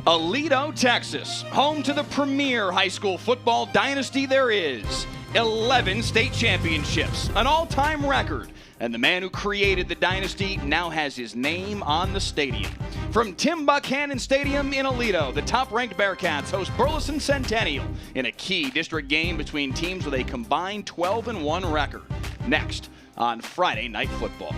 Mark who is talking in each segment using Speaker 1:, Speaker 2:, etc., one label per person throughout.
Speaker 1: Aledo, Texas, home to the premier high school football dynasty there is. 11 state championships, an all-time record. And the man who created the dynasty now has his name on the stadium. From Tim Buchanan Stadium in Aledo, the top-ranked Bearcats host Burleson Centennial in a key district game between teams with a combined 12-1 record. Next on Friday Night Football.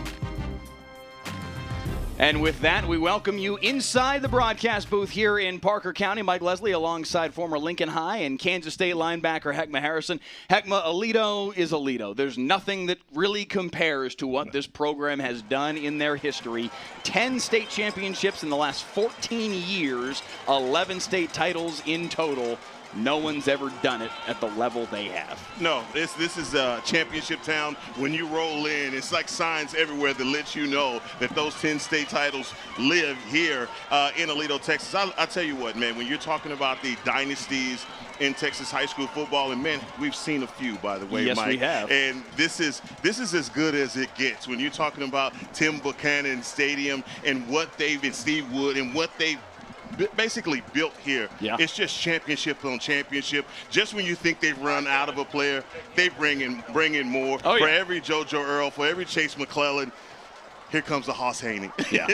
Speaker 1: And with that, we welcome you inside the broadcast booth here in Parker County. Mike Leslie alongside former Lincoln High and Kansas State linebacker Heckma Harrison. Heckma, Aledo is Aledo. There's nothing that really compares to what this program has done in their history. 10 state championships in the last 14 years, 11 state titles in total. No one's ever done it at the level they have.
Speaker 2: No, this is a championship town. When you roll in, it's like signs everywhere that let you know that those 10 state titles live here in Aledo, Texas. I tell you what, man, when you're talking about the dynasties in Texas high school football, and man, we've seen a few, by the way,
Speaker 1: yes,
Speaker 2: Mike.
Speaker 1: We have.
Speaker 2: And this is as good as it gets when you're talking about Tim Buchanan Stadium and what they've and Steve Wood and what they've basically built here.
Speaker 1: Yeah.
Speaker 2: It's just championship on championship. Just when you think they've run out of a player, they bring in more.
Speaker 1: Oh, yeah.
Speaker 2: For every JoJo Earl, for every Chase McClellan, here comes the Hoss Haney.
Speaker 1: Yeah.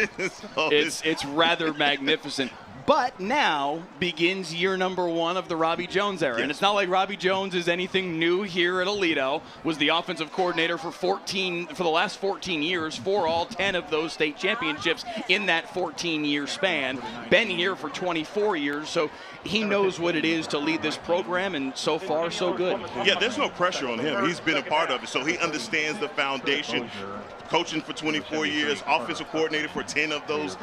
Speaker 2: So
Speaker 1: it's rather magnificent. But now begins year number one of the Robby Jones era. Yes. And it's not like Robby Jones is anything new here at Aledo. Was the offensive coordinator for the last 14 years for all 10 of those state championships in that 14-year span. Been here for 24 years, so he knows what it is to lead this program, and so far, so good.
Speaker 2: Yeah, there's no pressure on him. He's been a part of it, so he understands the foundation. Coaching for 24 years, offensive coordinator for 10 of those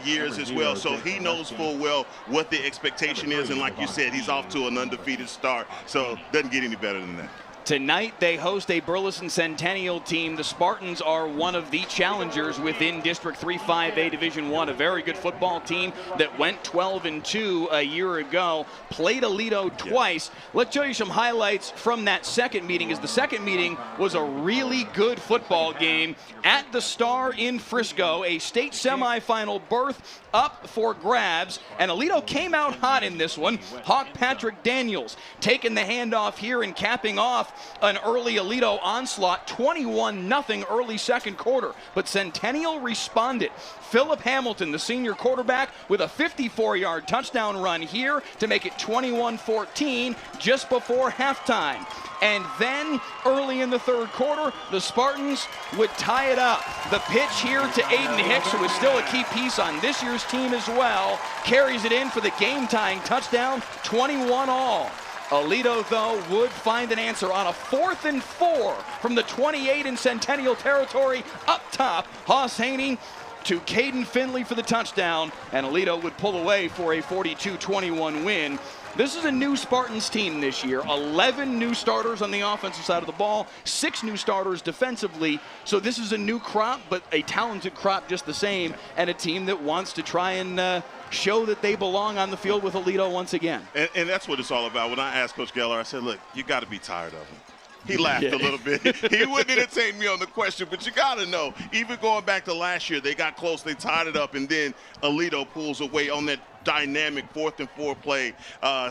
Speaker 2: years as well. So he knows full well what the expectation is, and like you said, he's off to an undefeated start. So doesn't get any better than that.
Speaker 1: Tonight, they host a Burleson Centennial team. The Spartans are one of the challengers within District 3-5A Division I, a very good football team that went 12-2 a year ago, played Aledo twice. Let's show you some highlights from that second meeting, as the second meeting was a really good football game at the Star in Frisco, a state semifinal berth up for grabs, and Aledo came out hot in this one. Hawk Patrick Daniels taking the handoff here and capping off an early Aledo onslaught, 21-0 early second quarter. But Centennial responded. Philip Hamilton, the senior quarterback, with a 54-yard touchdown run here to make it 21-14 just before halftime. And then early in the third quarter, the Spartans would tie it up. The pitch here to Aiden Hicks, who is still a key piece on this year's team as well, carries it in for the game-tying touchdown, 21-all. Aledo, though, would find an answer on a 4th and 4 from the 28 in Centennial territory. Up top, Hoss Haney to Caden Finley for the touchdown, and Aledo would pull away for a 42-21 win. This is a new Spartans team this year. 11 new starters on the offensive side of the ball, 6 new starters defensively. So this is a new crop, but a talented crop just the same, and a team that wants to try and show that they belong on the field with Aledo once again.
Speaker 2: And that's what it's all about. When I asked Coach Geller, I said, look, you got to be tired of him. He laughed a little bit. He wouldn't entertain me on the question, but you got to know, even going back to last year, they got close, they tied it up, and then Aledo pulls away on that dynamic 4th and 4 play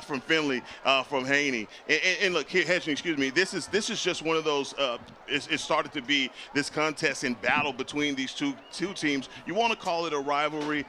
Speaker 2: from Finley, from Haney. And look, here, excuse me, this is just one of those, it started to be this contest and battle between these two teams. You want to call it a rivalry.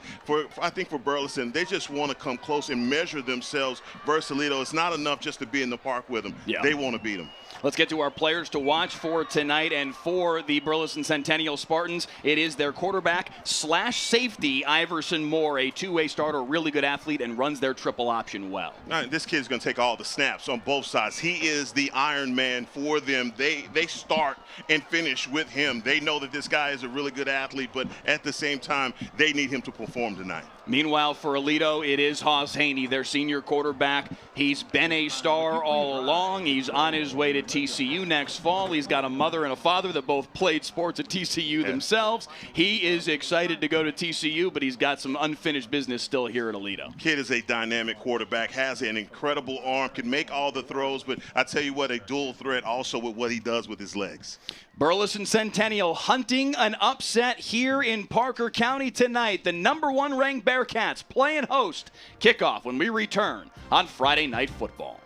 Speaker 2: I think for Burleson, they just want to come close and measure themselves versus Aledo. It's not enough just to be in the park with them. Yeah. They want to beat them.
Speaker 1: Let's get to our players to watch for tonight, and for the Burleson Centennial Spartans, it is their quarterback / safety, Iverson Moore, a two-way starter, really good athlete, and runs their triple option well.
Speaker 2: This kid's going to take all the snaps on both sides. He is the Iron Man for them. They start and finish with him. They know that this guy is a really good athlete, but at the same time, they need him to perform tonight.
Speaker 1: Meanwhile, for Aledo, it is Hoss Haney, their senior quarterback. He's been a star all along. He's on his way to TCU next fall. He's got a mother and a father that both played sports at TCU themselves. He is excited to go to TCU, but he's got some unfinished business still here at Aledo.
Speaker 2: Kid is a dynamic quarterback, has an incredible arm, can make all the throws, but I tell you what, a dual threat also with what he does with his legs.
Speaker 1: Burleson Centennial hunting an upset here in Parker County tonight. The #1 ranked Bearcats playing host. Kickoff when we return on Friday Night Football.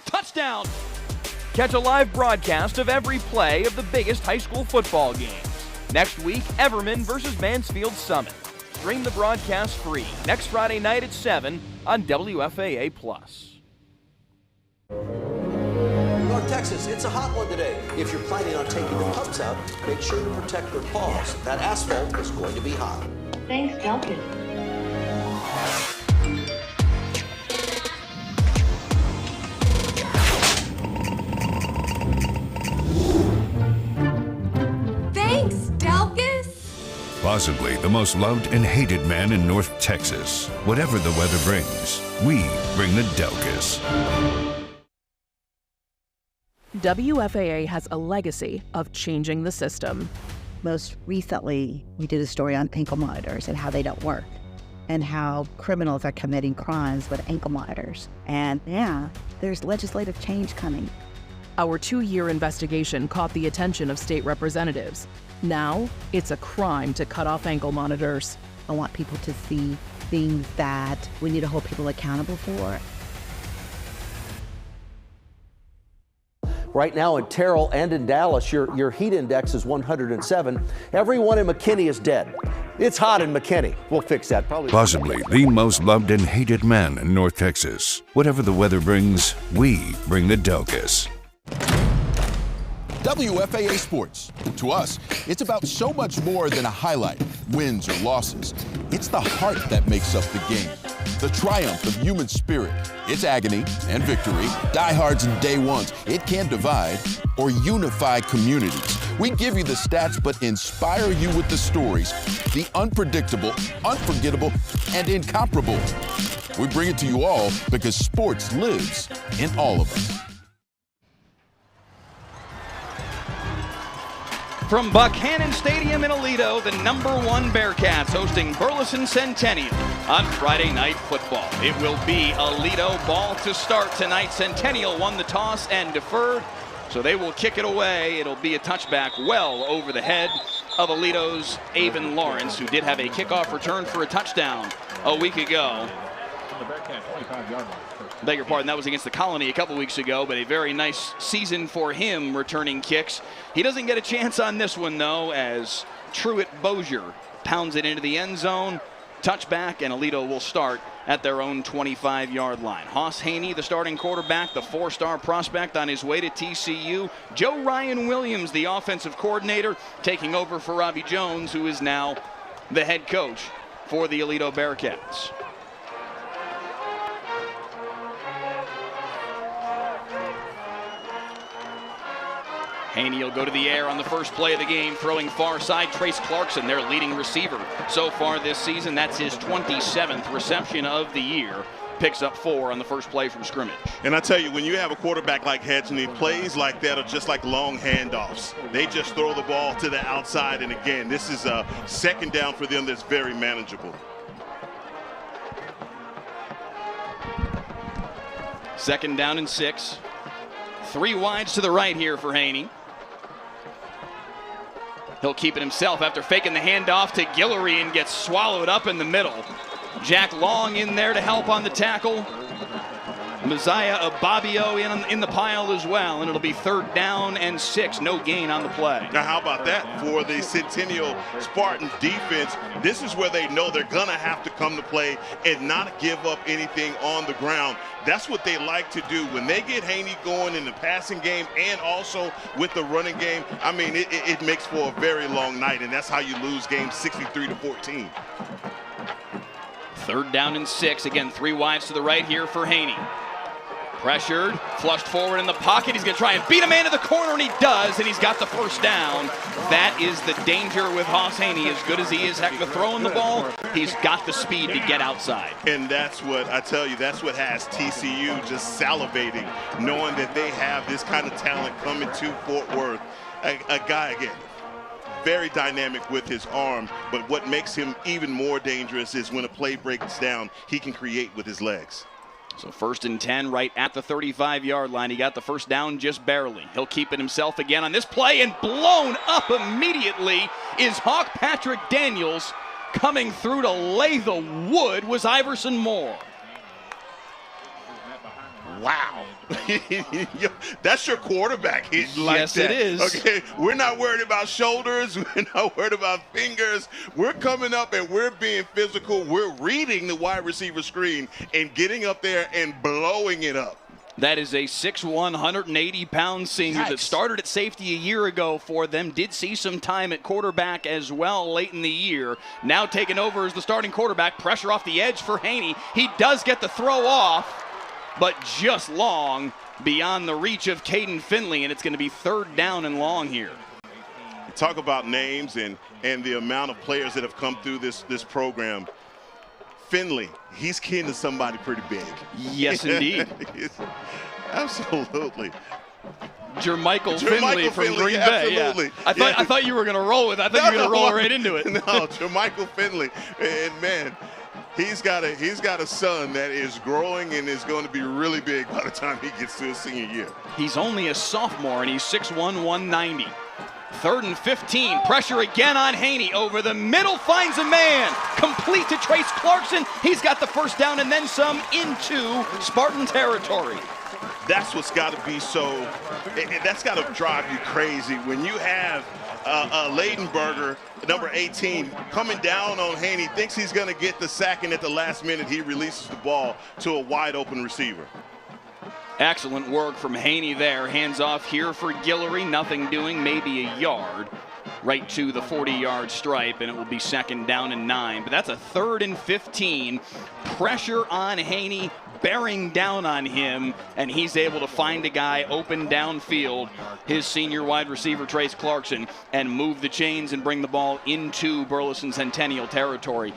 Speaker 1: Touchdown! Catch a live broadcast of every play of the biggest high school football games. Next week, Everman versus Mansfield Summit. Stream the broadcast free next Friday night at 7 on WFAA+.
Speaker 3: North Texas, it's a hot one today. If you're planning on taking the pups out, make sure to protect their paws. That asphalt is going to be hot.
Speaker 4: Thanks, Delkin.
Speaker 5: Possibly the most loved and hated man in North Texas. Whatever the weather brings, we bring the Delkus.
Speaker 6: WFAA has a legacy of changing the system.
Speaker 7: Most recently, we did a story on ankle monitors and how they don't work, and how criminals are committing crimes with ankle monitors. And yeah, there's legislative change coming.
Speaker 6: Our 2-year investigation caught the attention of state representatives. Now, it's a crime to cut off ankle monitors.
Speaker 7: I want people to see things that we need to hold people accountable for.
Speaker 3: Right now in Terrell and in Dallas, your heat index is 107. Everyone in McKinney is dead. It's hot in McKinney. We'll fix that probably.
Speaker 5: Possibly the most loved and hated man in North Texas. Whatever the weather brings, we bring the Delkus.
Speaker 8: WFAA Sports. To us, it's about so much more than a highlight, wins or losses. It's the heart that makes up the game, the triumph of human spirit, its agony and victory, diehards and day ones. It can divide or unify communities. We give you the stats but inspire you with the stories, the unpredictable, unforgettable, and incomparable. We bring it to you all because sports lives in all of us.
Speaker 1: From Buchanan Stadium in Aledo, the #1 Bearcats hosting Burleson Centennial on Friday Night Football. It will be Aledo ball to start tonight. Centennial won the toss and deferred, so they will kick it away. It'll be a touchback well over the head of Aledo's Avon Lawrence, who did have a kickoff return for a touchdown a week ago. Beg your pardon, that was against the Colony a couple weeks ago, but a very nice season for him returning kicks. He doesn't get a chance on this one, though, as Truett Bozier pounds it into the end zone. Touchback, and Aledo will start at their own 25-yard line. Hoss Haney, the starting quarterback, the 4-star prospect on his way to TCU. Joe Ryan Williams, the offensive coordinator, taking over for Robby Jones, who is now the head coach for the Aledo Bearcats. Haney will go to the air on the first play of the game, throwing far side. Trace Clarkson, their leading receiver so far this season. That's his 27th reception of the year. Picks up 4 on the first play from scrimmage.
Speaker 2: And I tell you, when you have a quarterback like Hedgeney, plays like that are just like long handoffs. They just throw the ball to the outside, and again, this is a second down for them that's very manageable.
Speaker 1: Second down and 6. 3 wides to the right here for Haney. He'll keep it himself after faking the handoff to Guillory and gets swallowed up in the middle. Jack Long in there to help on the tackle. Messiah Ababio in the pile as well, and it'll be 3rd down and 6. No gain on the play.
Speaker 2: Now, how about that for the Centennial Spartans defense? This is where they know they're going to have to come to play and not give up anything on the ground. That's what they like to do. When they get Haney going in the passing game and also with the running game, I mean, it makes for a very long night, and that's how you lose games 63-14.
Speaker 1: 3rd down and 6. Again, 3 wides to the right here for Haney. Pressured, flushed forward in the pocket. He's going to try and beat a man to the corner, and he does, and he's got the 1st down. That is the danger with Hoss Haney. As good as he is heck of throwing the ball, he's got the speed to get outside.
Speaker 2: And that's what, I tell you, that's what has TCU just salivating, knowing that they have this kind of talent coming to Fort Worth. A guy, again, very dynamic with his arm, but what makes him even more dangerous is when a play breaks down, he can create with his legs.
Speaker 1: So 1st and 10 right at the 35-yard line. He got the first down just barely. He'll keep it himself again on this play, and blown up immediately is Hawk Patrick Daniels. Coming through to lay the wood was Iverson Moore.
Speaker 2: Wow. That's your quarterback hit like
Speaker 1: yes,
Speaker 2: that.
Speaker 1: It is.
Speaker 2: Okay, we're not worried about shoulders. We're not worried about fingers. We're coming up and we're being physical. We're reading the wide receiver screen and getting up there and blowing it up.
Speaker 1: That is a 6'1", 180-pound senior that started at safety a year ago for them. Did see some time at quarterback as well late in the year. Now taking over as the starting quarterback. Pressure off the edge for Haney. He does get the throw off, but just long beyond the reach of Caden Finley, and it's going to be 3rd down and long here.
Speaker 2: Talk about names and the amount of players that have come through this program. Finley, he's kin to somebody pretty big.
Speaker 1: Yes, indeed.
Speaker 2: Absolutely.
Speaker 1: Jermichael Finley from Green Bay.
Speaker 2: Absolutely.
Speaker 1: Yeah. I thought you were going to roll with it. I thought you were going to roll right into it.
Speaker 2: No, Jermichael Finley. And man, he's got a son that is growing and is going to be really big by the time he gets to his senior year.
Speaker 1: He's only a sophomore, and he's 6'1", 190. 3rd and 15. Pressure again on Haney. Over the middle, finds a man. Complete to Trace Clarkson. He's got the first down and then some into Spartan territory.
Speaker 2: That's what's got to be that's got to drive you crazy when you have Leidenberger, number 18, coming down on Haney, thinks he's going to get the sack, and at the last minute he releases the ball to a wide open receiver.
Speaker 1: Excellent work from Haney there. Hands off here for Guillory. Nothing doing, maybe a yard. Right to the 40-yard stripe, and it will be 2nd down and 9. But that's a 3rd and 15. Pressure on Haney, bearing down on him, and he's able to find a guy open downfield, his senior wide receiver, Trace Clarkson, and move the chains and bring the ball into Burleson Centennial territory.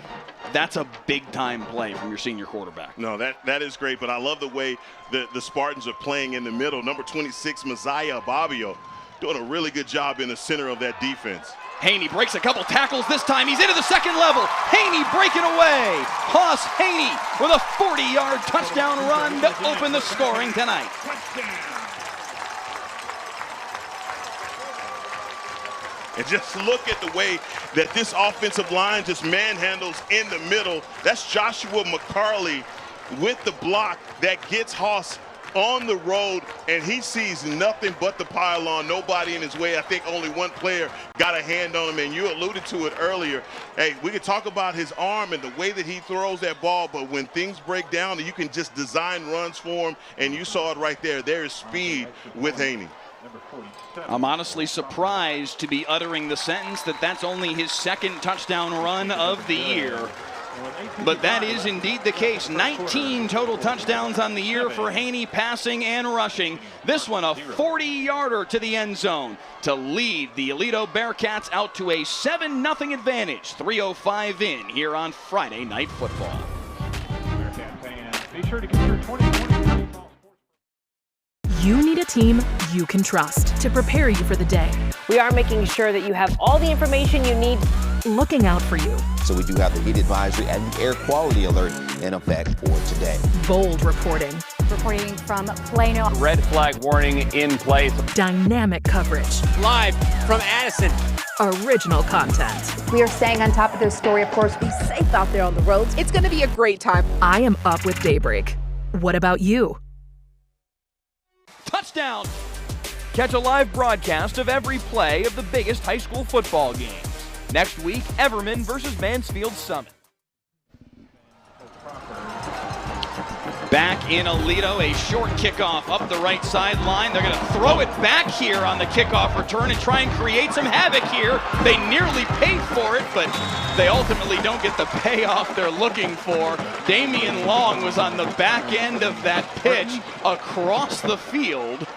Speaker 1: That's a big-time play from your senior quarterback.
Speaker 2: No, that is great, but I love the way the Spartans are playing in the middle. Number 26, Messiah Babio, doing a really good job in the center of that defense.
Speaker 1: Haney breaks a couple tackles this time. He's into the 2nd level. Haney breaking away. Hoss Haney with a 40-yard touchdown run to open the scoring tonight.
Speaker 2: And just look at the way that this offensive line just manhandles in the middle. That's Joshua McCarley with the block that gets Hoss on the road, and he sees nothing but the pylon, nobody in his way. I think only one player got a hand on him, and you alluded to it earlier. Hey, we could talk about his arm and the way that he throws that ball, but when things break down, you can just design runs for him, and you saw it right there. There is speed with Haney.
Speaker 1: I'm honestly surprised to be uttering the sentence that that's only his 2nd touchdown run of the year. But that is indeed the case. 19 total touchdowns on the year for Haney, passing and rushing. This one a 40-yarder to the end zone to lead the Aledo Bearcats out to a 7-0 advantage. 3:05 in here on Friday Night Football.
Speaker 4: Be sure to get your 2020.
Speaker 6: You need a team you can trust to prepare you for the day.
Speaker 9: We are making sure that you have all the information you need.
Speaker 6: Looking out for you.
Speaker 10: So we do have the heat advisory and the air quality alert in effect for today.
Speaker 6: Bold reporting.
Speaker 9: Reporting from Plano.
Speaker 11: Red flag warning in place.
Speaker 6: Dynamic coverage.
Speaker 11: Live from Addison.
Speaker 6: Original content.
Speaker 9: We are staying on top of this story, of course. Be safe out there on the roads. It's going to be a great time.
Speaker 6: I am up with Daybreak. What about you?
Speaker 1: Touchdown! Catch a live broadcast of every play of the biggest high school football games. Next week, Everman versus Mansfield Summit. Back in Aledo, a short kickoff up the right sideline. They're going to throw it back here on the kickoff return and try and create some havoc here. They nearly paid for it, but they ultimately don't get the payoff they're looking for. Damian Long was on the back end of that pitch across the field.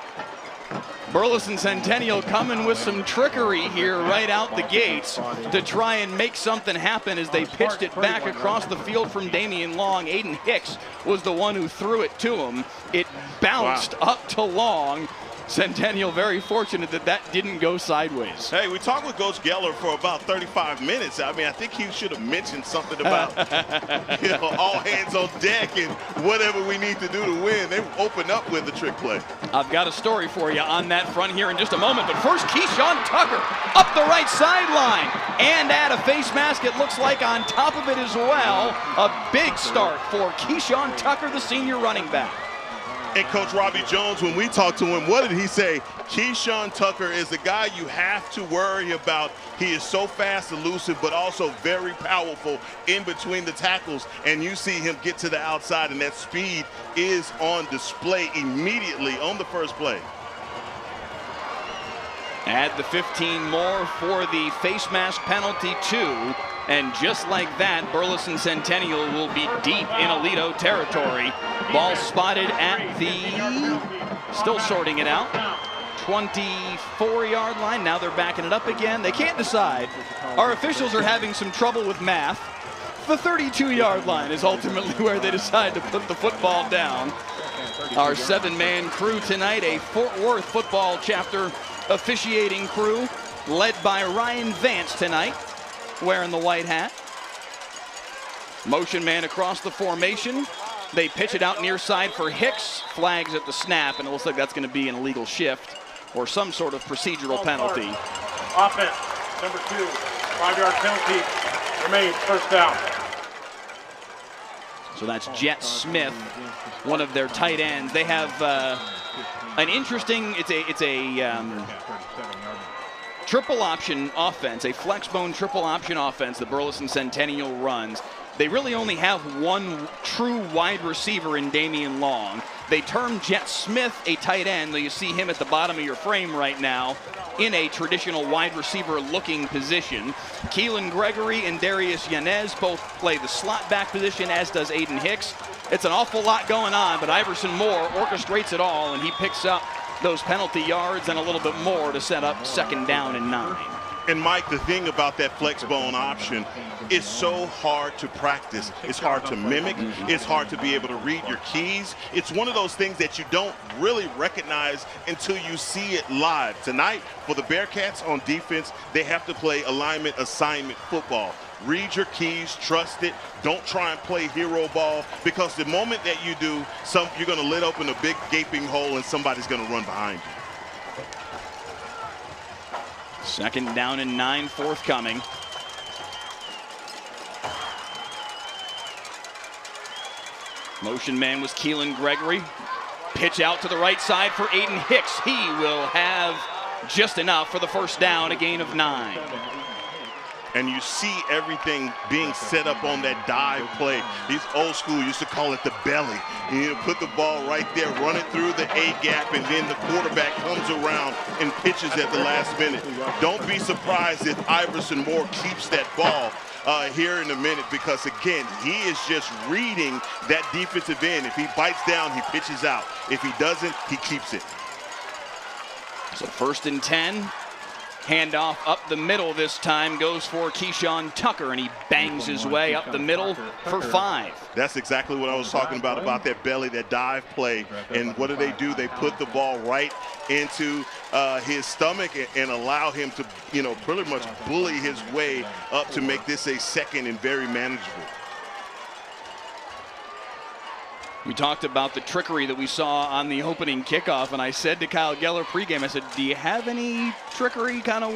Speaker 1: Burleson Centennial coming with some trickery here right out the gates to try and make something happen as they pitched it back across the field from Damian Long. Aiden Hicks was the one who threw it to him. It bounced up to Long, Centennial very fortunate that that didn't go sideways.
Speaker 2: Hey, we talked with Coach Geller for about 35 minutes. I mean, I think he should have mentioned something about all hands on deck and whatever we need to do to win. They open up with the trick play.
Speaker 1: I've got a story for you on that front here in just a moment, but first Keyshawn Tucker up the right sideline and add a face mask, it looks like, on top of it as well. A big start for Keyshawn Tucker, the senior running back.
Speaker 2: And Coach Robby Jones, when we talked to him, what did he say? Keyshawn Tucker is the guy you have to worry about. He is so fast, elusive, but also very powerful in between the tackles. And you see him get to the outside, and that speed is on display immediately on the first play.
Speaker 1: Add the 15 more for the face mask penalty, too. And just like that, Burleson Centennial will be deep in Aledo territory. Ball spotted at the, still sorting it out, 24-yard line. Now they're backing it up again. They can't decide. Our officials are having some trouble with math. The 32-yard line is ultimately where they decide to put the football down. Our 7-man crew tonight, a Fort Worth football chapter officiating crew, led by Ryan Vance tonight, wearing the white hat. Motion man across the formation. They pitch it out near side for Hicks. Flags at the snap, and it looks like that's going to be an illegal shift or some sort of procedural penalty.
Speaker 4: Offense, number 2, 5-yard penalty, remains first down.
Speaker 1: So that's Jet Smith, one of their tight ends. They have an interesting, it's a triple option offense, a flex bone triple option offense that Burleson Centennial runs. They really only have one true wide receiver in Damian Long. They term Jet Smith a tight end, though you see him at the bottom of your frame right now in a traditional wide receiver looking position. Keelan Gregory and Darius Yanez both play the slot back position, as does Aiden Hicks. It's an awful lot going on, but Iverson Moore orchestrates it all, and he picks up those penalty yards and a little bit more to set up second down and 9.
Speaker 2: And Mike, the thing about that flex bone option, it's so hard to practice. It's hard to mimic. It's hard to be able to read your keys. It's one of those things that you don't really recognize until you see it live. Tonight, for the Bearcats on defense, they have to play alignment assignment football. Read your keys, trust it. Don't try and play hero ball, because the moment that you do, you're going to let open a big gaping hole and somebody's going to run behind you.
Speaker 1: Second down and 9 forthcoming. Motion man was Keelan Gregory. Pitch out to the right side for Aiden Hicks. He will have just enough for the first down, a gain of 9.
Speaker 2: And you see everything being set up on that dive play. These old school used to call it the belly. You put the ball right there, run it through the A gap, and then the quarterback comes around and pitches at the last minute. Don't be surprised if Iverson Moore keeps that ball here in a minute, because again, he is just reading that defensive end. If he bites down, he pitches out. If he doesn't, he keeps it.
Speaker 1: So first and 10. Handoff up the middle this time goes for Keyshawn Tucker, and he bangs his way up the middle for 5.
Speaker 2: That's exactly what I was talking about that belly, that dive play. And what do? They put the ball right into his stomach and allow him to, pretty much bully his way up to make this a second and very manageable.
Speaker 1: We talked about the trickery that we saw on the opening kickoff, and I said to Kyle Geller pregame, I said, do you have any trickery kind of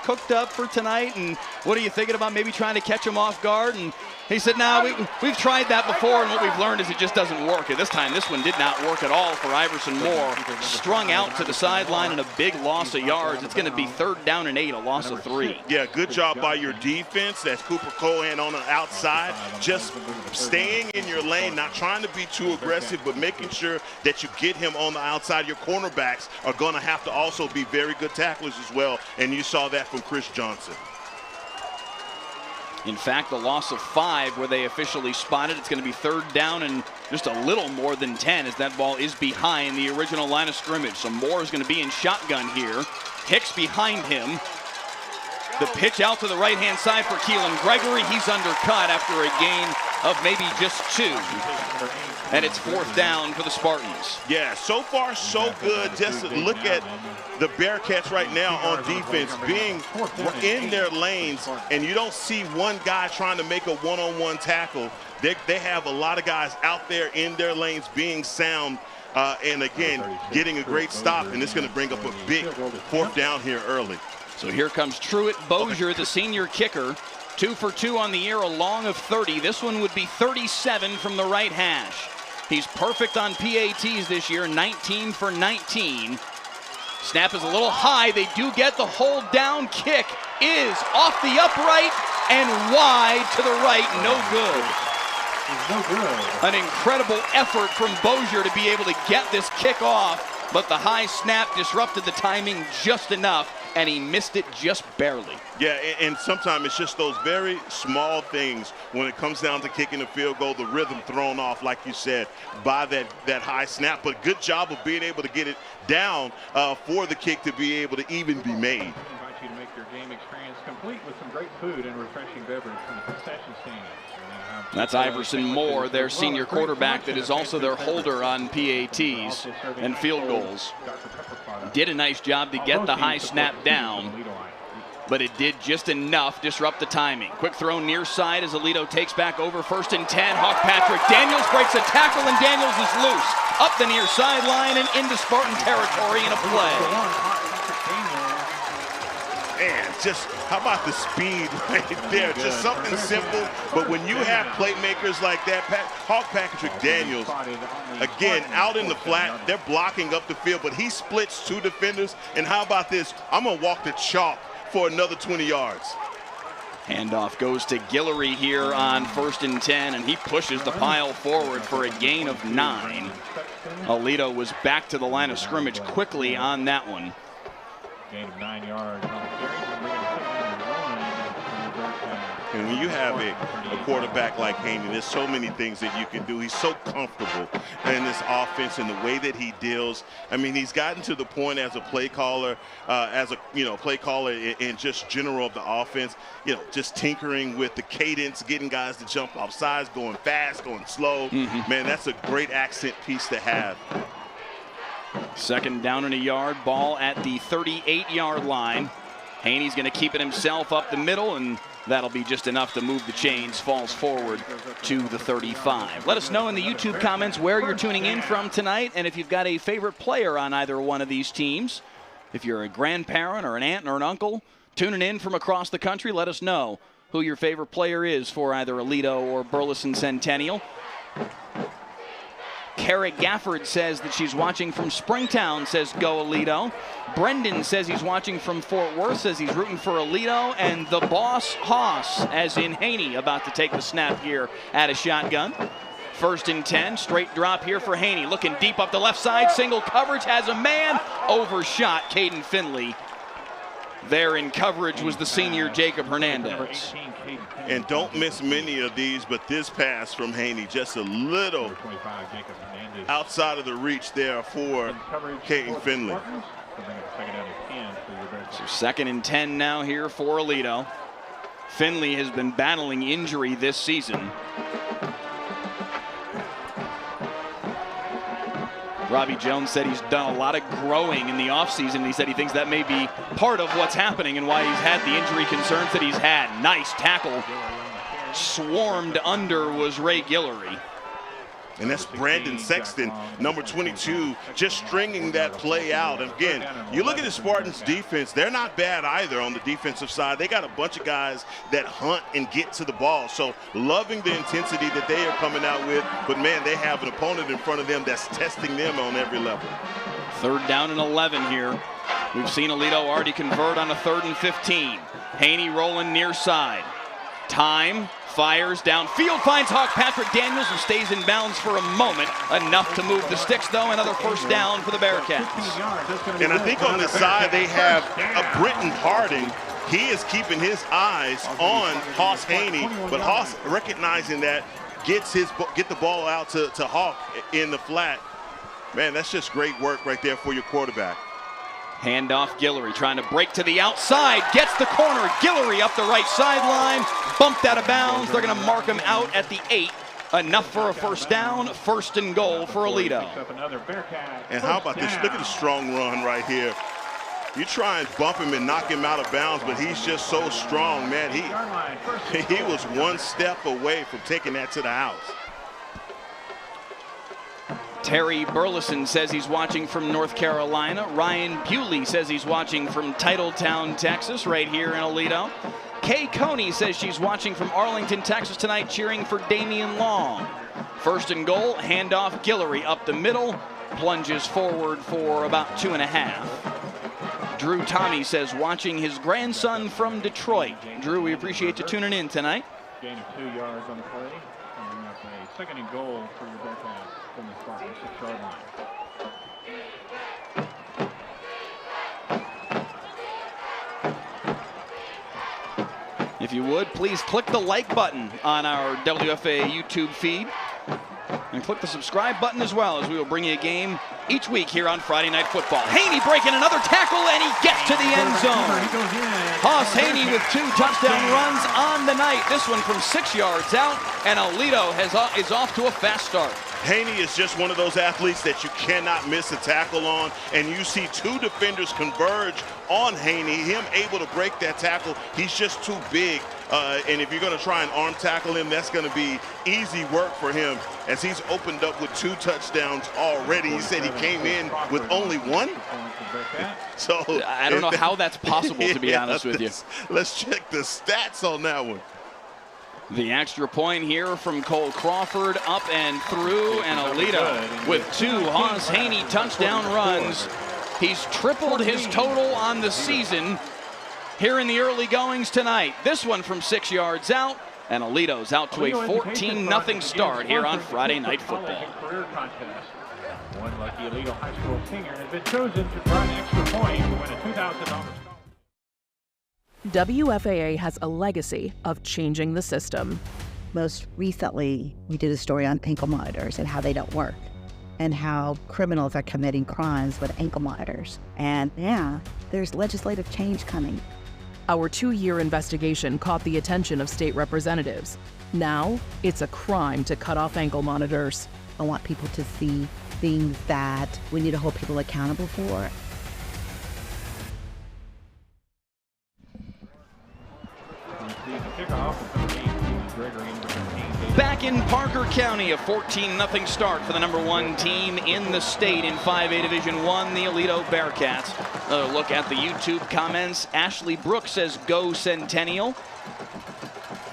Speaker 1: cooked up for tonight? And what are you thinking about maybe trying to catch him off guard? And he said, no, we've tried that before, and what we've learned is it just doesn't work. And this time, this one did not work at all for Iverson Moore. Strung out to the sideline and a big loss of yards. It's going to be 3rd down and 8, a loss of 3.
Speaker 2: Yeah, good job by your defense. That's Cooper Cohan on the outside, just staying in your lane, not trying to be too aggressive, but making sure that you get him on the outside. Your cornerbacks are going to have to also be very good tacklers as well, and you saw that from Chris Johnson.
Speaker 1: In fact, the loss of 5 where they officially spotted. It's going to be 3rd down and just a little more than 10 as that ball is behind the original line of scrimmage. So Moore is going to be in shotgun here. Hicks behind him. The pitch out to the right-hand side for Keelan Gregory. He's undercut after a gain of maybe just 2. and it's 4th down for the Spartans.
Speaker 2: Yeah, so far so good. Just look at the Bearcats right now on defense being in their lanes, and you don't see one guy trying to make a one-on-one tackle. They have a lot of guys out there in their lanes being sound, and again, getting a great stop, and it's going to bring up a big 4th down here early.
Speaker 1: So here comes Truett Bozier, the senior kicker. 2 for 2 on the year, a long of 30. This one would be 37 from the right hash. He's perfect on PATs this year, 19 for 19. Snap is a little high. They do get the hold down. Kick is off the upright and wide to the right. No good. An incredible effort from Bozier to be able to get this kick off, but the high snap disrupted the timing just enough, and he missed it just barely.
Speaker 2: Yeah, and sometimes it's just those very small things when it comes down to kicking a field goal, the rhythm thrown off, like you said, by that high snap. But good job of being able to get it down for the kick to be able to even be made.
Speaker 4: I invite you to make your game experience complete with some great food and refreshing beverage from the concession stand.
Speaker 1: That's Iverson Moore, their senior quarterback that is also their holder on PATs and field goals. Did a nice job to get the high snap down, but it did just enough disrupt the timing. Quick throw near side as Aledo takes back over 1st and 10. Hawk Patrick Daniels breaks a tackle, and Daniels is loose. Up the near sideline and into Spartan territory in a play.
Speaker 2: Man, just how about the speed right there? Just something simple, but when you have playmakers like that, Hawk Patrick Daniels, again, out in the flat, they're blocking up the field, but he splits 2 defenders, and how about this? I'm going to walk the chalk for another 20 yards.
Speaker 1: Handoff goes to Guillory here on 1st and 10, and he pushes the pile forward for a gain of 9. Aledo was back to the line of scrimmage quickly on that one.
Speaker 4: Gain of 9 yards on the carry.
Speaker 2: And when you have a quarterback like Haney, there's so many things that you can do. He's so comfortable in this offense and the way that he deals. I mean, he's gotten to the point as a play caller, and just general of the offense, just tinkering with the cadence, getting guys to jump off sides, going fast, going slow. Man, that's a great accent piece to have.
Speaker 1: 2nd down and a yard, ball at the 38-yard line. Haney's going to keep it himself up the middle, and that'll be just enough to move the chains. Falls forward to the 35. Let us know in the YouTube comments where you're tuning in from tonight, and if you've got a favorite player on either one of these teams. If you're a grandparent or an aunt or an uncle tuning in from across the country, let us know who your favorite player is for either Aledo or Burleson Centennial. Kara Gafford says that she's watching from Springtown, says go Aledo. Brendan says he's watching from Fort Worth, says he's rooting for Aledo. And the boss Haas, as in Haney, about to take the snap here at a shotgun. 1st and 10, straight drop here for Haney. Looking deep up the left side, single coverage, has a man, overshot Caden Finley. There in coverage was the senior Jacob Hernandez.
Speaker 2: And don't miss many of these, but this pass from Haney just a little outside of the reach there for Caden Finley.
Speaker 1: So 2nd and 10 now here for Aledo. Finley has been battling injury this season. Robby Jones said he's done a lot of growing in the offseason. He said he thinks that may be part of what's happening and why he's had the injury concerns that he's had. Nice tackle. Swarmed under was Ray Guillory.
Speaker 2: And that's Brandon Sexton, number 22, just stringing that play out. And again, you look at the Spartans' defense, they're not bad either on the defensive side. They got a bunch of guys that hunt and get to the ball. So loving the intensity that they are coming out with. But, man, they have an opponent in front of them that's testing them on every level.
Speaker 1: 3rd down and 11 here. We've seen Aledo already convert on a 3rd and 15. Haney rolling near side. Time. Fires downfield, finds Hawk Patrick Daniels, who stays in bounds for a moment. Enough to move the sticks, though. Another 1st down for the Bearcats.
Speaker 2: And I think on the side they have a Britton Harding. He is keeping his eyes on Haas Haney, but Haas, recognizing that, get the ball out to Hawk in the flat. Man, that's just great work right there for your quarterback.
Speaker 1: Handoff Guillory trying to break to the outside, gets the corner. Guillory up the right sideline, bumped out of bounds. They're going to mark him out at the 8. Enough for a first down, 1st and goal for Aledo.
Speaker 2: And how about this? Look at the strong run right here. You try and bump him and knock him out of bounds, but he's just so strong, man. He was one step away from taking that to the house.
Speaker 1: Terry Burleson says he's watching from North Carolina. Ryan Bewley says he's watching from Titletown, Texas, right here in Aledo. Kay Coney says she's watching from Arlington, Texas tonight, cheering for Damian Long. 1st and goal, handoff, Guillory up the middle, plunges forward for about 2.5. Drew Tommy says watching his grandson from Detroit. Drew, we appreciate you tuning in tonight.
Speaker 4: Gain of 2 yards on the play. And that's a 2nd and goal for the Bearcats from the Spartan 6-yard line.
Speaker 1: If you would, please click the like button on our WFA YouTube feed. And click the subscribe button as well, as we will bring you a game each week here on Friday Night Football. Haney breaking another tackle, and he gets to the end zone. Hoss Haney with 2 touchdown runs on the night. This one from 6 yards out, and Aledo is off to a fast start.
Speaker 2: Haney is just one of those athletes that you cannot miss a tackle on, and you see 2 defenders converge on Haney, him able to break that tackle. He's just too big, and if you're going to try and arm tackle him, that's going to be easy work for him, as he's opened up with 2 touchdowns already. He said he came in with only 1. So
Speaker 1: I don't know how that's possible, to be honest with you.
Speaker 2: Let's check the stats on that one.
Speaker 1: The extra point here from Cole Crawford, up and through, and Aledo with 2 Hoss Haney touchdown runs. He's tripled his total on the season here in the early goings tonight. This one from 6 yards out, and Aledo's out to a 14-0 start here on Friday Night Football.
Speaker 4: One lucky Aledo High School senior has been chosen to try an extra point to win a $2,000.
Speaker 6: WFAA has a legacy of changing the system.
Speaker 7: Most recently, we did a story on ankle monitors and how they don't work, and how criminals are committing crimes with ankle monitors. And yeah, there's legislative change coming.
Speaker 6: Our 2-year investigation caught the attention of state representatives. Now, it's a crime to cut off ankle monitors.
Speaker 7: I want people to see things that we need to hold people accountable for.
Speaker 1: Back in Parker County, a 14-0 start for the #1 team in the state in 5A Division I, the Aledo Bearcats. Another look at the YouTube comments. Ashley Brooks says, "Go Centennial."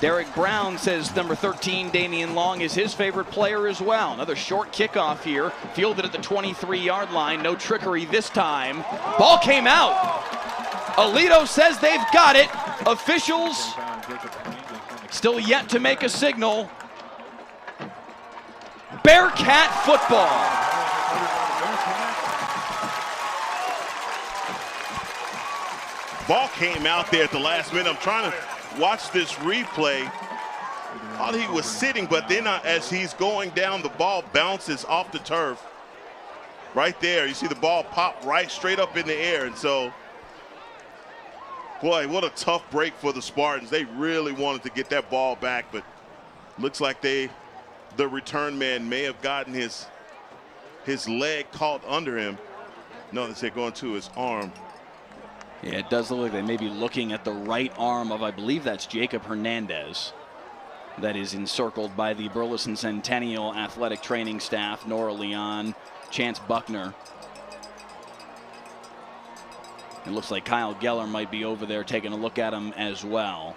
Speaker 1: Derek Brown says number 13, Damian Long, is his favorite player as well. Another short kickoff here, fielded at the 23-yard line. No trickery this time. Ball came out. Aledo says they've got it. Officials still yet to make a signal. Bearcat football.
Speaker 2: Ball came out there at the last minute. I'm trying to watch this replay. Thought he was sitting, but then as he's going down, the ball bounces off the turf. Right there, you see the ball pop right straight up in the air. And so, boy, what a tough break for the Spartans. They really wanted to get that ball back, but looks like the return man may have gotten his leg caught under him. No, they say going to his arm.
Speaker 1: Yeah, it does look like they may be looking at the right arm of, I believe that's Jacob Hernandez, that is encircled by the Burleson Centennial athletic training staff, Nora Leon, Chance Buckner. It looks like Kyle Geller might be over there taking a look at him as well.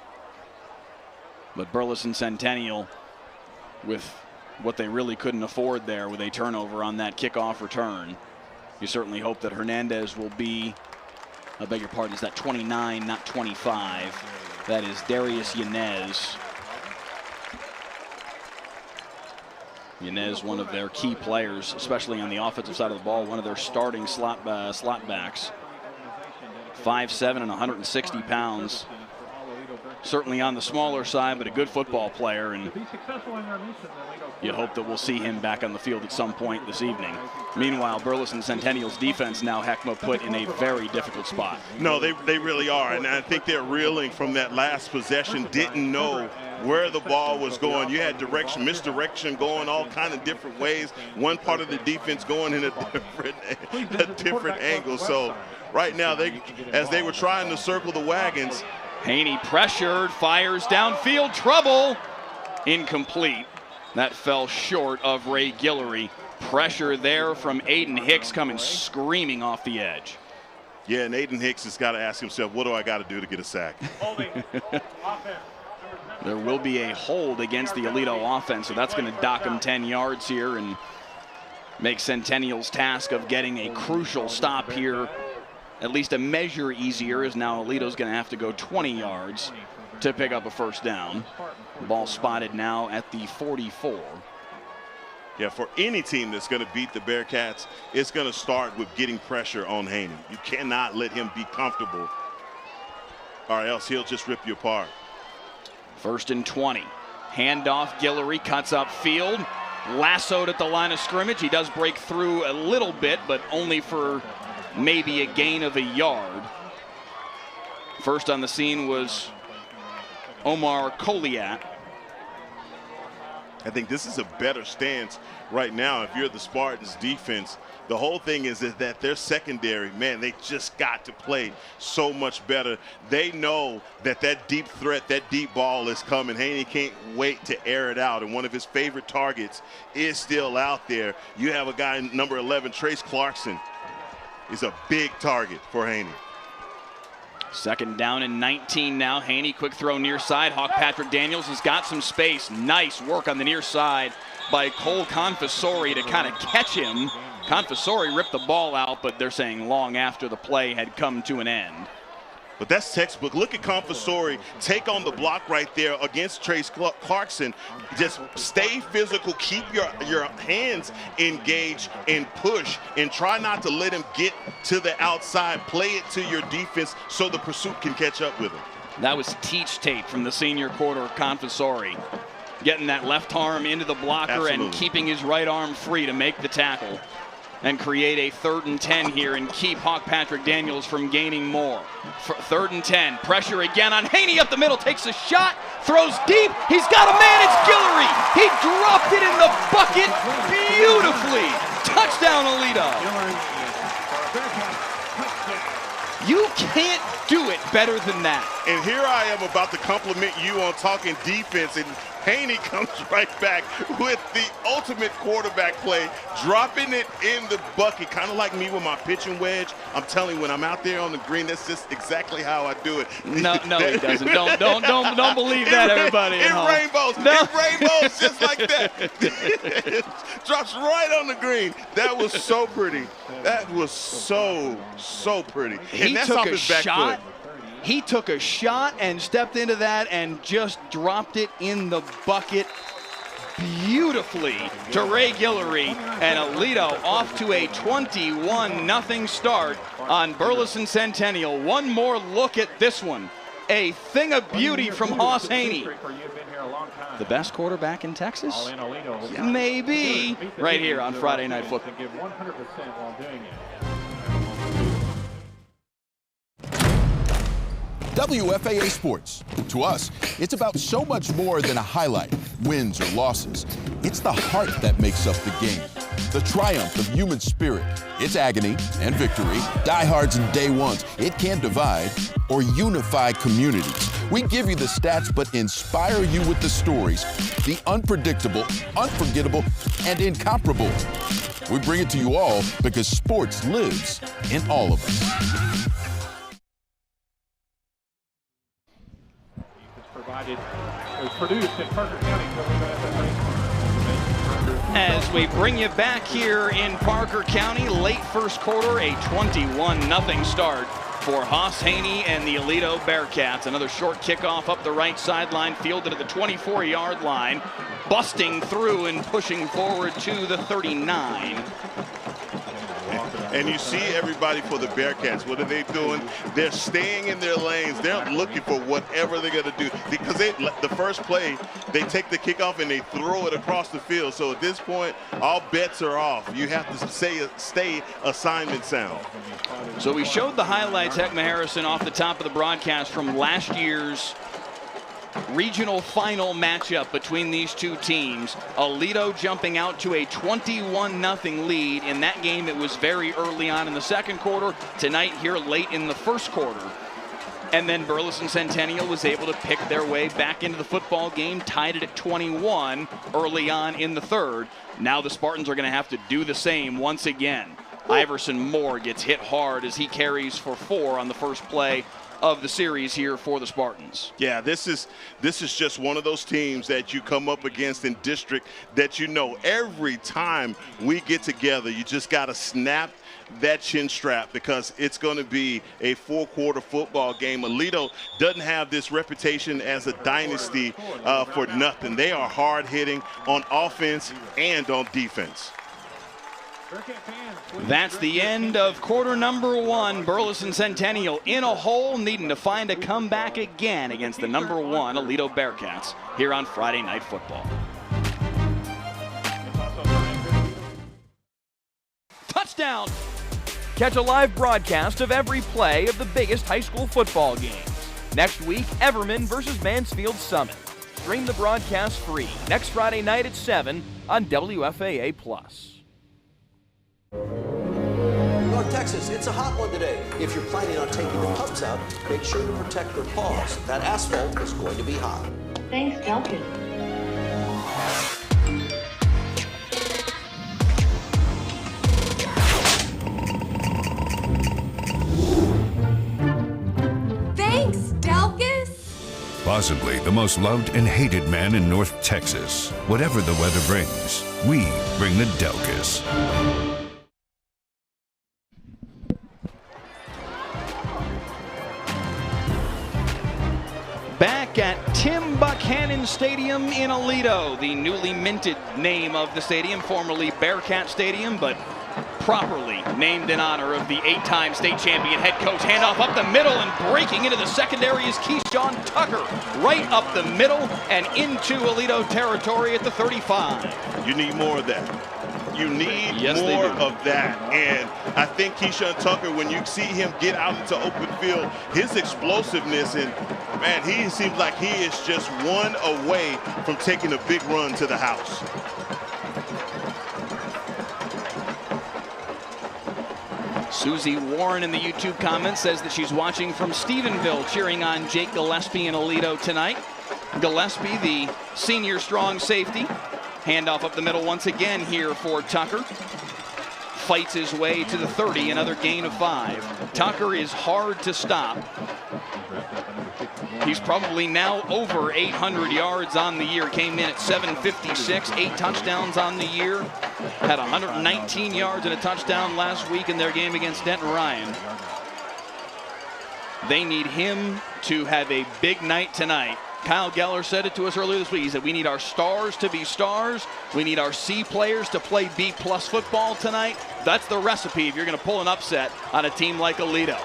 Speaker 1: But Burleson Centennial, with what they really couldn't afford there with a turnover on that kickoff return, you certainly hope that Hernandez will be, I beg your pardon, is that 29, not 25. That is Darius Yanez. Yanez, one of their key players, especially on the offensive side of the ball, one of their starting slot backs. 5'7" and 160 pounds. Certainly on the smaller side, but a good football player, and you hope that we'll see him back on the field at some point this evening. Meanwhile, Burleson Centennial's defense now, Heckma, put in a very difficult spot.
Speaker 2: No, they really are, and I think they're reeling from that last possession. Didn't know where the ball was going. You had direction, misdirection going all kind of different ways. One part of the defense going in a different angle. So right now, as they were trying to circle the wagons.
Speaker 1: Haney pressured, fires downfield, trouble. Incomplete. That fell short of Ray Guillory. Pressure there from Aiden Hicks coming screaming off the edge.
Speaker 2: Yeah, and Aiden Hicks has got to ask himself, what do I got to do to get a sack?
Speaker 1: There will be a hold against the Aledo offense, so that's going to dock him 10 yards here and make Centennial's task of getting a crucial stop here at least a measure easier, as now Aledo's going to have to go 20 yards to pick up a first down. Ball spotted now at the 44.
Speaker 2: Yeah, for any team that's going to beat the Bearcats, it's going to start with getting pressure on Haney. You cannot let him be comfortable, or else he'll just rip you apart.
Speaker 1: 1st and 20. Handoff, Guillory cuts up field. Lassoed at the line of scrimmage. He does break through a little bit, but only for maybe a gain of a yard. First on the scene was Omar Koliat.
Speaker 2: I think this is a better stance right now if you're the Spartans defense. The whole thing is that their secondary, man, they just got to play so much better. They know that that deep threat, that deep ball is coming. Haney can't wait to air it out, and one of his favorite targets is still out there. You have a guy, number 11, Trace Clarkson, is a big target for Haney.
Speaker 1: 2nd down and 19 now. Haney, quick throw near side. Hawk Patrick Daniels has got some space. Nice work on the near side by Cole Confessori to kind of catch him. Confessori ripped the ball out, but they're saying long after the play had come to an end.
Speaker 2: But that's textbook. Look at Confessori take on the block right there against Trace Clarkson. Just stay physical, keep your hands engaged and push, and try not to let him get to the outside. Play it to your defense so the pursuit can catch up with him.
Speaker 1: That was teach tape from the senior quarter, Confessori. Getting that left arm into the blocker. Absolutely. And keeping his right arm free to make the tackle and create a 3rd and 10 here and keep Hawk Patrick Daniels from gaining more. 3rd and 10, pressure again on Haney up the middle, takes a shot, throws deep, he's got a man, it's Guillory. He dropped it in the bucket beautifully. Touchdown, Aledo. You can't do it better than that.
Speaker 2: And here I am about to compliment you on talking defense, and Haney comes right back with the ultimate quarterback play, dropping it in the bucket, kind of like me with my pitching wedge. I'm telling you, when I'm out there on the green, that's just exactly how I do it.
Speaker 1: No, he doesn't. Don't believe that, everybody.
Speaker 2: It rainbows. No. It rainbows just like that. Drops right on the green. That was so pretty. That was so pretty. And that's off his back foot.
Speaker 1: He took a shot and stepped into that and just dropped it in the bucket beautifully to Ray Guillory, and Aledo off to a 21-0 start on Burleson Centennial. One more look at this one. A thing of beauty from Hoss Haney. The best quarterback in Texas? Maybe. Right here on Friday Night Football.
Speaker 8: WFAA Sports. To us, it's about so much more than a highlight, wins or losses. It's the heart that makes up the game, the triumph of human spirit, its agony and victory, diehards and day ones. It can divide or unify communities. We give you the stats, but inspire you with the stories, the unpredictable, unforgettable, and incomparable. We bring it to you all because sports lives in all of us.
Speaker 1: As we bring you back here in Parker County, late first quarter, a 21-0 start for Hoss Haney and the Aledo Bearcats. Another short kickoff up the right sideline, fielded at the 24-yard line, busting through and pushing forward to the 39.
Speaker 2: And you see everybody for the Bearcats. What are they doing? They're staying in their lanes. They're looking for whatever they're going to do. Because the first play, they take the kickoff and they throw it across the field. So at this point, all bets are off. You have to stay assignment sound.
Speaker 1: So we showed the highlights, Heckma Harrison, off the top of the broadcast from last year's regional final matchup between these two teams. Aledo jumping out to a 21-0 lead. In that game, it was very early on in the second quarter. Tonight here late in the first quarter. And then Burleson Centennial was able to pick their way back into the football game, tied it at 21 early on in the third. Now the Spartans are going to have to do the same once again. Iverson Moore gets hit hard as he carries for 4 on the first play of the series here for the Spartans.
Speaker 2: Yeah, this is just one of those teams that you come up against in district that you know every time we get together, you just got to snap that chin strap because it's going to be a 4-quarter football game. Aledo doesn't have this reputation as a dynasty for nothing. They are hard-hitting on offense and on defense.
Speaker 1: That's the end of quarter number 1. Burleson Centennial in a hole, needing to find a comeback again against the number 1 Aledo Bearcats here on Friday Night Football. Touchdown! Catch a live broadcast of every play of the biggest high school football games. Next week, Everman versus Mansfield Summit. Stream the broadcast free next Friday night at 7 on WFAA+.
Speaker 3: North Texas, it's a hot one today. If you're planning on taking the pumps out, make sure to protect your paws. That asphalt is going to be hot.
Speaker 12: Thanks, Delkin.
Speaker 13: Thanks, Delkus.
Speaker 5: Possibly the most loved and hated man in North Texas. Whatever the weather brings, we bring the Delkus.
Speaker 1: Back at Tim Buchanan Stadium in Aledo, the newly minted name of the stadium, formerly Bearcat Stadium, but properly named in honor of the 8-time state champion head coach. Handoff up the middle and breaking into the secondary is Keyshawn Tucker. Right up the middle and into Aledo territory at the 35.
Speaker 2: You need more of that. You need more of that. And I think Keyshawn Tucker, when you see him get out into open field, his explosiveness, and man, he seems like he is just one away from taking a big run to the house.
Speaker 1: Susie Warren in the YouTube comments says that she's watching from Stephenville, cheering on Jake Gillespie and Aledo tonight. Gillespie, the senior strong safety. Handoff up the middle once again here for Tucker. Fights his way to the 30, another gain of 5. Tucker is hard to stop. He's probably now over 800 yards on the year. Came in at 756, 8 touchdowns on the year. Had 119 yards and a touchdown last week in their game against Denton Ryan. They need him to have a big night tonight. Kyle Geller said it to us earlier this week. He said, we need our stars to be stars. We need our C players to play B+ football tonight. That's the recipe if you're going to pull an upset on a team like Aledo.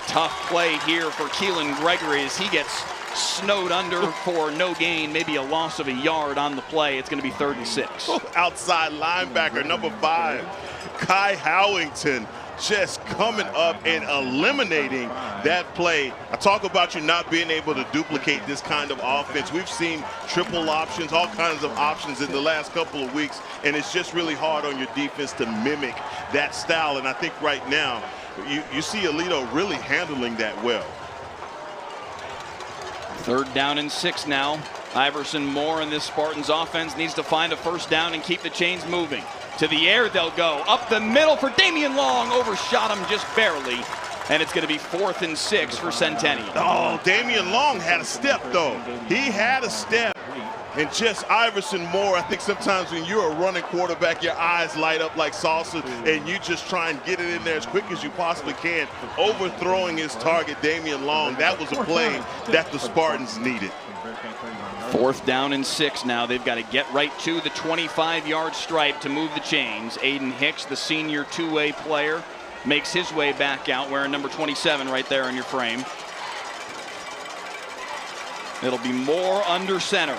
Speaker 1: Tough play here for Keelan Gregory as he gets snowed under for no gain, maybe a loss of a yard on the play. It's going to be 3rd and 6.
Speaker 2: Outside linebacker, number 5, Kai Howington, just coming up and eliminating that play. I talk about you not being able to duplicate this kind of offense. We've seen triple options, all kinds of options in the last couple of weeks, and it's just really hard on your defense to mimic that style. And I think right now, you see Aledo really handling that well.
Speaker 1: 3rd down and 6 now. Iverson Moore in this Spartans offense needs to find a 1st down and keep the chains moving. To the air they'll go. Up the middle for Damian Long. Overshot him just barely. And it's going to be 4th and 6 for Centennial.
Speaker 2: Oh, Damian Long had a step, though. He had a step. And just Iverson Moore, I think sometimes when you're a running quarterback, your eyes light up like salsa, and you just try and get it in there as quick as you possibly can. Overthrowing his target, Damian Long, that was a play that the Spartans needed.
Speaker 1: 4th down and 6 now. They've got to get right to the 25-yard stripe to move the chains. Aiden Hicks, the senior two-way player, makes his way back out, wearing number 27 right there in your frame. It'll be Moore under center.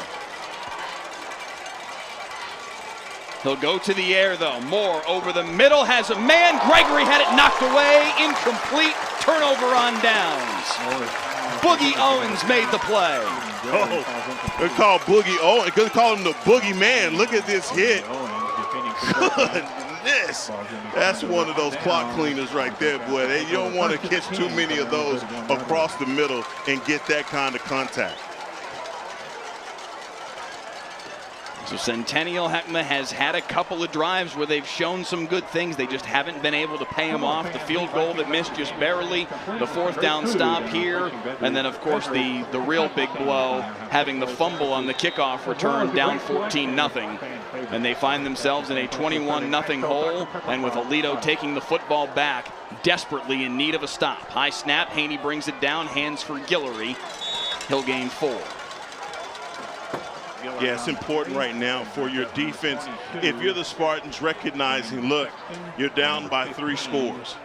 Speaker 1: He'll go to the air, though. Moore over the middle, has a man. Gregory had it knocked away, incomplete. Turnover on downs. Boogie Owens made the play.
Speaker 2: Oh, they call Boogie Owens. They call him the Boogie Man. Look at this hit. Goodness. That's one of those clock cleaners right there, boy. You don't want to catch too many of those across the middle and get that kind of contact.
Speaker 1: So Centennial Heckma has had a couple of drives where they've shown some good things. They just haven't been able to pay them off. The field goal that missed just barely, the fourth down stop here, and then, of course, the real big blow, having the fumble on the kickoff return down 14-0. And they find themselves in a 21-0 hole, and with Aledo taking the football back, desperately in need of a stop. High snap, Haney brings it down, hands for Guillory. He'll gain 4.
Speaker 2: Yeah, it's important right now for your defense. If you're the Spartans, recognizing, look, you're down by 3 scores.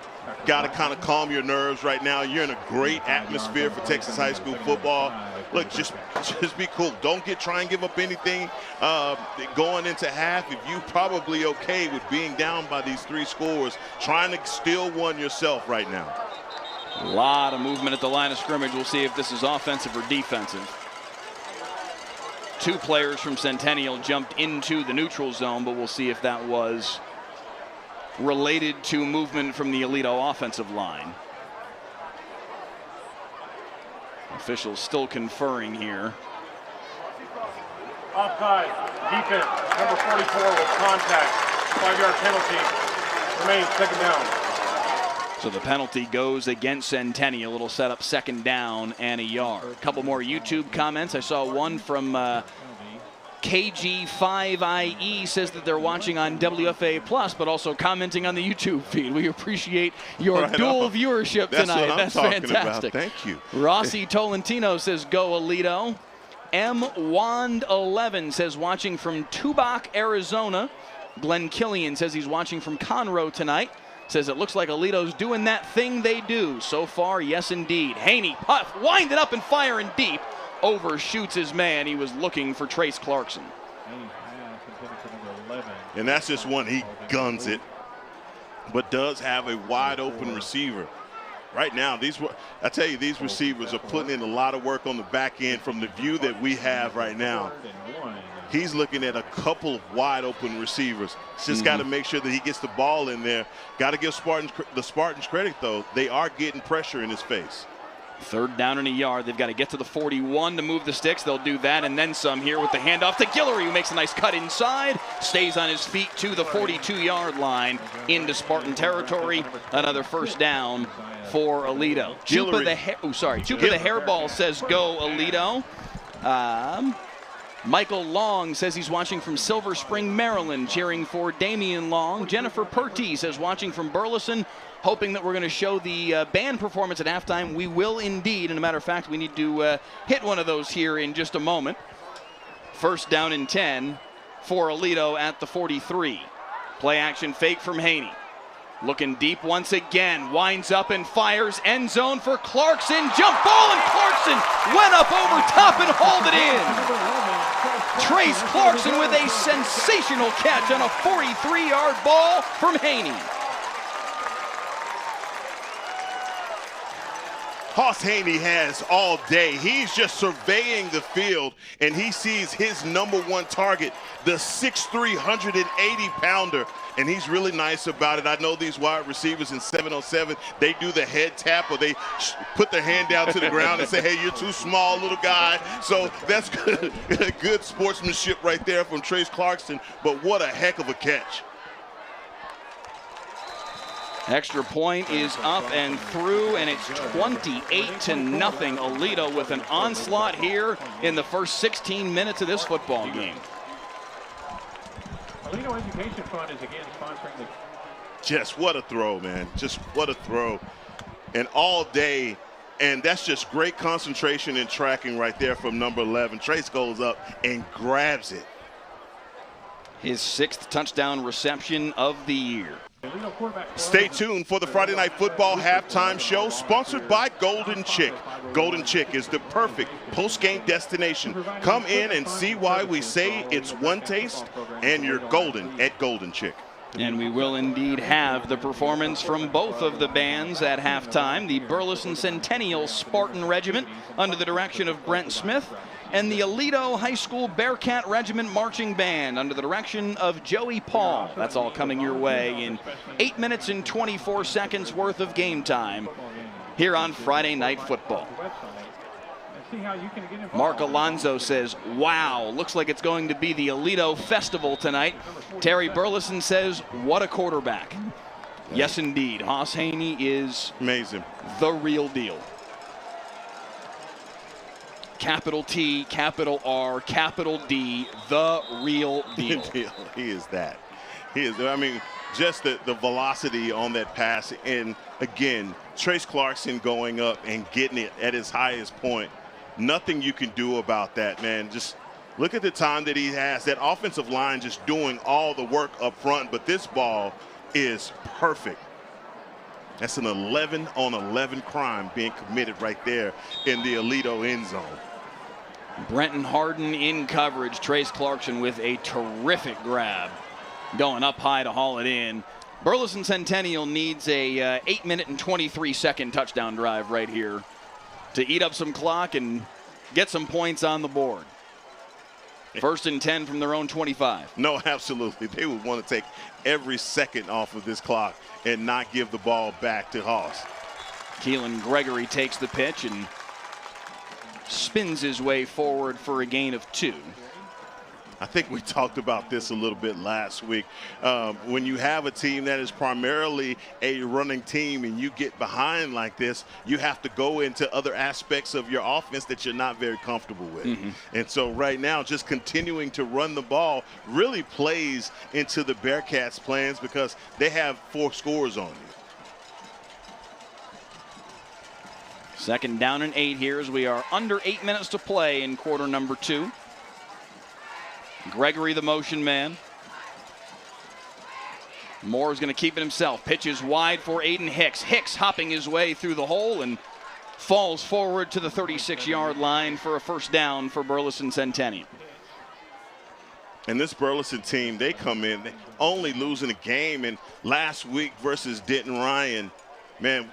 Speaker 2: Got to kind of calm your nerves right now. You're in a great atmosphere for Texas high school football. Look, just be cool. Don't try and give up anything going into half. If you probably okay with being down by these 3 scores, trying to steal one yourself right now.
Speaker 1: A lot of movement at the line of scrimmage. We'll see if this is offensive or defensive. 2 players from Centennial jumped into the neutral zone, but we'll see if that was related to movement from the Aledo offensive line. Officials still conferring here.
Speaker 4: Offside, defense, number 44 with contact, 5-yard penalty, remains second down.
Speaker 1: So the penalty goes against Centennial. It'll set up second down and a yard. A couple more YouTube comments. I saw one from KG5IE says that they're watching on WFA Plus, but also commenting on the YouTube feed. We appreciate your dual viewership tonight. That's fantastic.
Speaker 2: About. Thank you.
Speaker 1: Rossi Tolentino says, go Aledo. M. Wand 11 says, watching from Tubac, Arizona. Glenn Killian says he's watching from Conroe tonight. Says it looks like Aledo's doing that thing they do. So far, yes, indeed. Haney, puff, winding up and firing deep. Overshoots his man. He was looking for Trace Clarkson.
Speaker 2: And that's just one. He guns it, but does have a wide open receiver. Right now, I tell you, these receivers are putting in a lot of work on the back end from the view that we have right now. He's looking at a couple of wide open receivers. Just got to make sure that he gets the ball in there. Got to give the Spartans credit, though. They are getting pressure in his face.
Speaker 1: Third down and a yard. They've got to get to the 41 to move the sticks. They'll do that and then some here with the handoff to Guillory, who makes a nice cut inside, stays on his feet to the 42-yard line into Spartan territory. Another first down for Aledo. Chupa the hairball says go Aledo. Michael Long says he's watching from Silver Spring, Maryland, cheering for Damian Long. Jennifer Purty says watching from Burleson, hoping that we're going to show the band performance at halftime. We will indeed. And a matter of fact, we need to hit one of those here in just a moment. First down and 10 for Aledo at the 43. Play action fake from Haney. Looking deep once again, winds up and fires, end zone for Clarkson, jump ball, and Clarkson went up over top and hauled it in. Trace Clarkson with a sensational catch on a 43-yard ball from Haney.
Speaker 2: Hoss Haney has all day. He's just surveying the field, and he sees his number 1 target, the 6'3", 180-pounder, and he's really nice about it. I know these wide receivers in 707, they do the head tap, or they put their hand down to the ground and say, hey, you're too small, little guy. So that's good sportsmanship right there from Trace Clarkson, but what a heck of a catch.
Speaker 1: Extra point is up and through, and it's 28-0. Aledo with an onslaught here in the first 16 minutes of this football game.
Speaker 4: Aledo Education Fund is again sponsoring the.
Speaker 2: Just what a throw, man. Just what a throw. And all day, and that's just great concentration and tracking right there from number 11. Trace goes up and grabs it.
Speaker 1: His 6th touchdown reception of the year.
Speaker 2: Stay tuned for the Friday Night Football halftime show, sponsored by Golden Chick. Golden Chick is the perfect post-game destination. Come in and see why we say it's one taste, and you're golden at Golden Chick.
Speaker 1: And we will indeed have the performance from both of the bands at halftime. The Burleson Centennial Spartan Regiment under the direction of Brent Smith, and the Aledo High School Bearcat Regiment Marching Band under the direction of Joey Paul. That's all coming your way in 8 minutes and 24 seconds worth of game time here on Friday Night Football. Mark Alonso says, wow, looks like it's going to be the Aledo Festival tonight. Terry Burleson says, what a quarterback. Yes, indeed. Hoss Haney is
Speaker 2: amazing. The
Speaker 1: real deal. Capital T, capital R, capital D, the real deal.
Speaker 2: He is that. He is. I mean, just the velocity on that pass. And again, Trace Clarkson going up and getting it at his highest point. Nothing you can do about that, man. Just look at the time that he has. That offensive line just doing all the work up front, but this ball is perfect. That's an 11-on-11 crime being committed right there in the Aledo end zone.
Speaker 1: Brenton Harden in coverage. Trace Clarkson with a terrific grab, going up high to haul it in. Burleson Centennial needs a 8-minute and 23-second touchdown drive right here to eat up some clock and get some points on the board. 1st and 10 from their own 25.
Speaker 2: No, absolutely. They would want to take every second off of this clock and not give the ball back to Hoss.
Speaker 1: Keelan Gregory takes the pitch and spins his way forward for a gain of 2.
Speaker 2: I think we talked about this a little bit last week. When you have a team that is primarily a running team and you get behind like this, you have to go into other aspects of your offense that you're not very comfortable with. And so right now, just continuing to run the ball really plays into the Bearcats' plans because they have 4 scores on you.
Speaker 1: 2nd down and 8 here as we are under 8 minutes to play in quarter number 2. Gregory, the motion man. Moore is going to keep it himself. Pitches wide for Aiden Hicks. Hicks hopping his way through the hole and falls forward to the 36-yard line for a 1st down for Burleson Centennial.
Speaker 2: And this Burleson team, they come in only losing a game. And last week versus Denton Ryan, man,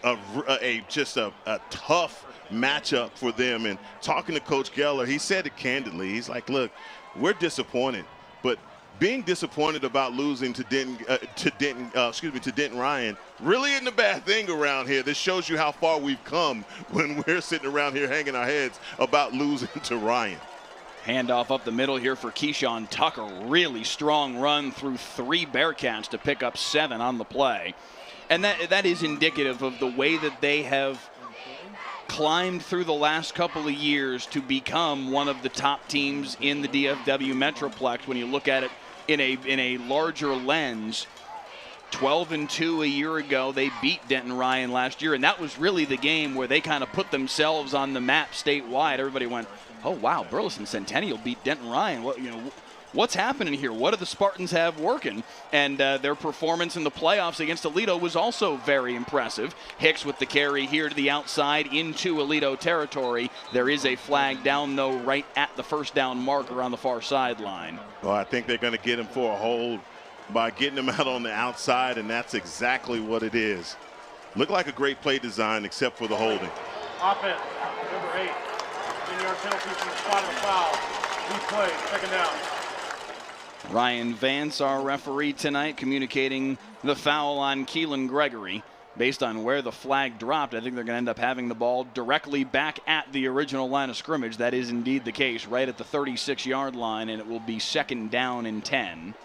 Speaker 2: just a tough matchup for them. And talking to Coach Geller, he said it candidly. He's like, look, we're disappointed, but being disappointed about losing to Denton Ryan really isn't a bad thing around here. This shows you how far we've come when we're sitting around here hanging our heads about losing to Ryan.
Speaker 1: Handoff up the middle here for Keyshawn Tucker. Really strong run through 3 Bearcats to pick up 7 on the play. And that is indicative of the way that they have climbed through the last couple of years to become one of the top teams in the DFW Metroplex. When you look at it in a larger lens, 12-2 a year ago, they beat Denton Ryan last year, and that was really the game where they kind of put themselves on the map statewide. Everybody went, oh wow, Burleson Centennial beat Denton Ryan. Well, what's happening here? What do the Spartans have working? And their performance in the playoffs against Aledo was also very impressive. Hicks with the carry here to the outside into Aledo territory. There is a flag down, though, right at the 1st down marker on the far sideline.
Speaker 2: Well, I think they're going to get him for a hold by getting him out on the outside, and that's exactly what it is. Looked like a great play design except for the holding.
Speaker 4: Offense, number 8. 10-yard penalty from the spot of the foul. Good play, 2nd down.
Speaker 1: Ryan Vance, our referee tonight, communicating the foul on Keelan Gregory. Based on where the flag dropped, I think they're going to end up having the ball directly back at the original line of scrimmage. That is indeed the case, right at the 36-yard line, and it will be 2nd down and 10.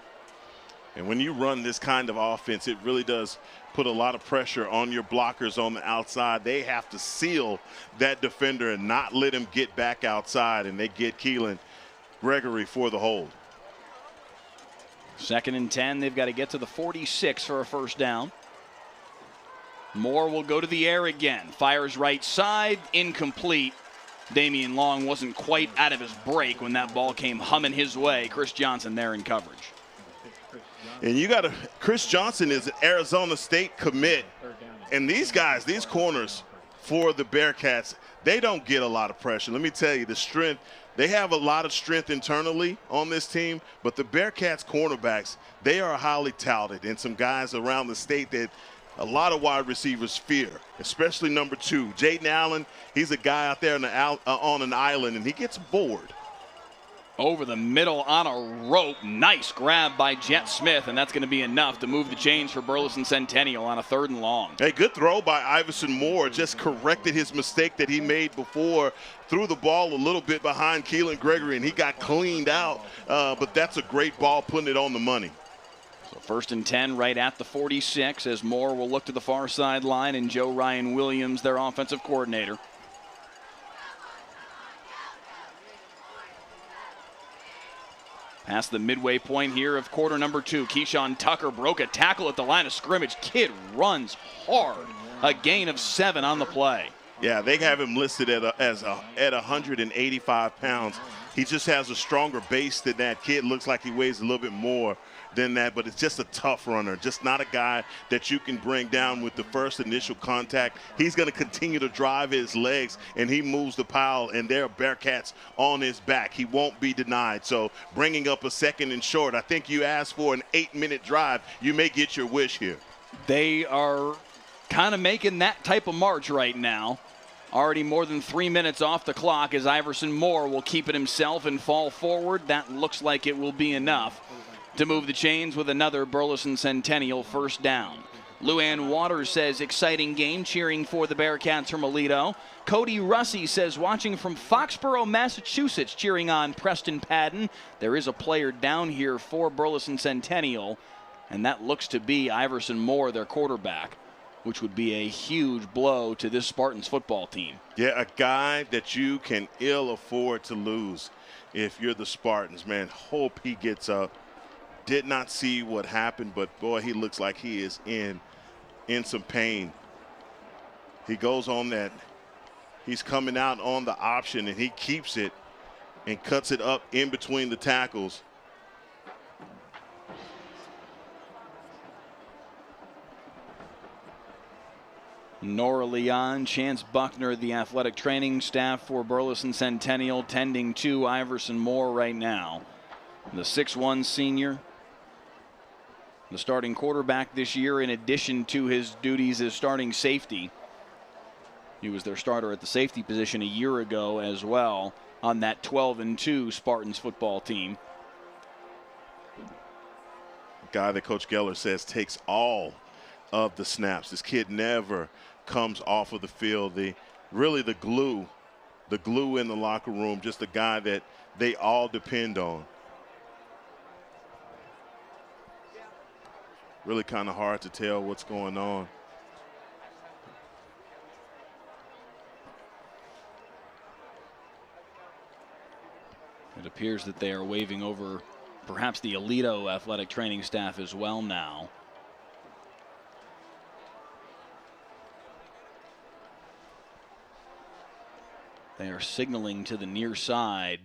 Speaker 2: And when you run this kind of offense, it really does put a lot of pressure on your blockers on the outside. They have to seal that defender and not let him get back outside, and they get Keelan Gregory for the hold.
Speaker 1: 2nd and 10. They've got to get to the 46 for a 1st down. Moore will go to the air again. Fires right side, incomplete. Damian Long wasn't quite out of his break when that ball came humming his way. Chris Johnson there in coverage.
Speaker 2: And Chris Johnson is an Arizona State commit. And these guys, these corners for the Bearcats, they don't get a lot of pressure. Let me tell you, the strength They have a lot of strength internally on this team, but the Bearcats cornerbacks, they are highly touted, and some guys around the state that a lot of wide receivers fear, especially number 2. Jaden Allen, he's a guy out there on an island, and he gets bored.
Speaker 1: Over the middle on a rope. Nice grab by Jet Smith, and that's going to be enough to move the chains for Burleson Centennial on a 3rd and long.
Speaker 2: Hey, good throw by Iverson Moore. Just corrected his mistake that he made before. Threw the ball a little bit behind Keelan Gregory, and he got cleaned out. But that's a great ball, putting it on the money.
Speaker 1: So 1st and 10 right at the 46 as Moore will look to the far sideline, and Joe Ryan Williams, their offensive coordinator. Past the midway point here of quarter number 2. Keyshawn Tucker broke a tackle at the line of scrimmage. Kid runs hard. A gain of 7 on the play.
Speaker 2: Yeah, they have him listed at 185 pounds. He just has a stronger base than that. Kid looks like he weighs a little bit more than that, but it's just a tough runner. Just not a guy that you can bring down with the first initial contact. He's going to continue to drive his legs, and he moves the pile, and there are Bearcats on his back. He won't be denied. So bringing up a 2nd and short, I think you asked for an 8-minute drive. You may get your wish here.
Speaker 1: They are kind of making that type of march right now. Already more than 3 minutes off the clock as Iverson Moore will keep it himself and fall forward. That looks like it will be enough to move the chains with another Burleson Centennial 1st down. Luann Waters says exciting game, cheering for the Bearcats from Aledo. Cody Russey says watching from Foxborough, Massachusetts, cheering on Preston Padden. There is a player down here for Burleson Centennial, and that looks to be Iverson Moore, their quarterback, which would be a huge blow to this Spartans football team.
Speaker 2: Yeah, a guy that you can ill afford to lose if you're the Spartans, man. Hope he gets up. Did not see what happened, but boy, he looks like he is in some pain. He goes on that. He's coming out on the option, and he keeps it and cuts it up in between the tackles.
Speaker 1: Nora Leon, Chance Buckner, the athletic training staff for Burleson Centennial, tending to Iverson Moore right now. The 6'1 senior, the starting quarterback this year, in addition to his duties as starting safety. He was their starter at the safety position a year ago as well on that 12-2 Spartans football team.
Speaker 2: Guy that Coach Geller says takes all of the snaps. This kid never comes off of the field. Really the glue in the locker room, just a guy that they all depend on. Really kind of hard to tell what's going on.
Speaker 1: It appears that they are waving over perhaps the Aledo athletic training staff as well now. They are signaling to the near side.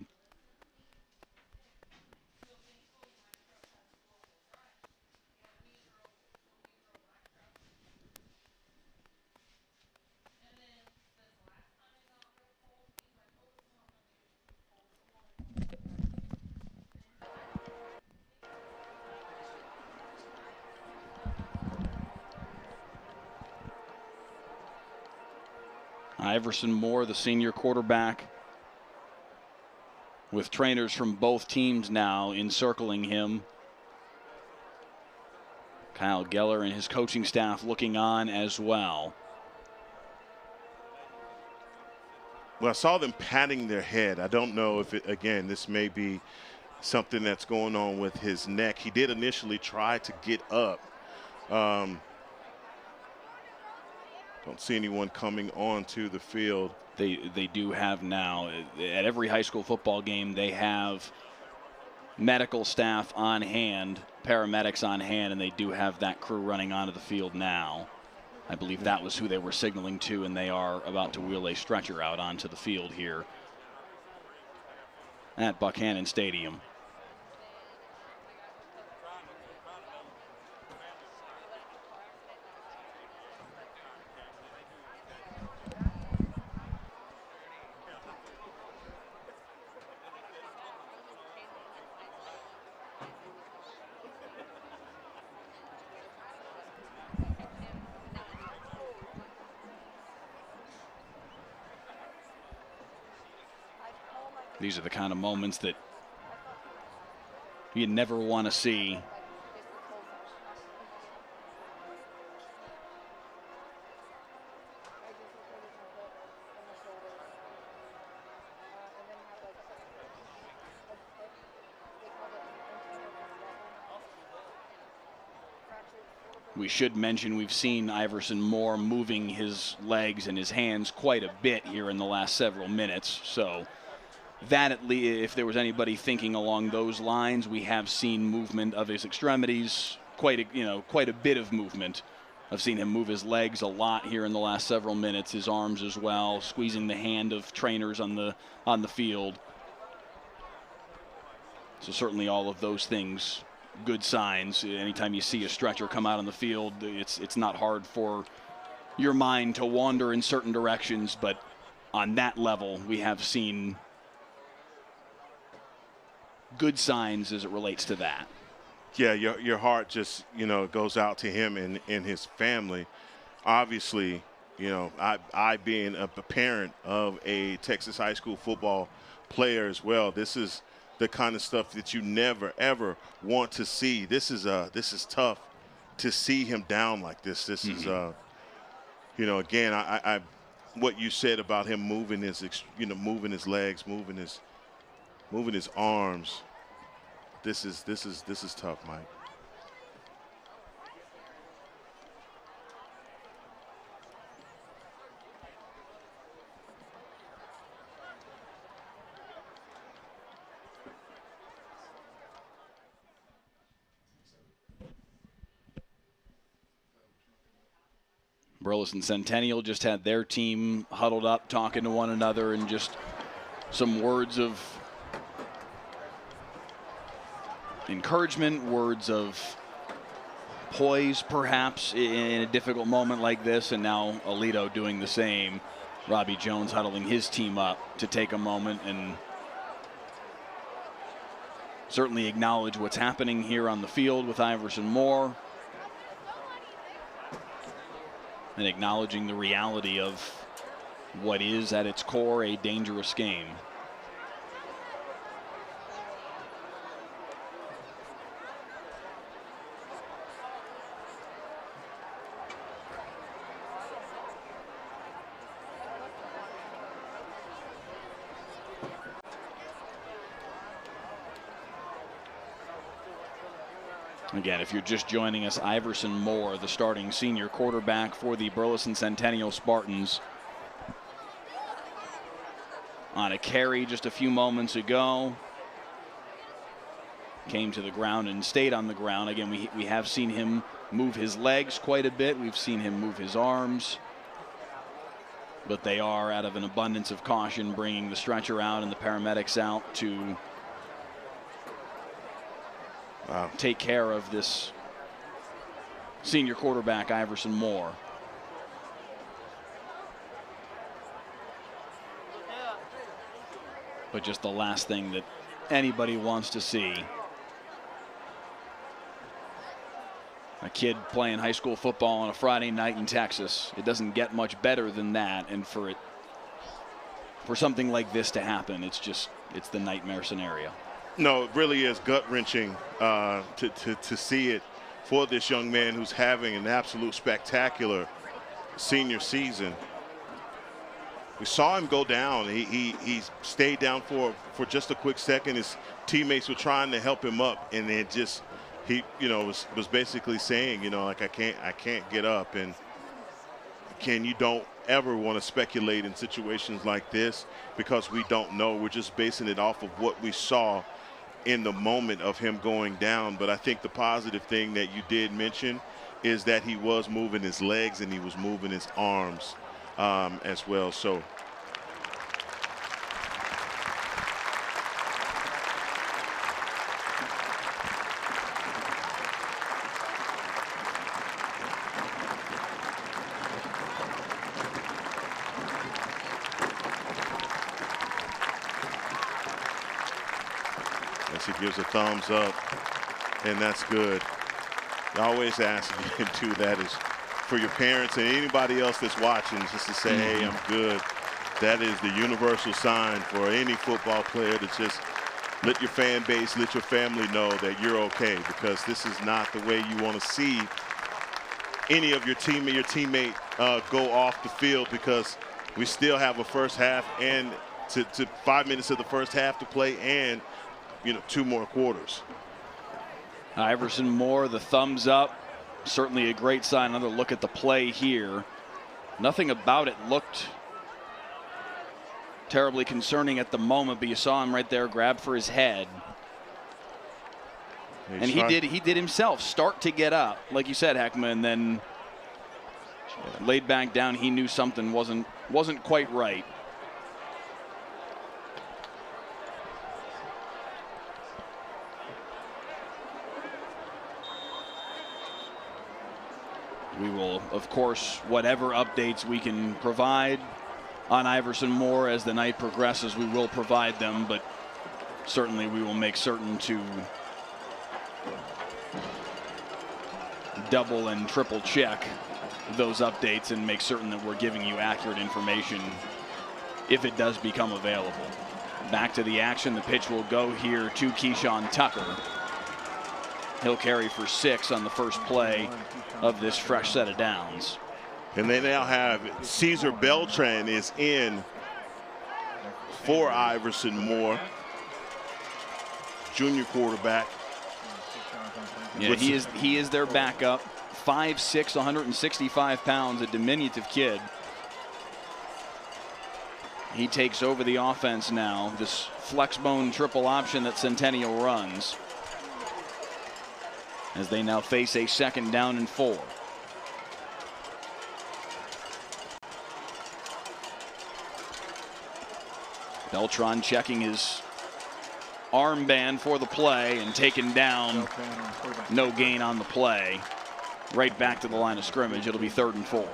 Speaker 1: Iverson Moore, the senior quarterback, with trainers from both teams now encircling him. Kyle Geller and his coaching staff looking on as well.
Speaker 2: Well, I saw them patting their head. I don't know if it, again, this may be something that's going on with his neck. He did initially try to get up. Don't see anyone coming onto the field.
Speaker 1: They do have now, at every high school football game, they have medical staff on hand, paramedics on hand, and they do have that crew running onto the field now. I believe that was who they were signaling to, and they are about to wheel a stretcher out onto the field here at Buchanan Stadium. These are the kind of moments that you never want to see. We should mention we've seen Iverson Moore moving his legs and his hands quite a bit here in the last several minutes. So that, at least, if there was anybody thinking along those lines, we have seen movement of his extremities, quite a bit of movement. I've seen him move his legs a lot here in the last several minutes, his arms as well, squeezing the hand of trainers on the field. So certainly all of those things, good signs. Anytime you see a stretcher come out on the field, it's not hard for your mind to wander in certain directions, but on that level, we have seen good signs as it relates to that.
Speaker 2: Yeah, your heart just, goes out to him and his family. Obviously, I being a parent of a Texas high school football player as well, this is the kind of stuff that you never ever want to see. This is tough to see him down like this. This is again, I what you said about him moving his moving his legs, moving his arms. This is tough, Mike.
Speaker 1: Burleson Centennial just had their team huddled up, talking to one another, and just some words of encouragement, words of poise, perhaps, in a difficult moment like this. And now Aledo doing the same. Robby Jones huddling his team up to take a moment and certainly acknowledge what's happening here on the field with Iverson Moore, and acknowledging the reality of what is at its core a dangerous game. Again, if you're just joining us, Iverson Moore, the starting senior quarterback for the Burleson Centennial Spartans, on a carry just a few moments ago, came to the ground and stayed on the ground. Again, we have seen him move his legs quite a bit. We've seen him move his arms, but they are, out of an abundance of caution, bringing the stretcher out and the paramedics out to take care of this senior quarterback, Iverson Moore. But just the last thing that anybody wants to see. A kid playing high school football on a Friday night in Texas. It doesn't get much better than that. And for something like this to happen, it's the nightmare scenario.
Speaker 2: No, it really is gut-wrenching to see it for this young man who's having an absolute spectacular senior season. We saw him go down. He stayed down for just a quick second. His teammates were trying to help him up, and then he was basically saying, like, I can't get up. And again, you don't ever want to speculate in situations like this because we don't know. We're just basing it off of what we saw in the moment of him going down. But I think the positive thing that you did mention is that he was moving his legs and he was moving his arms as well. So he gives a thumbs up, and that's good. I always ask you to do that is for your parents and anybody else that's watching, just to say, hey, I'm good. that is the universal sign for any football player to just let your fan base, let your family know that you're okay, because this is not the way you want to see any of your teammate go off the field, because we still have a first half and to 5 minutes of the first half to play, and 2 more quarters.
Speaker 1: Iverson Moore, the thumbs up, certainly a great sign. Another look at the play here. Nothing about it looked terribly concerning at the moment, but you saw him right there grab for his head. And he did himself start to get up, like you said, Heckma, and then laid back down. He knew something wasn't quite right. We will, of course, whatever updates we can provide on Iverson Moore as the night progresses, we will provide them, but certainly we will make certain to double and triple check those updates and make certain that we're giving you accurate information if it does become available. Back to the action. The pitch will go here to Keyshawn Tucker. He'll carry for 6 on the first play of this fresh set of downs.
Speaker 2: And they now have Cesar Beltran is in for Iverson Moore, junior quarterback.
Speaker 1: Yeah, he is their backup. 5'6", 165 pounds, a diminutive kid. He takes over the offense now, this flex bone triple option that Centennial runs, as they now face a 2nd down and 4. Beltran checking his armband for the play and taken down. No gain on the play. Right back to the line of scrimmage. It'll be 3rd and 4.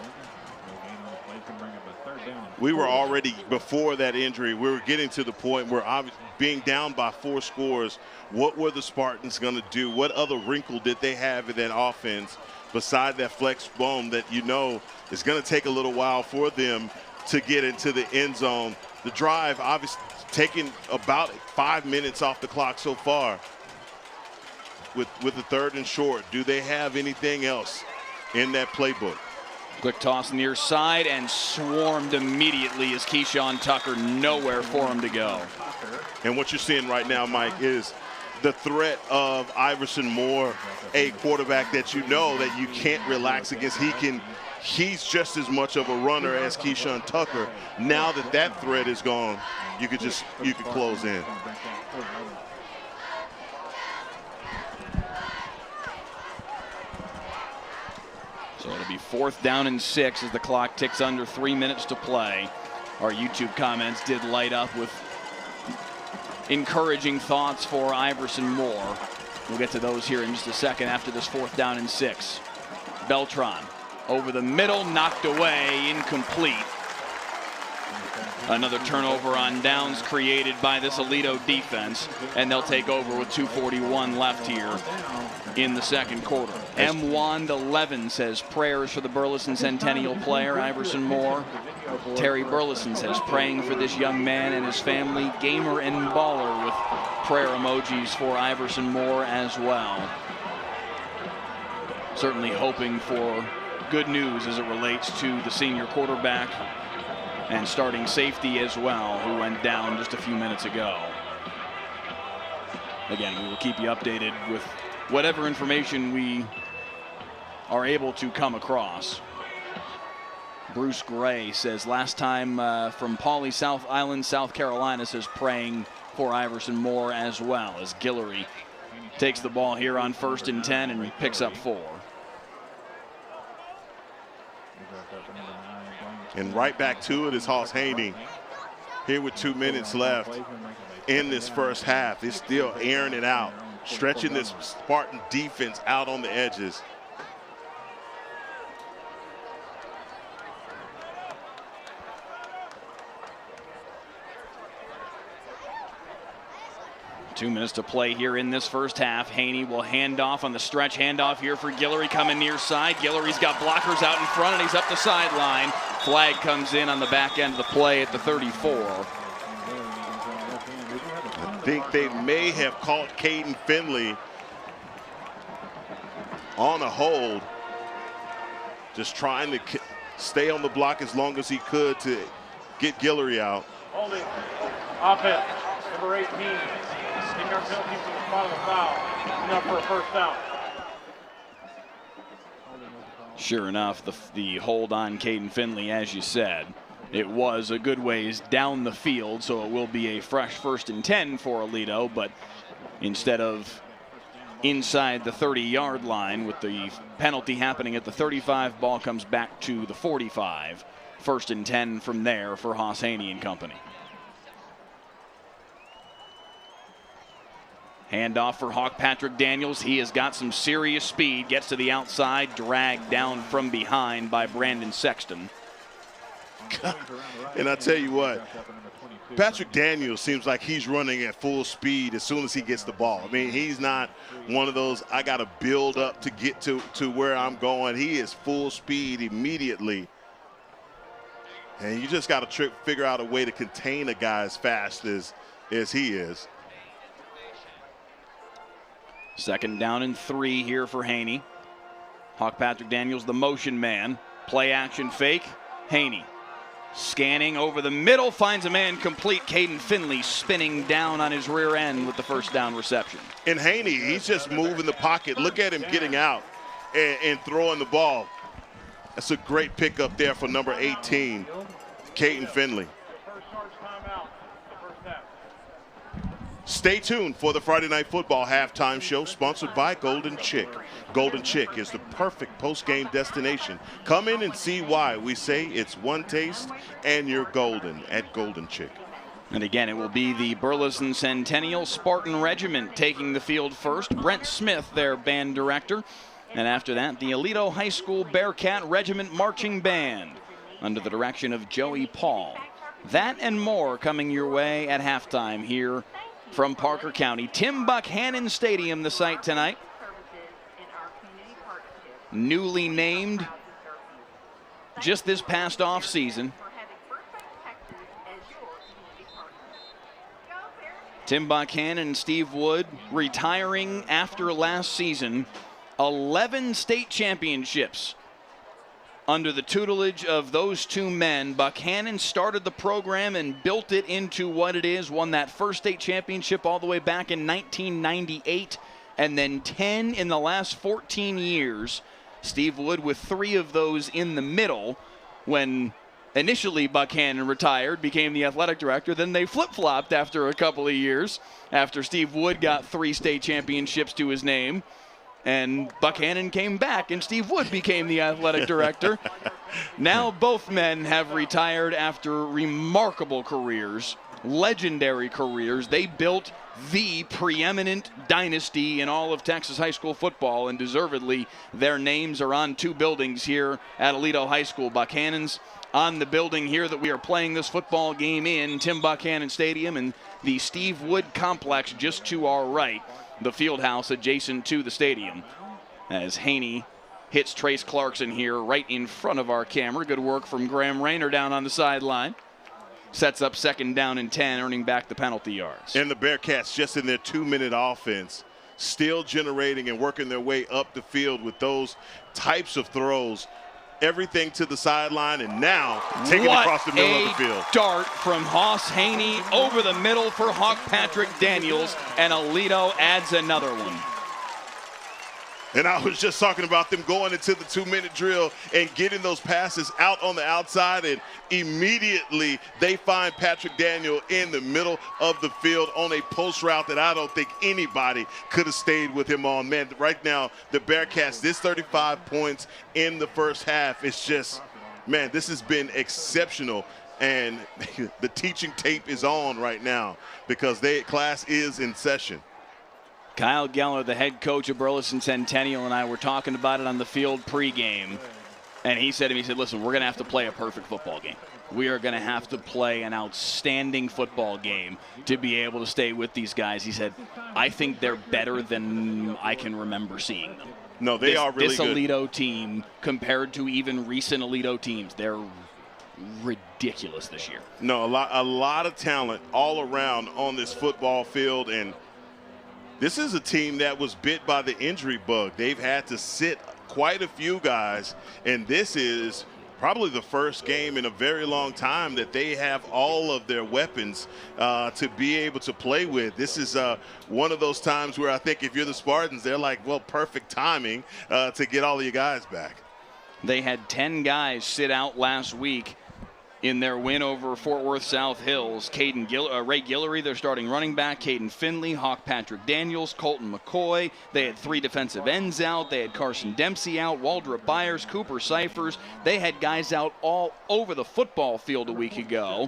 Speaker 2: We were already, before that injury, we were getting to the point where being down by 4 scores, what were the Spartans going to do? What other wrinkle did they have in that offense beside that flex bone that is going to take a little while for them to get into the end zone? The drive obviously taking about 5 minutes off the clock so far with the 3rd and short. Do they have anything else in that playbook?
Speaker 1: Quick toss near side and swarmed immediately as Keyshawn Tucker, nowhere for him to go.
Speaker 2: And what you're seeing right now, Mike, is the threat of Iverson Moore, a quarterback that that you can't relax against. He's just as much of a runner as Keyshawn Tucker. Now that threat is gone, you could close in.
Speaker 1: So it'll be 4th down and 6 as the clock ticks under 3 minutes to play. Our YouTube comments did light up with encouraging thoughts for Iverson Moore. We'll get to those here in just a second after this 4th down and 6. Beltran over the middle, knocked away, incomplete. Another turnover on downs created by this Aledo defense, and they'll take over with 2:41 left here in the 2nd quarter. M. Wand 11 says prayers for the Burleson Centennial player Iverson Moore. Terry Burleson says praying for this young man and his family. Gamer and baller with prayer emojis for Iverson Moore as well. Certainly hoping for good news as it relates to the senior quarterback and starting safety as well, who went down just a few minutes ago. Again, we will keep you updated with whatever information we are able to come across. Bruce Gray says last time from Pauley, South Island, South Carolina, says praying for Iverson Moore as well, as Guillory takes the ball here on 1st and 10 and picks up 4.
Speaker 2: And right back to it is Hoss Haney here with 2 minutes left in this first half. He's still airing it out, stretching this Spartan defense out on the edges.
Speaker 1: Two minutes to play here in this first half. Haney will hand off on the stretch. Handoff here for Guillory coming near side. Guillory's got blockers out in front, and he's up the sideline. flag comes in on the back end of the play at the 34.
Speaker 2: I think they may have caught Caden Finley on a hold, just trying to stay on the block as long as he could to get Guillory out.
Speaker 4: Holding. Offense. Number 18. Taking our penalty for the spot of the foul. Now for a first down.
Speaker 1: Sure enough, the hold on Caden Finley, as you said, it was a good ways down the field, so it will be a fresh 1st and 10 for Aledo, but instead of inside the 30-yard line with the penalty happening at the 35, ball comes back to the 45. 1st and 10 from there for Hoss Haney and company. Handoff for Hawk Patrick Daniels. He has got some serious speed. Gets to the outside, dragged down from behind by Brandon Sexton.
Speaker 2: And I tell you what, Patrick Daniels seems like he's running at full speed as soon as he gets the ball. I mean, he's not one of those, I got to build up to get to where I'm going. He is full speed immediately. And you just got to figure out a way to contain a guy as fast as he is.
Speaker 1: 2nd down and 3 here for Haney. Hawk Patrick Daniels, the motion man. Play action fake. Haney scanning over the middle, finds a man complete. Caden Finley spinning down on his rear end with the 1st down reception.
Speaker 2: And Haney, he's just moving the pocket. Look at him getting out and throwing the ball. That's a great pickup there for number 18, Caden Finley. Stay tuned for the Friday Night Football halftime show sponsored by Golden Chick. Golden Chick is the perfect post-game destination. Come in and see why we say it's one taste and you're golden at Golden Chick.
Speaker 1: And again, it will be the Burleson Centennial Spartan Regiment taking the field first. Brent Smith, their band director. And after that, the Aledo High School Bearcat Regiment Marching Band under the direction of Joey Paul. That and more coming your way at halftime here from Parker County. Tim Buckhannon Stadium, the site tonight. Newly named just this past off season. Tim Buckhannon and Steve Wood retiring after last season. 11 state championships under the tutelage of those two men. Buckhannon started the program and built it into what it is. Won that first state championship all the way back in 1998, and then 10 in the last 14 years. Steve Wood with 3 of those in the middle when initially Buckhannon retired, became the athletic director. Then they flip-flopped after a couple of years after Steve Wood got 3 state championships to his name. And Buckhannon came back, and Steve Wood became the athletic director. Now both men have retired after remarkable careers, legendary careers. They built the preeminent dynasty in all of Texas high school football, and deservedly, their names are on 2 buildings here at Aledo High School. Buckhannon's on the building here that we are playing this football game in, Tim Buckhannon Stadium, and the Steve Wood complex just to our right, the field house adjacent to the stadium. As Haney hits Trace Clarkson here right in front of our camera. Good work from Graham Rayner down on the sideline. Sets up 2nd down and 10, earning back the penalty yards.
Speaker 2: And the Bearcats just in their 2-minute offense, still generating and working their way up the field with those types of throws. Everything to the sideline, and now taking it across the middle of the field.
Speaker 1: Dart from Hoss Haney over the middle for Hawk Patrick Daniels, and Aledo adds another one.
Speaker 2: And I was just talking about them going into the 2-minute drill and getting those passes out on the outside, and immediately they find Patrick Daniel in the middle of the field on a post route that I don't think anybody could have stayed with him on. Man, right now, the Bearcats, this 35 points in the first half, it's just, man, this has been exceptional. And the teaching tape is on right now because class is in session.
Speaker 1: Kyle Geller, the head coach of Burleson Centennial, and I were talking about it on the field pregame. And he said to me, he said, listen, we're going to have to play a perfect football game. We are going to have to play an outstanding football game to be able to stay with these guys. He said, I think they're better than I can remember seeing them.
Speaker 2: No, they are really
Speaker 1: good. This Aledo team, compared to even recent Aledo teams, they're ridiculous this year.
Speaker 2: No, a lot of talent all around on this football field, and this is a team that was bit by the injury bug. They've had to sit quite a few guys, and this is probably the first game in a very long time that they have all of their weapons to be able to play with. This is one of those times where I think if you're the Spartans, they're like, well, perfect timing to get all of your guys back.
Speaker 1: They had 10 guys sit out last week in their win over Fort Worth South Hills. Ray Guillory, their starting running back, Caden Finley, Hawk Patrick Daniels, Colton McCoy. They had 3 defensive ends out. They had Carson Dempsey out, Waldrop Byers, Cooper Cyphers. They had guys out all over the football field a week ago.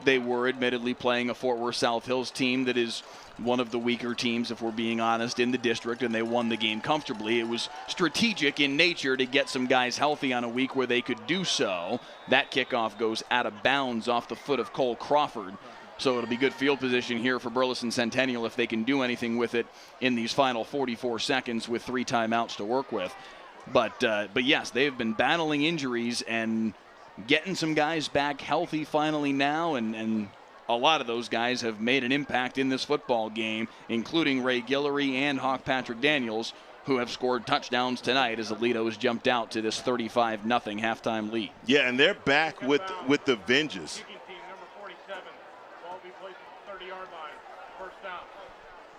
Speaker 1: They were admittedly playing a Fort Worth South Hills team that is one of the weaker teams, if we're being honest, in the district, and they won the game comfortably. It was strategic in nature to get some guys healthy on a week where they could do so. That kickoff goes out of bounds off the foot of Cole Crawford. So it'll be good field position here for Burleson Centennial if they can do anything with it in these final 44 seconds with 3 timeouts to work with. But yes, they've been battling injuries and getting some guys back healthy finally now, and a lot of those guys have made an impact in this football game, including Ray Guillory and Hawk Patrick Daniels, who have scored touchdowns tonight as Aledo has jumped out to this 35-0 halftime lead.
Speaker 2: Yeah, and they're back with the vengeance.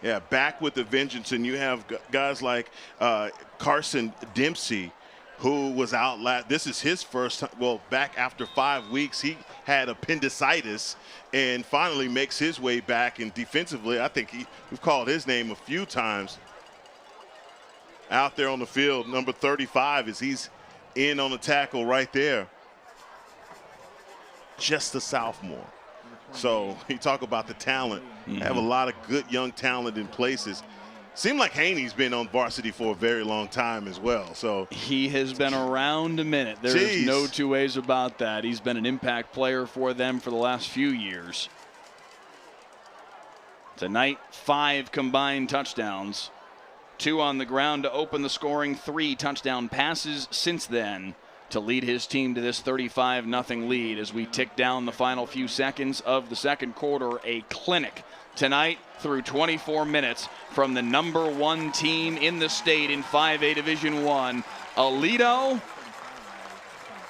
Speaker 2: Yeah, back with the vengeance, and you have guys like Carson Dempsey, who was out this is his first time, well, back after 5 weeks. He had appendicitis and finally makes his way back, and defensively, I think we've called his name a few times out there on the field. Number 35 is he's in on the tackle right there. Just a sophomore. So you talk about the talent.
Speaker 1: Mm-hmm.
Speaker 2: Have a lot of good young talent in places. Seemed like Haney's been on varsity for a very long time as well. So
Speaker 1: he has been around a minute. There is no two ways about that. He's been an impact player for them for the last few years. Tonight, 5 combined touchdowns. 2 on the ground to open the scoring, 3 touchdown passes since then to lead his team to this 35-0 lead as we tick down the final few seconds of the second quarter. A clinic tonight through 24 minutes from the number 1 team in the state in 5A Division I. Aledo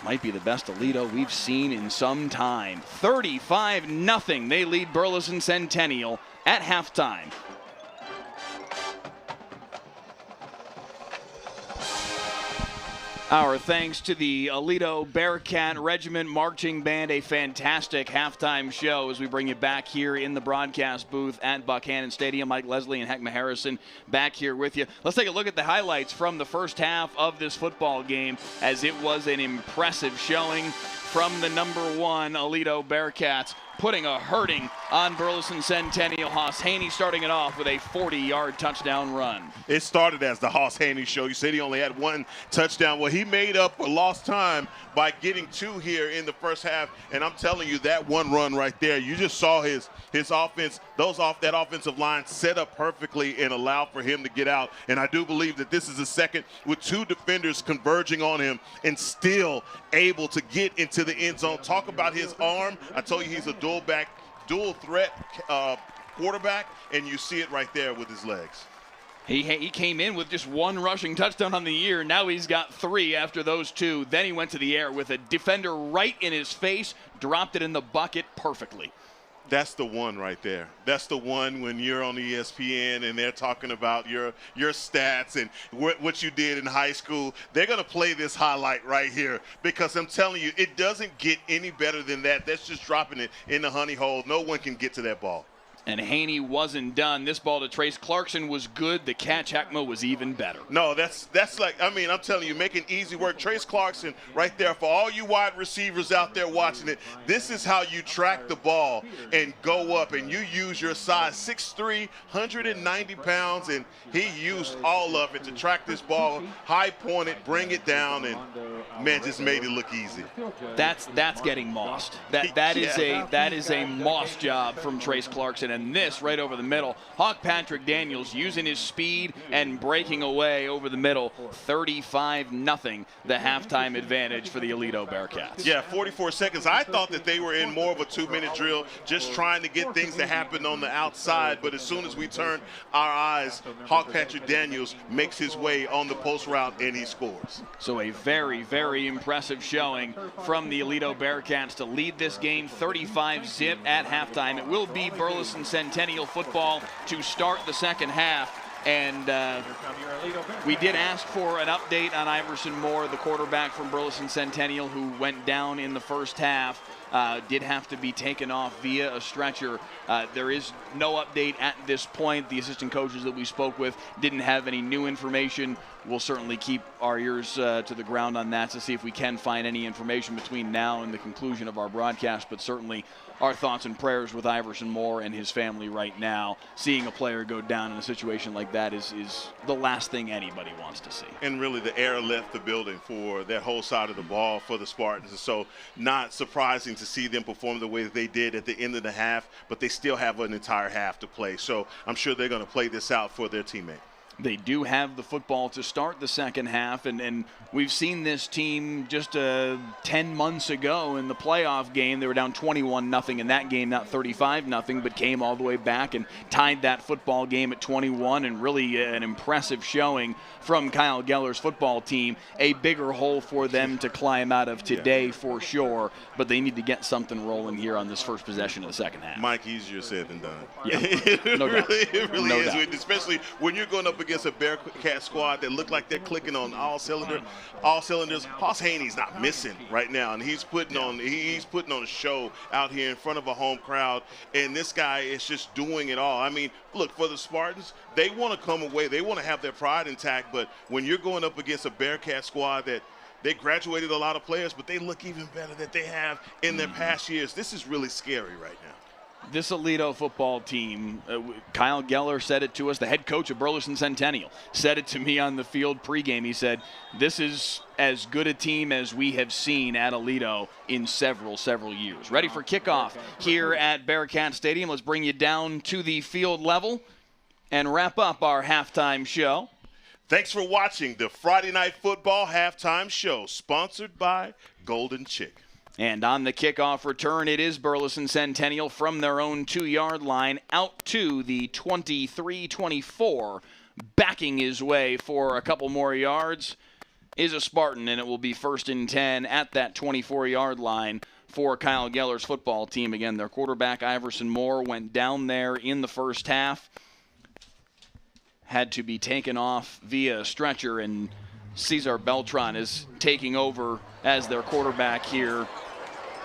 Speaker 1: might be the best Aledo we've seen in some time. 35-0. They lead Burleson Centennial at halftime. Our thanks to the Aledo Bearcat Regiment Marching Band, a fantastic halftime show as we bring you back here in the broadcast booth at Buchanan Stadium. Mike Leslie and Heckma Harrison back here with you. Let's take a look at the highlights from the first half of this football game, as it was an impressive showing from the number 1 Aledo Bearcats, putting a hurting on Burleson Centennial. Hoss Haney starting it off with a 40-yard touchdown run.
Speaker 2: It started as the Hoss Haney show. You said he only had 1 touchdown. Well, he made up for lost time by getting 2 here in the first half. And I'm telling you, that one run right there, you just saw his offense, that offensive line set up perfectly and allow for him to get out. And I do believe that this is the second with 2 defenders converging on him and still able to get into the end zone. Talk about his arm. I told you he's a dual threat quarterback, and you see it right there with his legs.
Speaker 1: He came in with just 1 rushing touchdown on the year. Now he's got 3 after those 2. Then he went to the air with a defender right in his face, dropped it in the bucket perfectly.
Speaker 2: That's the one right there. That's the one when you're on ESPN and they're talking about your stats and what you did in high school. They're going to play this highlight right here because I'm telling you, it doesn't get any better than that. That's just dropping it in the honey hole. No one can get to that ball.
Speaker 1: And Haney wasn't done. This ball to Trace Clarkson was good. The catch, Heckma, was even better.
Speaker 2: No, that's like, I mean, I'm telling you, making easy work. Trace Clarkson right there for all you wide receivers out there watching it. This is how you track the ball and go up, and you use your size, 6'3", 190 pounds, and he used all of it to track this ball, high point it, bring it down, and, man, just made it look easy.
Speaker 1: That's getting mossed. That is a moss job from Trace Clarkson and this right over the middle. Hawk Patrick Daniels using his speed and breaking away over the middle. 35-0, the halftime advantage for the Aledo Bearcats.
Speaker 2: Yeah, 44 seconds. I thought that they were in more of a 2-minute drill, just trying to get things to happen on the outside, but as soon as we turn our eyes, Hawk Patrick Daniels makes his way on the post route and he scores.
Speaker 1: So a very, very impressive showing from the Aledo Bearcats to lead this game 35-0 at halftime. It will be Burleson Centennial football to start the second half. And we did ask for an update on Iverson Moore, the quarterback from Burleson Centennial, who went down in the first half. Did have to be taken off via a stretcher. There is no update at this point. The assistant coaches that we spoke with didn't have any new information. We'll certainly keep our ears to the ground on that to see if we can find any information between now and the conclusion of our broadcast, but certainly our thoughts and prayers with Iverson Moore and his family right now. Seeing a player go down in a situation like that is the last thing anybody wants to see.
Speaker 2: And really the air left the building for that whole side of the ball for the Spartans. So not surprising to see them perform the way that they did at the end of the half, but they still have an entire half to play. So I'm sure they're going to play this out for their teammate.
Speaker 1: They do have the football to start the second half, and we've seen this team just 10 months ago in the playoff game. They were down 21-0 in that game, not 35-0, but came all the way back and tied that football game at 21, and really an impressive showing from Kyle Geller's football team. A bigger hole for them to climb out of today for sure, but they need to get something rolling here on this first possession of the second half.
Speaker 2: Mike, easier said than done.
Speaker 1: Yeah,
Speaker 2: It really
Speaker 1: no
Speaker 2: is,
Speaker 1: doubt.
Speaker 2: Especially when you're going up against a Bearcat squad that look like they're clicking on all cylinders. Hoss Haney's not missing right now, and he's putting on a show out here in front of a home crowd, and this guy is just doing it all. I mean, look, for the Spartans, they want to come away, they want to have their pride intact, but when you're going up against a Bearcat squad that they graduated a lot of players, but they look even better than they have in their past years, this is really scary right now.
Speaker 1: This Aledo football team, Kyle Geller said it to us, the head coach of Burleson Centennial, said it to me on the field pregame. He said, this is as good a team as we have seen at Aledo in several years. Ready for kickoff here at Bearcat Stadium. Let's bring you down to the field level and wrap up our halftime show.
Speaker 2: Thanks for watching the Friday Night Football Halftime Show, sponsored by Golden Chick.
Speaker 1: And on the kickoff return, it is Burleson Centennial from their own 2-yard line out to the 23-24. Backing his way for a couple more yards is a Spartan, and it will be 1st and 10 at that 24-yard line for Kyle Geller's football team. Again, their quarterback, Iverson Moore, went down there in the first half. Had to be taken off via a stretcher, and Cesar Beltran is taking over as their quarterback here.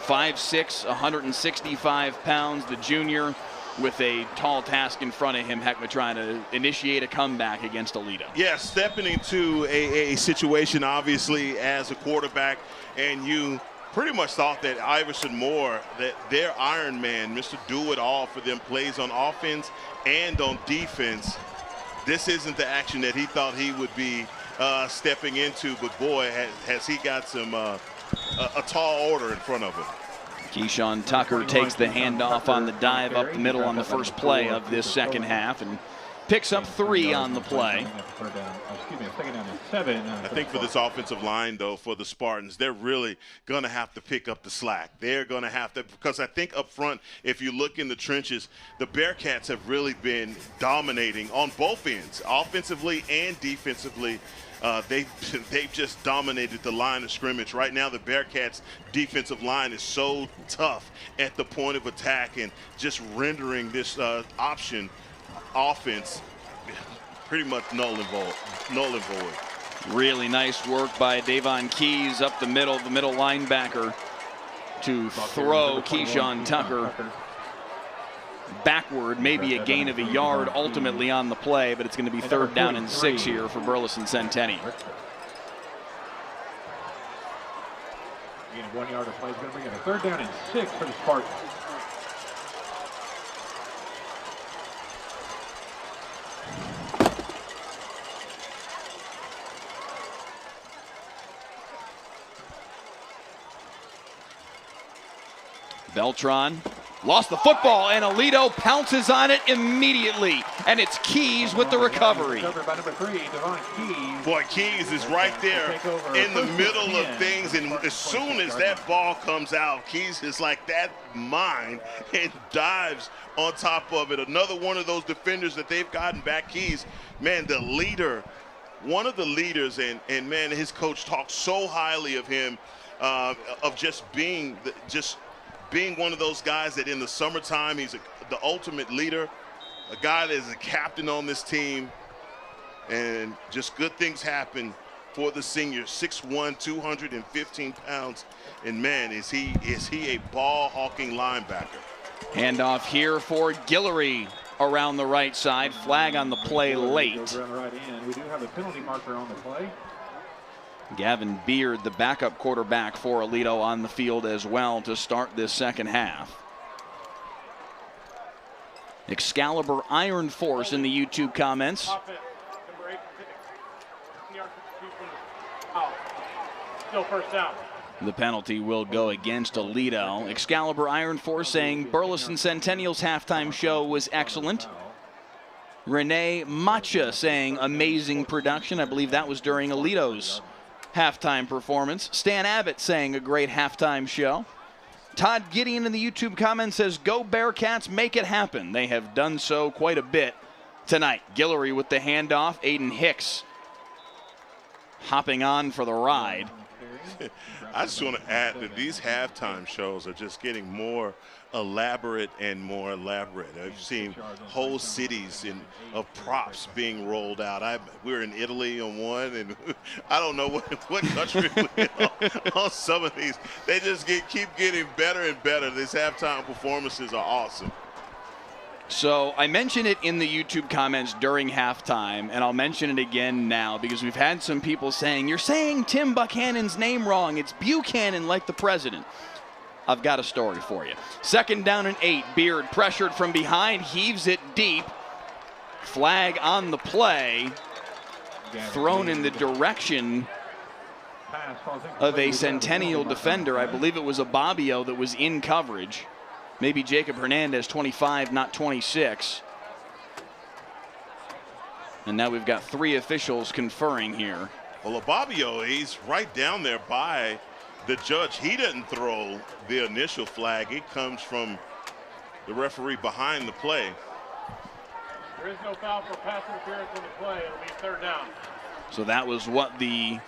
Speaker 1: 5'6", 165 pounds, the junior, with a tall task in front of him, Heckma trying to initiate a comeback against Aledo.
Speaker 2: Yeah, stepping into a situation, obviously, as a quarterback, and you pretty much thought that Iverson Moore, that their Iron Man, Mr. Do-It-All for them, plays on offense and on defense. This isn't the action that he thought he would be stepping into, but boy, has he got some a tall order in front of him.
Speaker 1: Keyshawn Tucker takes the handoff on the dive up the middle on the first play of this second half and picks up 3 on the play.
Speaker 2: I think for this offensive line, though, for the Spartans, they're really going to have to pick up the slack. They're going to have to, because I think up front, if you look in the trenches, the Bearcats have really been dominating on both ends, offensively and defensively. They've just dominated the line of scrimmage. Right now, the Bearcats' defensive line is so tough at the point of attack, and just rendering this option offense pretty much null and void.
Speaker 1: Really nice work by Davon Keys up the middle linebacker to throw Keyshawn Tucker backward, maybe a gain of a yard ultimately on the play, but it's going to be 3rd down and 6 here for Burleson Centennial.
Speaker 4: Again, a 1-yarder play is going to bring in a 3rd down and 6 for the Spartans.
Speaker 1: Beltran Lost the football, and Aledo pounces on it immediately. And it's Keys with the recovery.
Speaker 2: Boy, Keys is right there in the middle of things, and as soon as that ball comes out, Keys is like that mine and dives on top of it. Another one of those defenders that they've gotten back. Keys, man, the leader, one of the leaders, and man, his coach talks so highly of him, of just being one of those guys that in the summertime, he's the ultimate leader, a guy that is a captain on this team, and just good things happen for the senior. 6'1", 215 pounds, and man, is he a ball-hawking linebacker.
Speaker 1: Handoff here for Guillory around the right side. Flag on the play late.
Speaker 4: We do have a penalty marker on the play.
Speaker 1: Gavin Beard, the backup quarterback for Aledo, on the field as well to start this second half. Excalibur Iron Force in the YouTube comments.
Speaker 4: Still first down.
Speaker 1: The penalty will go against Aledo. Excalibur Iron Force saying Burleson Centennial's halftime show was excellent. Renee Macha saying amazing production. I believe that was during Aledo's halftime performance. Stan Abbott saying a great halftime show. Todd Gideon in the YouTube comments says, go Bearcats, make it happen. They have done so quite a bit tonight. Guillory with the handoff. Aiden Hicks hopping on for the ride.
Speaker 2: I just want to add that these halftime shows are just getting more elaborate and more elaborate. I've seen whole cities of props being rolled out. We were in Italy on one, and I don't know what country we're on some of these. They just keep getting better and better. These halftime performances are awesome.
Speaker 1: So I mentioned it in the YouTube comments during halftime, and I'll mention it again now because we've had some people saying, you're saying Tim Buchanan's name wrong. It's Buchanan like the president. I've got a story for you. 2nd down and 8. Beard pressured from behind, heaves it deep. Flag on the play. Thrown in the direction of a Centennial defender. I believe it was a Bobbio that was in coverage. Maybe Jacob Hernandez, 25, not 26. And now we've got 3 officials conferring here.
Speaker 2: Well, Bobbio, he's right down there by the judge. He didn't throw the initial flag. It comes from the referee behind the play.
Speaker 4: There is no foul for pass interference in the play. It'll be 3rd down.
Speaker 1: So that was what the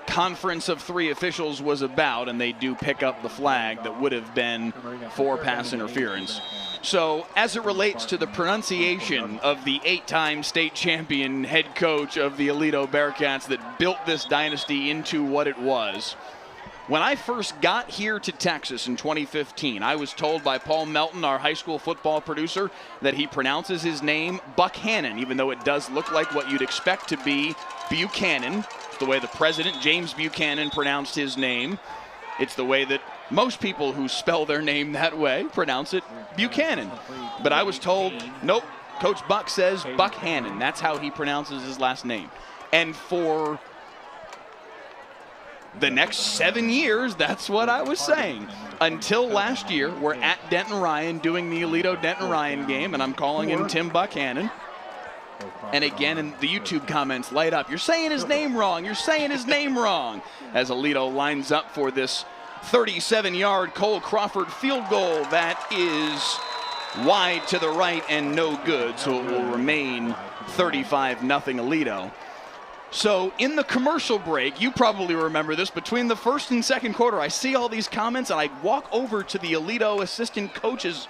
Speaker 1: conference of 3 officials was about, and they do pick up the flag that would have been for pass interference. So as it relates to the pronunciation of the 8-time state champion head coach of the Aledo Bearcats that built this dynasty into what it was, when I first got here to Texas in 2015, I was told by Paul Melton, our high school football producer, that he pronounces his name Buckhannon, even though it does look like what you'd expect to be Buchanan. It's the way the president, James Buchanan, pronounced his name. It's the way that most people who spell their name that way pronounce it Buchanan. But I was told, nope, Coach Buck says Buckhannon. That's how he pronounces his last name. And for the next 7 years, that's what I was saying. Until last year, we're at Denton Ryan doing the Aledo-Denton Ryan game, and I'm calling him Tim Buchanan. And again, in the YouTube comments light up, you're saying his name wrong, you're saying his name wrong, as Aledo lines up for this 37-yard Cole Crawford field goal that is wide to the right and no good, so it will remain 35-0 Aledo. So in the commercial break, you probably remember this, between the first and second quarter, I see all these comments, and I walk over to the Aledo assistant coach's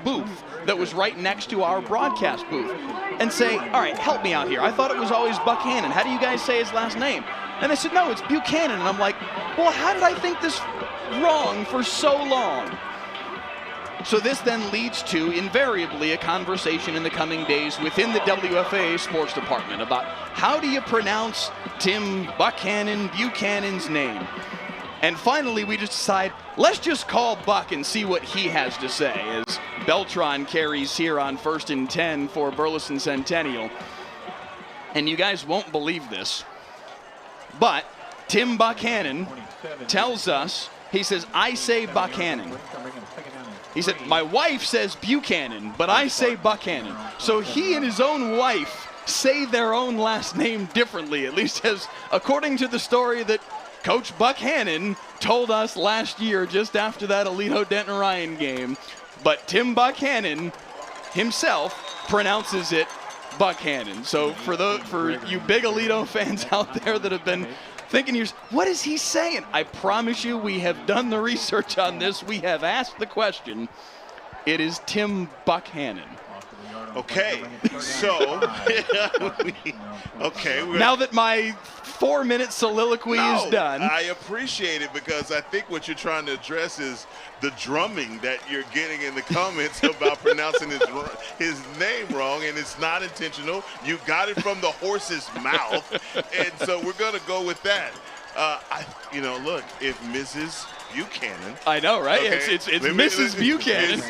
Speaker 1: booth that was right next to our broadcast booth and say, all right, help me out here. I thought it was always Buchanan. How do you guys say his last name? And they said, no, it's Buchanan. And I'm like, well, how did I think this wrong for so long? So this then leads to, invariably, a conversation in the coming days within the WFAA sports department about how do you pronounce Tim Buchanan's name? And finally, we just decide, let's just call Buck and see what he has to say, as Beltran carries here on 1st and 10 for Burleson Centennial. And you guys won't believe this, but Tim Buchanan tells us, he says, I say Buchanan. He said, my wife says Buchanan, but I say Buchanan. So he and his own wife say their own last name differently, at least as according to the story that Coach Buchanan told us last year just after that Aledo Denton Ryan game. But Tim Buchanan himself pronounces it Buchanan. So for you big Aledo fans out there that have been thinking, what is he saying? I promise you we have done the research on this. We have asked the question. It is Tim Buchanan.
Speaker 2: Okay, so
Speaker 1: now that my 4-minute soliloquy is done.
Speaker 2: I appreciate it, because I think what you're trying to address is the drumming that you're getting in the comments about pronouncing his name wrong, and it's not intentional. You got it from the horse's mouth, and so we're going to go with that. Look, if Mrs. Buchanan.
Speaker 1: I know, right?
Speaker 2: Okay,
Speaker 1: it's Mrs. Buchanan.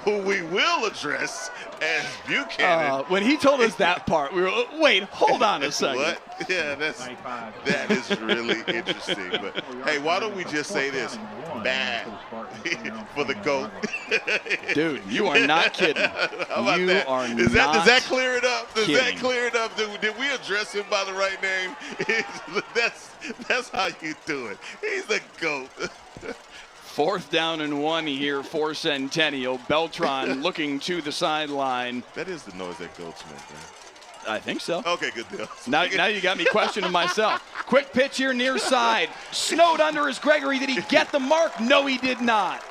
Speaker 2: Who we will address as Buchanan.
Speaker 1: When he told us that part, we were, wait, hold on a second.
Speaker 2: What? Yeah, that is really interesting. But hey, why don't we just say this? Bad for the GOAT.
Speaker 1: Dude, you are not kidding. You are not.
Speaker 2: Does that clear it up? Does
Speaker 1: kidding.
Speaker 2: that clear it up? Did we address him by the right name? That's how you do it. He's the GOAT.
Speaker 1: 4th down and 1 here for Centennial. Beltran looking to the sideline.
Speaker 2: That is the noise that goats make, man.
Speaker 1: I think so.
Speaker 2: Okay, good deal.
Speaker 1: Now you got me questioning myself. Quick pitch here near side. Snowed under is Gregory. Did he get the mark? No, he did not.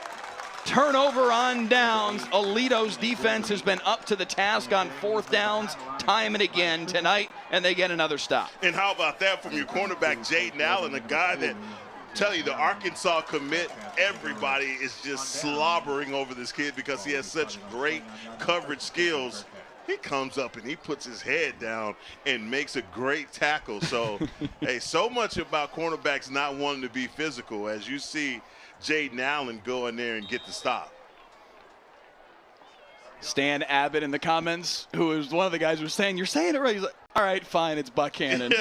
Speaker 1: Turnover on downs. Aledo's defense has been up to the task on 4th downs time and again tonight, and they get another stop.
Speaker 2: And how about that from your cornerback, Jaden Allen, a guy that, tell you, the Arkansas commit, everybody is just slobbering over this kid because he has such great coverage skills. He comes up and he puts his head down and makes a great tackle. So, hey, so much about cornerbacks not wanting to be physical, as you see Jaden Allen go in there and get the stop.
Speaker 1: Stan Abbott in the comments, who was one of the guys who was saying, you're saying it right. He's like, all right, fine, it's Buchanan.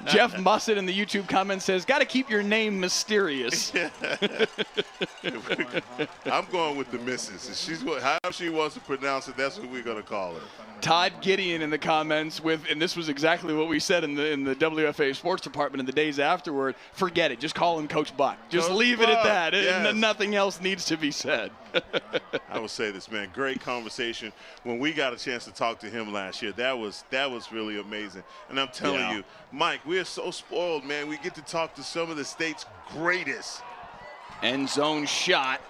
Speaker 1: Jeff Mussett in the YouTube comment says, got to keep your name mysterious.
Speaker 2: I'm going with the missus. However she wants to pronounce it, that's what we're going to call her.
Speaker 1: Todd Gideon in the comments and this was exactly what we said in the WFA sports department in the days afterward. Forget it. Just call him Coach Buck. Just leave it at that.
Speaker 2: Yes.
Speaker 1: Nothing else needs to be said.
Speaker 2: I will say this, man. Great conversation. When we got a chance to talk to him last year, that was really amazing. And I'm telling you, Mike, we are so spoiled, man. We get to talk to some of the state's greatest.
Speaker 1: End zone shot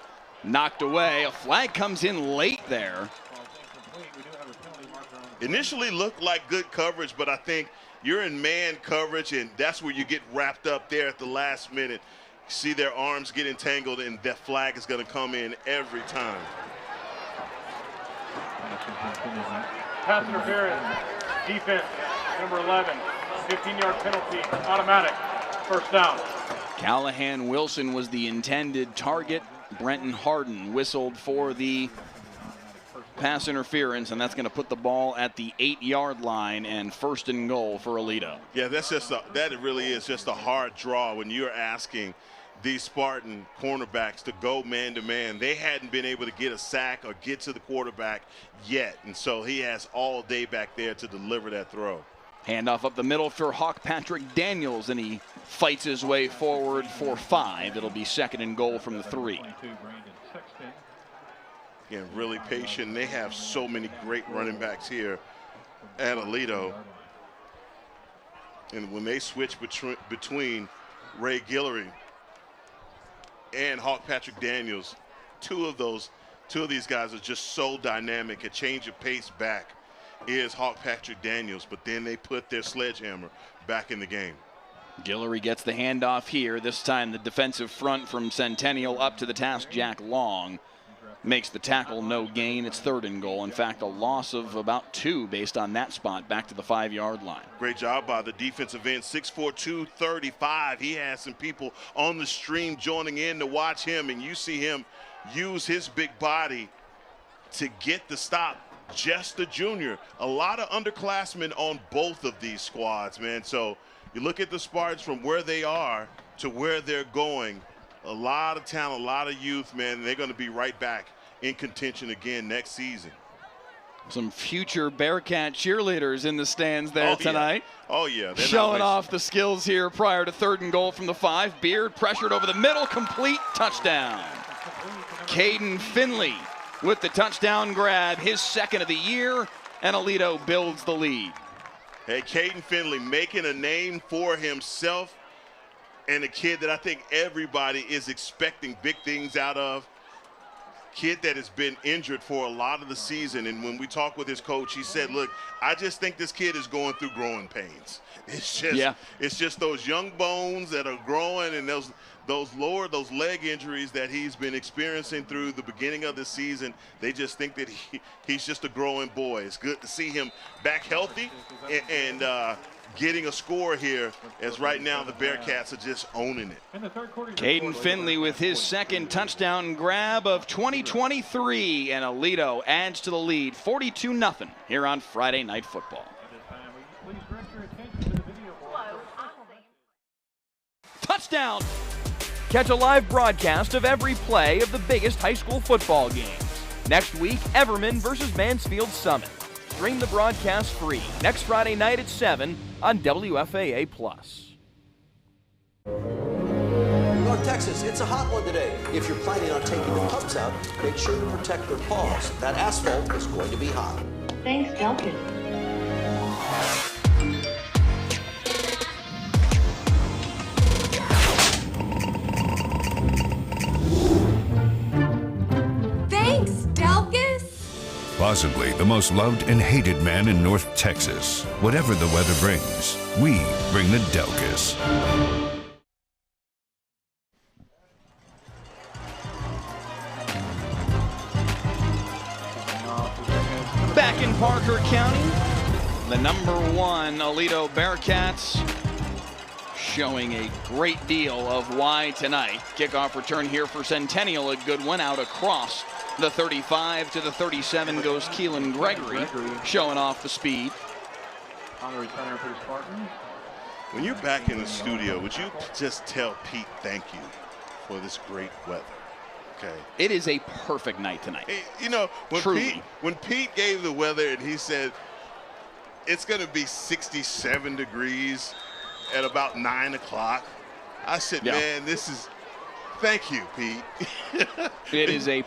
Speaker 1: knocked away. A flag comes in late there.
Speaker 2: Initially looked like good coverage, but I think you're in man coverage, and that's where you get wrapped up there at the last minute. See their arms get entangled, and that flag is going to come in every time.
Speaker 4: Pass interference, defense, number 11, 15-yard penalty, automatic, 1st down.
Speaker 1: Callahan Wilson was the intended target. Brenton Harden whistled for the pass interference, and that's going to put the ball at the 8-yard line and 1st and goal for Aledo.
Speaker 2: Yeah, that really is just a hard draw when you're asking these Spartan cornerbacks to go man-to-man. They hadn't been able to get a sack or get to the quarterback yet, and so he has all day back there to deliver that throw.
Speaker 1: Handoff up the middle for Hawk Patrick Daniels, and he fights his way forward for 5. It'll be 2nd and goal from the 3.
Speaker 2: Again, really patient. They have so many great running backs here at Aledo. And when they switch between Ray Guillory and Hawk Patrick Daniels, two of these guys are just so dynamic. A change of pace back is Hawk Patrick Daniels, but then they put their sledgehammer back in the game.
Speaker 1: Guillory gets the handoff here. This time the defensive front from Centennial up to the task. Jack Long makes the tackle, no gain. It's 3rd and goal. In fact, a loss of about 2 based on that spot back to the 5-yard line.
Speaker 2: Great job by the defensive end, 6'4", 235. He has some people on the stream joining in to watch him, and you see him use his big body to get the stop. Just a junior. A lot of underclassmen on both of these squads, man. So you look at the Spartans from where they are to where they're going. a lot of talent, a lot of youth, man. They're going to be right back in contention again next season.
Speaker 1: Some future Bearcat cheerleaders in the stands there tonight.
Speaker 2: Yeah. Oh, yeah.
Speaker 1: Showing off the skills here prior to 3rd and goal from the 5. Beard pressured over the middle, complete, touchdown. Caden Finley with the touchdown grab, his 2nd of the year, and Aledo builds the lead.
Speaker 2: Hey, Caden Finley making a name for himself, and a kid that I think everybody is expecting big things out of. Kid that has been injured for a lot of the season, and when we talked with his coach, he said, look, I just think this kid is going through growing pains. It's just those young bones that are growing, and those leg injuries that he's been experiencing through the beginning of the season. They just think that he's just a growing boy. It's good to see him back healthy and getting a score here, as right now the Bearcats are just owning it.
Speaker 1: Caden Finley with his 2nd touchdown grab of 2023, and Aledo adds to the lead 42-0 here on Friday Night Football. Touchdown! Catch a live broadcast of every play of the biggest high school football games. Next week, Everman versus Mansfield Summit. Stream the broadcast free next Friday night at 7 on WFAA+.
Speaker 3: North Texas, it's a hot one today. If you're planning on taking the pups out, make sure to protect their paws. That asphalt is going to be hot.
Speaker 13: Thanks, Delkin. Thanks, Delkus.
Speaker 5: Possibly the most loved and hated man in North Texas. Whatever the weather brings, we bring the Delkus.
Speaker 1: Back in Parker County, the #1 Aledo Bearcats showing a great deal of why tonight. Kickoff return here for Centennial, a good one out across the 35 to the 37 goes Keelan Gregory, showing off the speed.
Speaker 4: On the returner for the Spartans.
Speaker 2: When you're back in the studio, would you just tell Pete thank you for this great weather? Okay.
Speaker 1: It is a perfect night tonight.
Speaker 2: You know, when Pete gave the weather and he said it's going to be 67 degrees at about 9 o'clock, I said, man, this is, thank you, Pete.
Speaker 1: It is a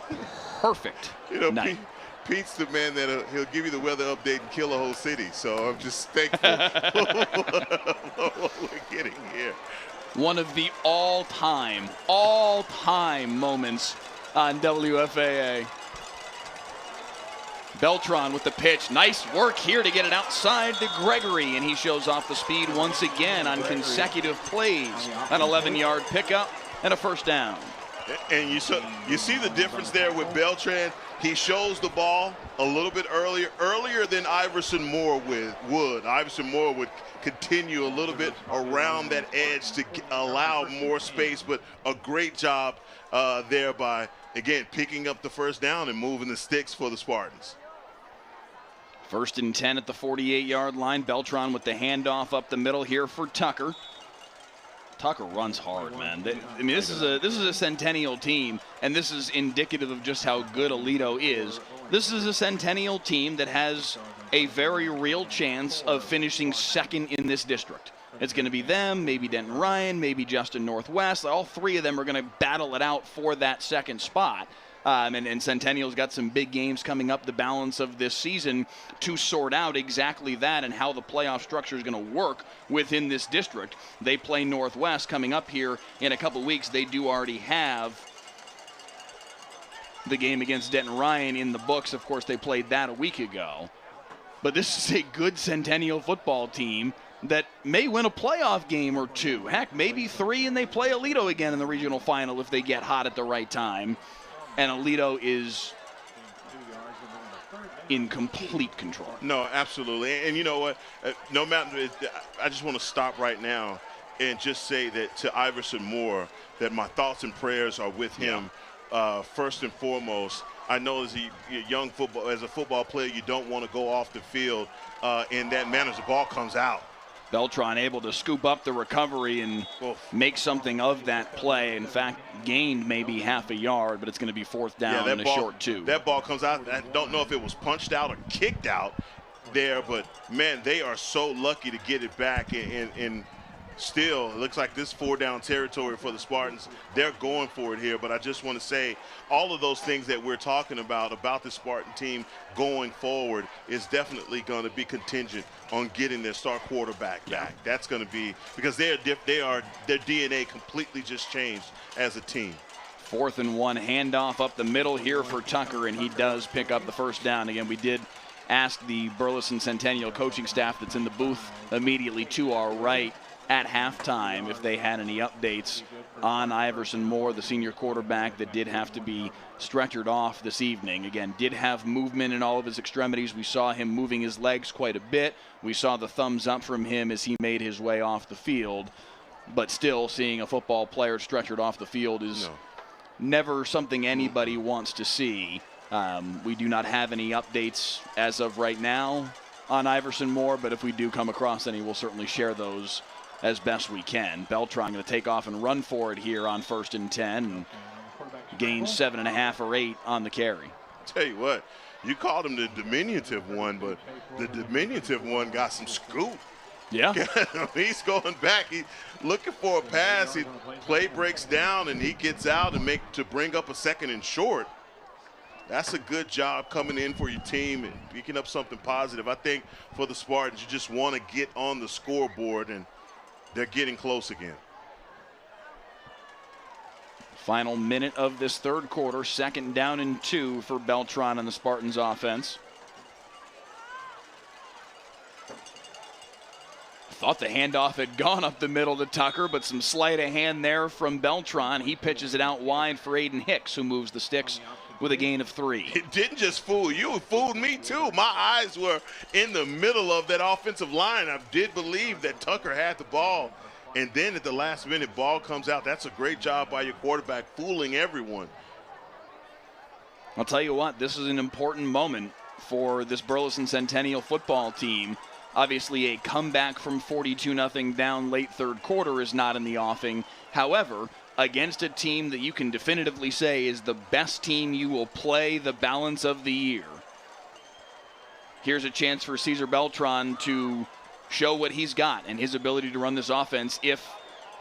Speaker 1: perfect night.
Speaker 2: Pete's the man that he'll give you the weather update and kill a whole city. So I'm just thankful for what we're getting here.
Speaker 1: One of the all-time moments on WFAA. Beltran with the pitch. Nice work here to get it outside to Gregory, and he shows off the speed once again on consecutive plays. An 11-yard pickup and a first down.
Speaker 2: And you see the difference there with Beltran. He shows the ball a little bit earlier than Iverson Moore would. Iverson Moore would continue a little bit around that edge to allow more space, but a great job there by, again, picking up the first down and moving the sticks for the Spartans.
Speaker 1: 1st and 10 at the 48-yard line. Beltran with the handoff up the middle here for Tucker. Tucker runs hard, man. I mean, this is a Centennial team, and this is indicative of just how good Aledo is. This is a Centennial team that has a very real chance of finishing 2nd in this district. It's going to be them, maybe Denton Ryan, maybe Justin Northwest. All 3 of them are going to battle it out for that 2nd spot. And Centennial's got some big games coming up the balance of this season to sort out exactly that and how the playoff structure is going to work within this district. They play Northwest coming up here in a couple weeks. They do already have the game against Denton Ryan in the books. Of course, they played that a week ago. But this is a good Centennial football team that may win a playoff game or 2. Heck, maybe 3, and they play Aledo again in the regional final if they get hot at the right time. And Aledo is in complete control.
Speaker 2: No, absolutely. And you know what? No matter, I just want to stop right now and just say that to Iverson Moore, that my thoughts and prayers are with him. First and foremost, I know as a football player, you don't want to go off the field in that manner as the ball comes out.
Speaker 1: Beltran able to scoop up the recovery and make something of that play. In fact, gained maybe half a yard, but it's going to be fourth down and a short 2.
Speaker 2: That ball comes out. I don't know if it was punched out or kicked out there, but, man, they are so lucky to get it back. And still, it looks like this 4-down territory for the Spartans. They're going for it here, but I just want to say all of those things that we're talking about the Spartan team going forward is definitely going to be contingent on getting their star quarterback back. That's going to be because their DNA completely just changed as a team.
Speaker 1: 4th and 1, handoff up the middle here for Tucker, and he does pick up the first down. Again, we did ask the Burleson Centennial coaching staff that's in the booth immediately to our right at halftime if they had any updates on Iverson Moore, the senior quarterback that did have to be stretchered off this evening. Again, did have movement in all of his extremities. We saw him moving his legs quite a bit. We saw the thumbs up from him as he made his way off the field. But still, seeing a football player stretchered off the field is never something anybody wants to see. We do not have any updates as of right now on Iverson Moore, but if we do come across any, we'll certainly share those as best we can. Beltran going to take off and run for it here on 1st and 10 and gain 7.5 or 8 on the carry.
Speaker 2: Tell you what, you called him the diminutive one, but the diminutive one got some scoop.
Speaker 1: Yeah.
Speaker 2: He's going back. He's looking for a pass. Play breaks down, and he gets out and bring up a 2nd and short. That's a good job coming in for your team and picking up something positive. I think for the Spartans, you just want to get on the scoreboard, and they're getting close again.
Speaker 1: Final minute of this 3rd quarter, 2nd down and 2 for Beltran and the Spartans offense. Thought the handoff had gone up the middle to Tucker, but some sleight of hand there from Beltran. He pitches it out wide for Aiden Hicks, who moves the sticks with a gain of 3.
Speaker 2: It didn't just fool you, it fooled me too. My eyes were in the middle of that offensive line. I did believe that Tucker had the ball, and then at the last minute, ball comes out. That's a great job by your quarterback, fooling everyone.
Speaker 1: I'll tell you what, this is an important moment for this Burleson Centennial football team. Obviously, a comeback from 42-0 down late 3rd quarter is not in the offing. However, against a team that you can definitively say is the best team you will play the balance of the year, here's a chance for Cesar Beltran to show what he's got and his ability to run this offense if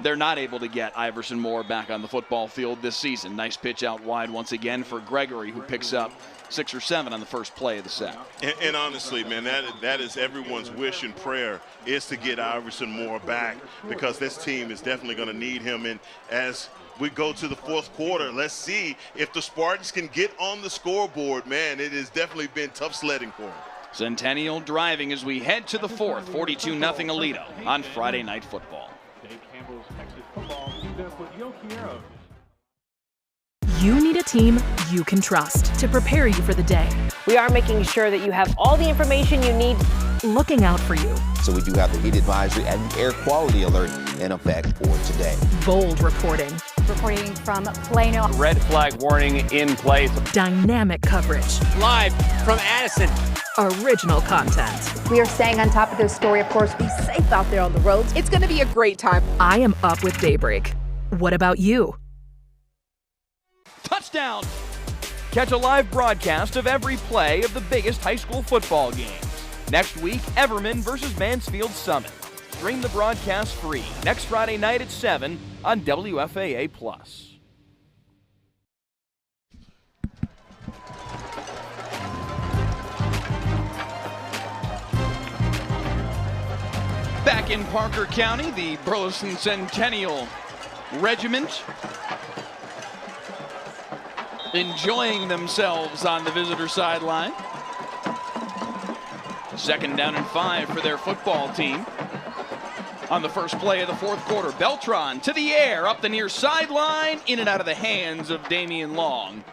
Speaker 1: they're not able to get Iverson Moore back on the football field this season. Nice pitch out wide once again for Gregory, who picks up 6 or 7 on the first play of the set.
Speaker 2: And honestly, man, that is everyone's wish and prayer is to get Iverson Moore back, because this team is definitely going to need him. And as we go to the 4th quarter, let's see if the Spartans can get on the scoreboard. Man, it has definitely been tough sledding for them.
Speaker 1: Centennial driving as we head to the 4th, 42-0 Aledo on Friday Night Football.
Speaker 6: You need a team you can trust to prepare you for the day.
Speaker 9: We are making sure that you have all the information you need.
Speaker 6: Looking out for you.
Speaker 10: So we do have the heat advisory and the air quality alert in effect for today.
Speaker 6: Bold reporting.
Speaker 13: Reporting from Plano.
Speaker 11: Red flag warning in place.
Speaker 6: Dynamic coverage.
Speaker 11: Live from Addison.
Speaker 6: Original content.
Speaker 9: We are staying on top of this story, of course. Be safe out there on the roads. It's going to be a great time.
Speaker 6: I am up with Daybreak. What about you?
Speaker 1: Touchdown! Catch a live broadcast of every play of the biggest high school football games. Next week, Everman versus Mansfield Summit. Stream the broadcast free next Friday night at 7 on WFAA+. Back in Parker County, the Burleson Centennial Regiment enjoying themselves on the visitor sideline. 2nd down and 5 for their football team. On the first play of the 4th quarter, Beltran to the air, up the near sideline, in and out of the hands of Damian Long.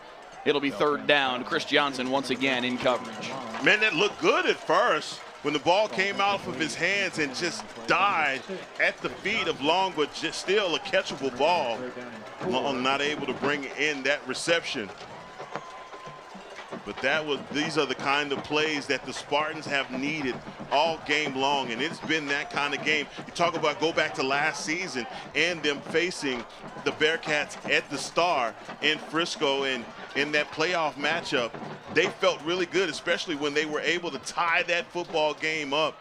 Speaker 1: It'll be 3rd down. Chris Johnson once again in coverage.
Speaker 2: Man, that looked good at first when the ball came out of his hands and just died at the feet of Long, but just still a catchable ball. Long not able to bring in that reception. But these are the kind of plays that the Spartans have needed all game long, and it's been that kind of game. You talk about go back to last season and them facing the Bearcats at the Star in Frisco, and in that playoff matchup, they felt really good, especially when they were able to tie that football game up.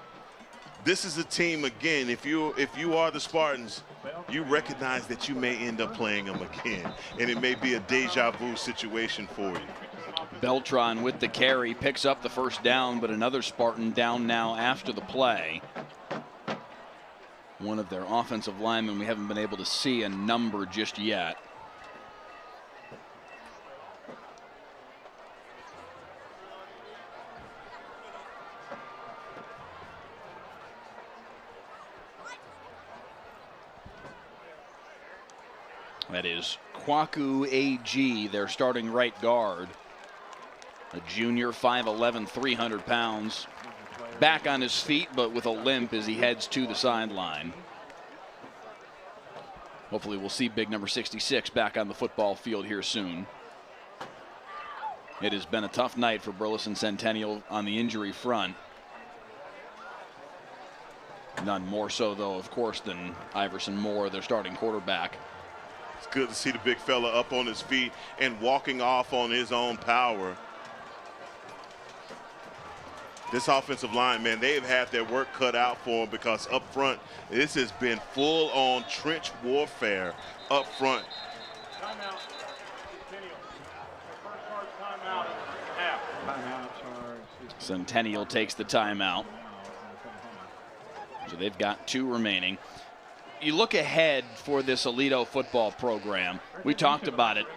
Speaker 2: This is a team, again, if you are the Spartans, you recognize that you may end up playing them again, and it may be a deja vu situation for you.
Speaker 1: Beltran with the carry picks up the first down, but another Spartan down now after the play. One of their offensive linemen, we haven't been able to see a number just yet. That is Kwaku AG, their starting right guard. A junior, 5'11", 300 pounds. Back on his feet, but with a limp as he heads to the sideline. Hopefully we'll see big number 66 back on the football field here soon. It has been a tough night for Burleson Centennial on the injury front. None more so, though, of course, than Iverson Moore, their starting quarterback.
Speaker 2: It's good to see the big fella up on his feet and walking off on his own power. This offensive line, man, they have had their work cut out for them, because up front, this has been full-on trench warfare up front.
Speaker 4: Timeout. Centennial. First charge timeout. Half.
Speaker 1: Centennial takes the timeout. So they've got 2 remaining. You look ahead for this Aledo football program. We talked about it.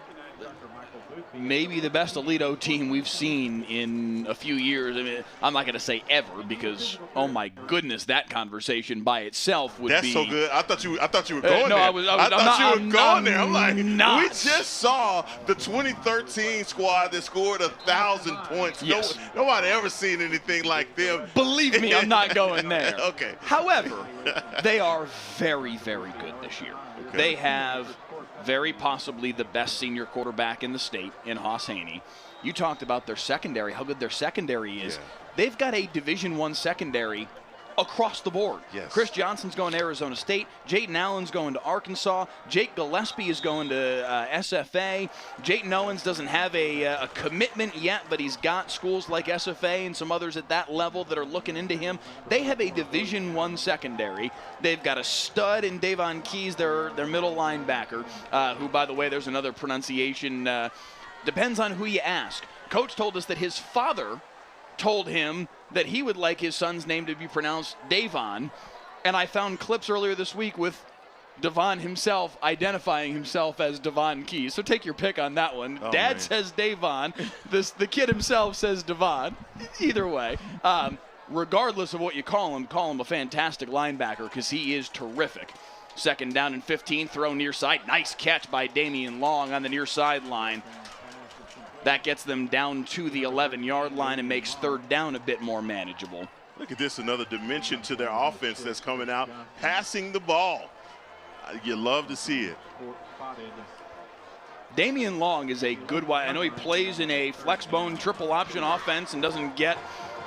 Speaker 1: Maybe the best Aledo team we've seen in a few years. I mean, I'm not going to say ever, because oh my goodness, that conversation by itself would be.
Speaker 2: That's so good. I thought you were going there. I thought you were going there. I'm like, we just saw the 2013 squad that scored 1,000 points.
Speaker 1: Yes.
Speaker 2: Nobody ever seen anything like them.
Speaker 1: Believe me, I'm not going there.
Speaker 2: Okay.
Speaker 1: However, they are very, very good this year.
Speaker 2: Okay.
Speaker 1: They have very possibly the best senior quarterback in the state in Hoss Haney. You talked about their secondary, how good their secondary is.
Speaker 2: Yeah.
Speaker 1: They've got a Division I secondary across the board.
Speaker 2: Yes.
Speaker 1: Chris Johnson's going to Arizona State. Jayton Allen's going to Arkansas. Jake Gillespie is going to SFA. Jayton Owens doesn't have a commitment yet, but he's got schools like SFA and some others at that level that are looking into him. They have a Division I secondary. They've got a stud in Davon Keys, their middle linebacker, who, by the way, there's another pronunciation. Depends on who you ask. Coach told us that his father told him that he would like his son's name to be pronounced Davon, and I found clips earlier this week with Devon himself identifying himself as Devon Keys. So take your pick on that one.
Speaker 2: Oh,
Speaker 1: Dad
Speaker 2: man.
Speaker 1: says Davon. The kid himself says Devon. Either way, regardless of what you call him a fantastic linebacker, because he is terrific. Second down and 15, throw near side. Nice catch by Damian Long on the near sideline. That gets them down to the 11-yard line and makes third down a bit more manageable.
Speaker 2: Look at this, another dimension to their offense that's coming out, passing the ball. You love to see it.
Speaker 1: Damian Long is a good wide. I know he plays in a flexbone triple option offense and doesn't get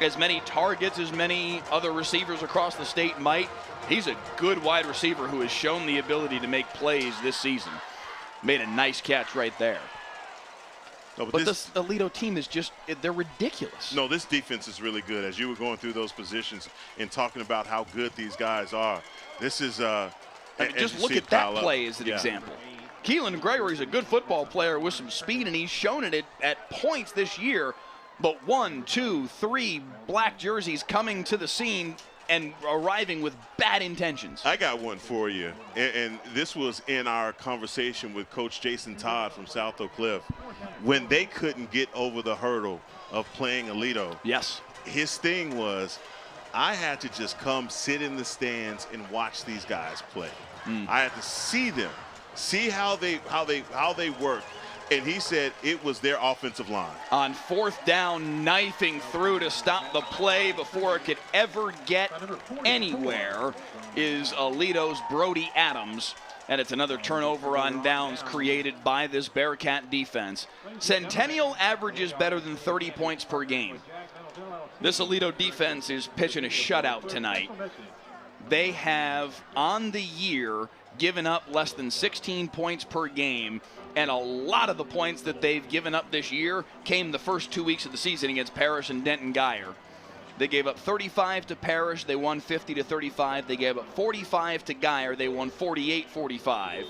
Speaker 1: as many targets as many other receivers across the state might. He's a good wide receiver who has shown the ability to make plays this season. Made a nice catch right there.
Speaker 2: No,
Speaker 1: but this Aledo team is just, they're ridiculous.
Speaker 2: No, this defense is really good. As you were going through those positions and talking about how good these guys are, this is
Speaker 1: just look at that play as an example. Keelan Gregory's a good football player with some speed, and he's shown it at points this year. But 1, 2, 3 black jerseys coming to the scene and arriving with bad intentions.
Speaker 2: I got one for you, and this was in our conversation with Coach Jason Todd from South Oak Cliff. When they couldn't get over the hurdle of playing Aledo,
Speaker 1: yes,
Speaker 2: his thing was, I had to just come sit in the stands and watch these guys play. I had to see them, see how they work. And he said it was their offensive line.
Speaker 1: On fourth down, knifing through to stop the play before it could ever get anywhere is Aledo's Brody Adams. And it's another turnover on downs created by this Bearcat defense. Centennial averages better than 30 points per game. This Aledo defense is pitching a shutout tonight. They have, on the year, given up less than 16 points per game, and a lot of the points that they've given up this year came the first 2 weeks of the season against Parrish and Denton Geyer. They gave up 35 to Parrish. They won 50-35. They gave up 45 to Geyer. They won 48-45.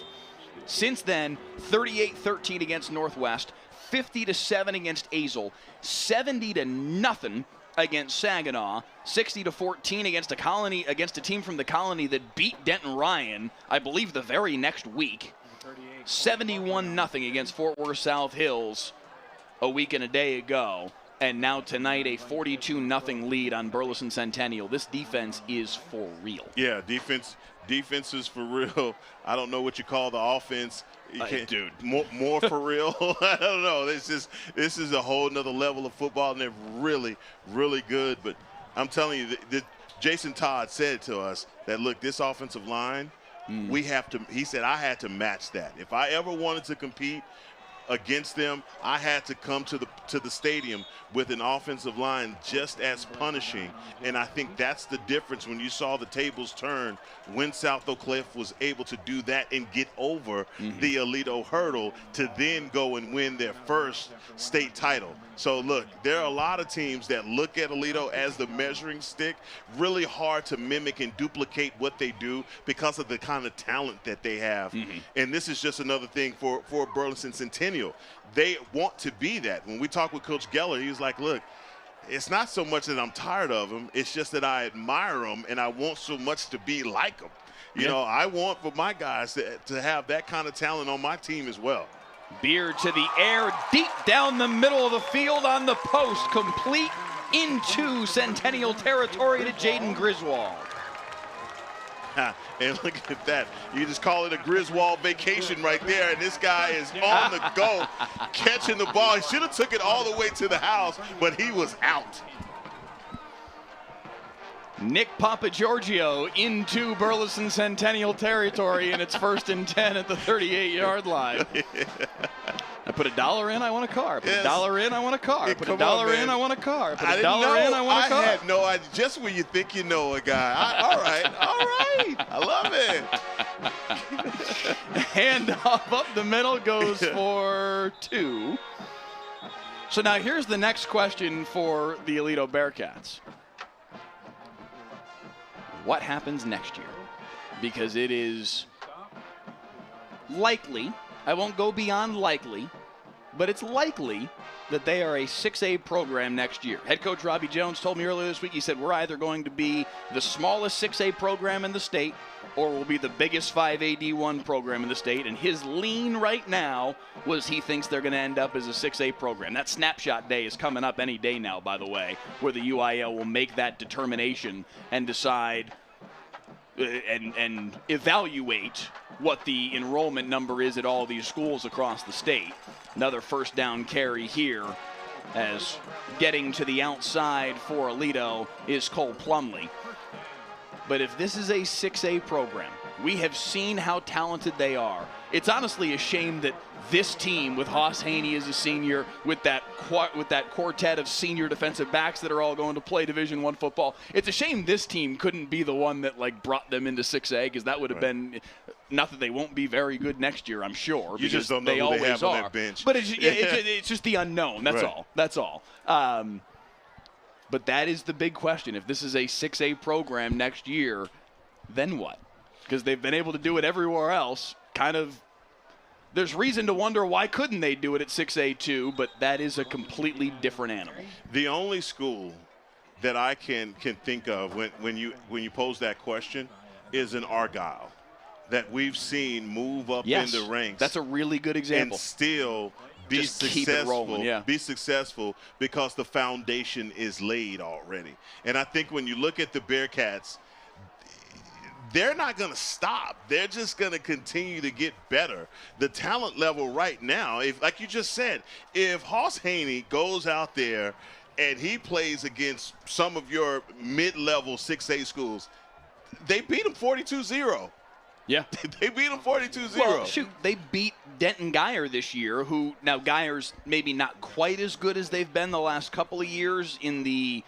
Speaker 1: Since then, 38-13 against Northwest, 50-7 against Azle, 70-0 against Saginaw, 60-14 against a team from the Colony that beat Denton Ryan, I believe, the very next week. 71-0 against Fort Worth South Hills a week and a day ago. And now tonight, a 42-0 lead on Burleson Centennial. This defense is for real.
Speaker 2: Yeah, defense is for real. I don't know what you call the offense.
Speaker 1: Dude,
Speaker 2: more for real. I don't know. This is a whole nother level of football, and they're really, really good. But I'm telling you, Jason Todd said to us that, look, this offensive line, we have to. He said I had to match that. If I ever wanted to compete against them, I had to come to the stadium with an offensive line just as punishing. And I think that's the difference when you saw the tables turn when South Oak Cliff was able to do that and get over the Aledo hurdle to then go and win their first state title. So look, there are a lot of teams that look at Aledo as the measuring stick. Really hard to mimic and duplicate what they do because of the kind of talent that they have. And this is just another thing for Burleson Centennial. They want to be that. When we talked with Coach Geller, he was like, look, it's not so much that I'm tired of them. It's just that I admire them, and I want so much to be like them. You know, I want for my guys to have that kind of talent on my team as well.
Speaker 1: Beard to the air, deep down the middle of the field on the post, complete into Centennial territory to Jaden Griswold.
Speaker 2: And look at that. You just call it a Griswold vacation right there, and this guy is on the go, catching the ball. He should have took it all the way to the house, but he was out.
Speaker 1: Nick Papagiorgio into Burleson Centennial territory, and it's 1st and 10 at the 38-yard line. I put $1 in, I want a car. I put $1 in, I want a car. I put $1 in, I want a car. I put $1 in, I want a car.
Speaker 2: I had no idea. Just when you think you know a guy. All right. I love it.
Speaker 1: Handoff up the middle goes for 2. So now here's the next question for the Aledo Bearcats. What happens next year? Because it is likely, I won't go beyond likely, but it's likely that they are a 6A program next year. Head coach Robby Jones told me earlier this week, he said, we're either going to be the smallest 6A program in the state or we'll be the biggest 5A D1 program in the state. And his lean right now was he thinks they're going to end up as a 6A program. That snapshot day is coming up any day now, by the way, where the UIL will make that determination and decide and evaluate what the enrollment number is at all these schools across the state. Another first down carry here as getting to the outside for Aledo is Cole Plumley. But if this is a 6A program, we have seen how talented they are. It's honestly a shame that this team, with Hoss Haney as a senior, with that quartet of senior defensive backs that are all going to play Division I football, it's a shame this team couldn't be the one that brought them into 6A, because that would have been, not that they won't be very good next year, I'm sure.
Speaker 2: You just don't know who they have on that bench.
Speaker 1: But it's just the unknown. That's all. That's all. But that is the big question. If this is a 6A program next year, then what? Because they've been able to do it everywhere else. There's reason to wonder why couldn't they do it at 6A too, but that is a completely different animal.
Speaker 2: The only school that I can think of when you pose that question is an Argyle that we've seen move up in the ranks.
Speaker 1: That's a really good example.
Speaker 2: And still be successful because the foundation is laid already. And I think when you look at the Bearcats, they're not going to stop. They're just going to continue to get better. The talent level right now, if, like you just said, if Hoss Haney goes out there and he plays against some of your mid-level 6A schools, they beat them 42-0.
Speaker 1: Yeah.
Speaker 2: They beat them 42-0.
Speaker 1: Well, shoot, they beat Denton Geyer this year, who now Geyer's maybe not quite as good as they've been the last couple of years in the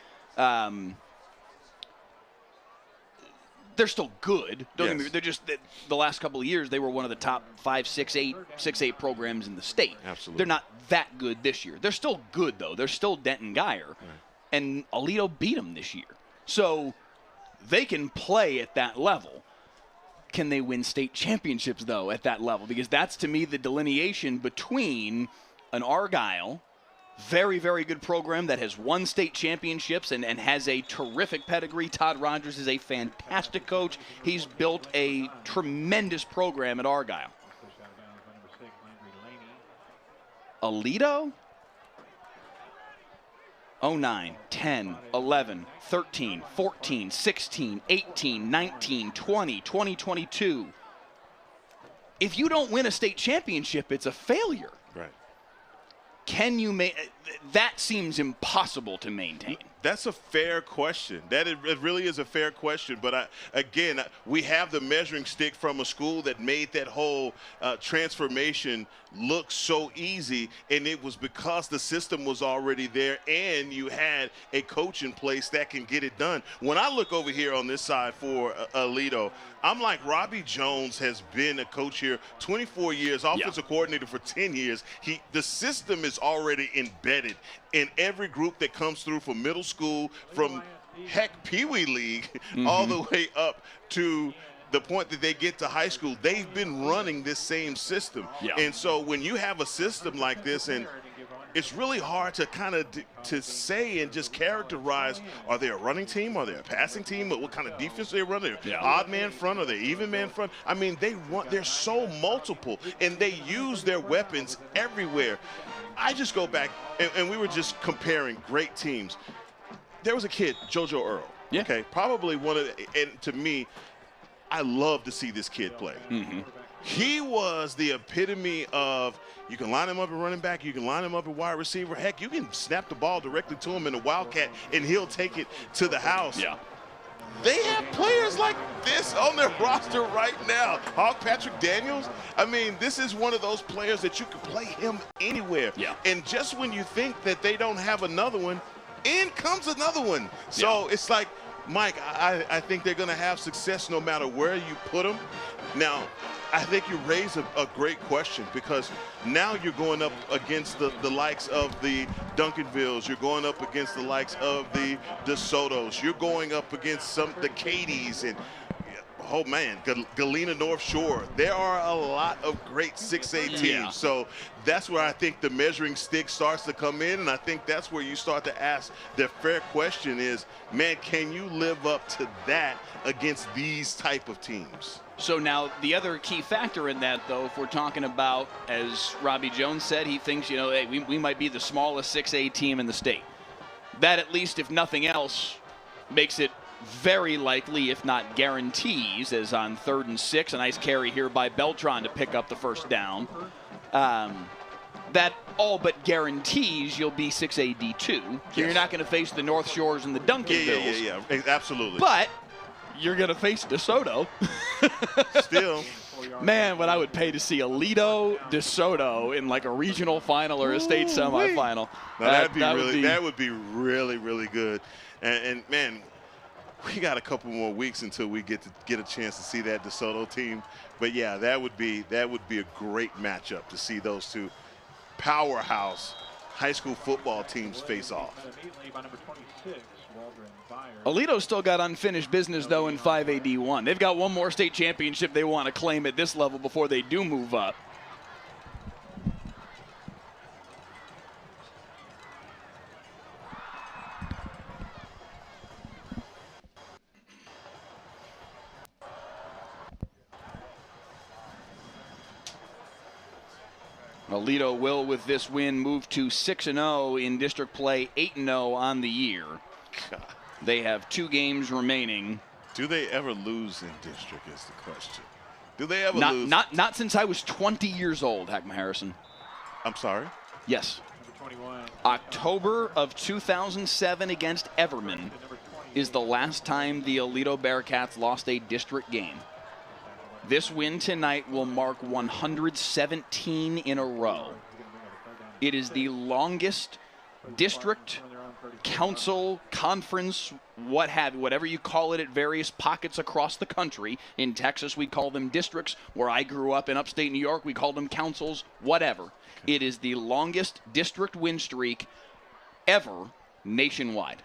Speaker 1: they're still good. Don't get me wrong, they're just the last couple of years they were one of the top 5, 6, 8 programs in the state.
Speaker 2: Absolutely.
Speaker 1: They're not that good this year. They're still good though. They're still Denton Geyer, and Aledo beat them this year. So they can play at that level. Can they win state championships though at that level? Because that's to me the delineation between an Argyle, very, very good program that has won state championships and has a terrific pedigree. Todd Rogers is a fantastic coach. He's built a tremendous program at Argyle. Aledo? 09, 10, 11, 13, 14, 16, 18, 19, 20, 2022. If you don't win a state championship, it's a failure.
Speaker 2: Right.
Speaker 1: Can you make that? Seems impossible to maintain.
Speaker 2: That's a fair question. It really is a fair question. But again, we have the measuring stick from a school that made that whole transformation look so easy, and it was because the system was already there and you had a coach in place that can get it done. When I look over here on this side for Aledo, I'm like, Robby Jones has been a coach here 24 years, offensive coordinator for 10 years. The system is already embedded in every group that comes through from middle school, from heck Pee Wee League, all the way up to the point that they get to high school. They've been running this same system. And so when you have a system like this, and it's really hard to kind of to say and just characterize, are they a running team? Are they a passing team? What kind of defense are they running? Odd man front? Are they even man front? I mean, they're so multiple, and they use their weapons everywhere. I just go back, and we were just comparing great teams. There was a kid, JoJo Earl. Okay, probably one of the, and to me, I love to see this kid play. He was the epitome of, you can line him up at running back, you can line him up at wide receiver. Heck, you can snap the ball directly to him in a Wildcat, and he'll take it to the house. They have players like this on their roster right now. Hawk Patrick Daniels, I mean, this is one of those players that you can play him anywhere. And just when you think that they don't have another one, in comes another one. So it's like, Mike, I think they're going to have success no matter where you put them. Now, I think you raise a great question, because now you're going up against the likes of the Duncanvilles. You're going up against the likes of the DeSotos. You're going up against the Cadies and, oh man, Galena North Shore. There are a lot of great 6A teams. So that's where I think the measuring stick starts to come in, and I think that's where you start to ask the fair question is, man, can you live up to that against these type of teams?
Speaker 1: So now the other key factor in that, though, if we're talking about, as Robby Jones said, he thinks, you know, hey, we might be the smallest 6A team in the state. That, at least if nothing else, makes it very likely, if not guarantees, as on 3rd and 6, a nice carry here by Beltran to pick up the first down. That all but guarantees you'll be 6A D2. You're not going to face the North Shores and the Duncanvilles.
Speaker 2: Yeah, absolutely.
Speaker 1: But you're going to face DeSoto.
Speaker 2: Still.
Speaker 1: Man, what I would pay to see Aledo, DeSoto in like a regional final or a state semifinal.
Speaker 2: That would be really, really good. And man, we got a couple more weeks until we get a chance to see that DeSoto team. But yeah, that would be a great matchup to see those two powerhouse high school football teams face off.
Speaker 1: Aledo's still got unfinished business, though, in 5A D1. They've got one more state championship they want to claim at this level before they do move up. Aledo will, with this win, move to 6-0 in district play, 8-0 on the year.
Speaker 2: God.
Speaker 1: They have 2 games remaining.
Speaker 2: Do they ever lose in district is the question. Do they ever lose?
Speaker 1: Not since I was 20 years old, Hackman Harrison.
Speaker 2: I'm sorry?
Speaker 1: Yes. October of 2007 against Everman is the last time the Aledo Bearcats lost a district game. This win tonight will mark 117 in a row. It is the longest district, council, conference, what have you, whatever you call it, at various pockets across the country. In Texas, we call them districts. Where I grew up in upstate New York, we call them councils, whatever. It is the longest district win streak ever nationwide.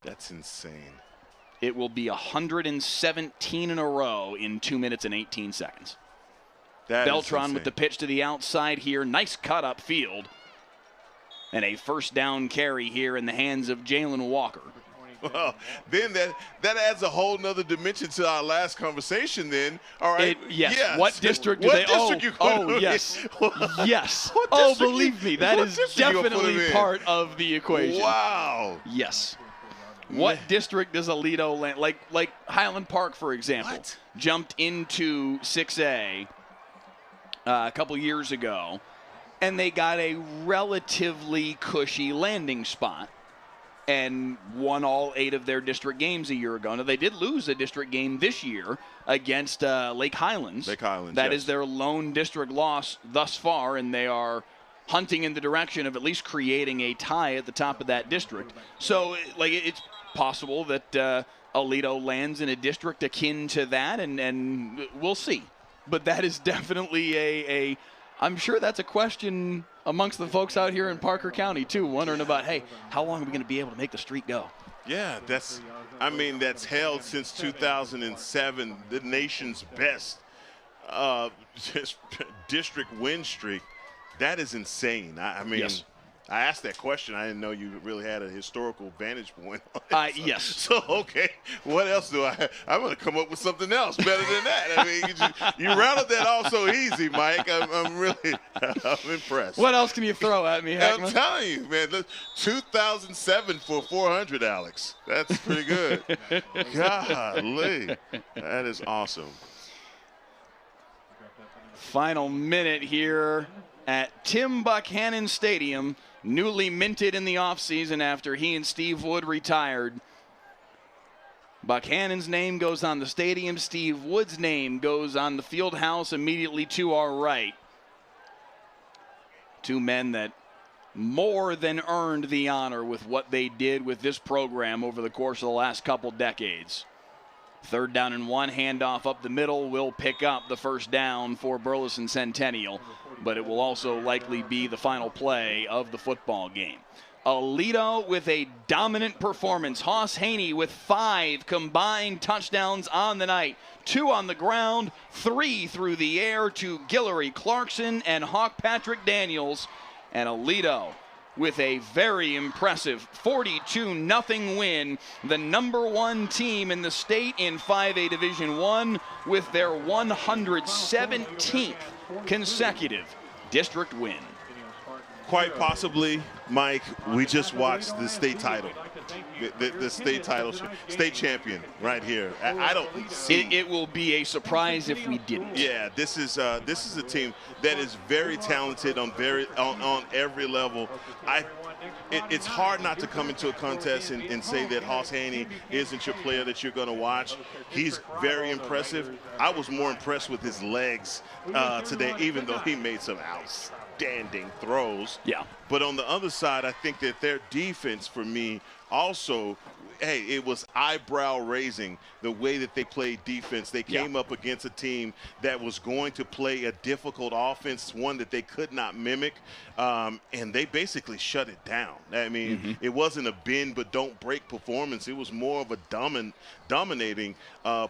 Speaker 2: That's insane.
Speaker 1: It will be 117 in a row in 2 minutes and 18 seconds. Beltran with the pitch to the outside here. Nice cut up field. And a first down carry here in the hands of Jalen Walker.
Speaker 2: Well, then that adds a whole nother dimension to our last conversation then. All right.
Speaker 1: Yes. What district do they? Yes. Yes. Oh, believe me, that is definitely part of the equation.
Speaker 2: Wow.
Speaker 1: Yes. What district does Aledo land? Like Highland Park, for example, jumped into 6A a couple years ago, and they got a relatively cushy landing spot and won all 8 of their district games a year ago. Now, they did lose a district game this year against Lake Highlands. That is their lone district loss thus far, and they are hunting in the direction of at least creating a tie at the top of that district. So, it's possible that Aledo lands in a district akin to that, and we'll see. But that is definitely I'm sure that's a question amongst the folks out here in Parker County, too, wondering about, hey, how long are we going to be able to make the streak go?
Speaker 2: Yeah, that's held since 2007, the nation's best district win streak. That is insane. Yes. I asked that question. I didn't know you really had a historical vantage point on it.
Speaker 1: Yes.
Speaker 2: So, okay, what else do I'm going to come up with something else better than that. You rounded that off so easy, Mike. I'm impressed.
Speaker 1: What else can you throw at me, Heckman?
Speaker 2: I'm telling you, man, 2007 for 400, Alex. That's pretty good. Golly. That is awesome.
Speaker 1: Final minute here at Tim Buchanan Stadium, newly minted in the offseason after he and Steve Wood retired. Buchanan's name goes on the stadium. Steve Wood's name goes on the field house immediately to our right. 2 men that more than earned the honor with what they did with this program over the course of the last couple decades. 3rd down and 1, handoff up the middle will pick up the first down for Burleson Centennial, but it will also likely be the final play of the football game. Aledo with a dominant performance. Hoss Haney with 5 combined touchdowns on the night. 2 on the ground, 3 through the air to Guillory Clarkson and Hawk Patrick Daniels. And Aledo with a very impressive 42-0 win, the #1 team in the state in 5A Division I with their 117th consecutive district win.
Speaker 2: Quite possibly, Mike, we just watched the state title. The state title, state champion right here. I don't see.
Speaker 1: It will be a surprise if we didn't.
Speaker 2: Yeah, this is a team that is very talented on every level. It's hard not to come into a contest and say that Hoss Haney isn't your player that you're going to watch. He's very impressive. I was more impressed with his legs today, even though he made some outstanding throws.
Speaker 1: Yeah.
Speaker 2: But on the other side, I think that their defense, for me, also, hey, it was eyebrow-raising the way that they played defense. They came up against a team that was going to play a difficult offense, one that they could not mimic, and they basically shut it down. I mean, it wasn't a bend but don't break performance. It was more of a dominating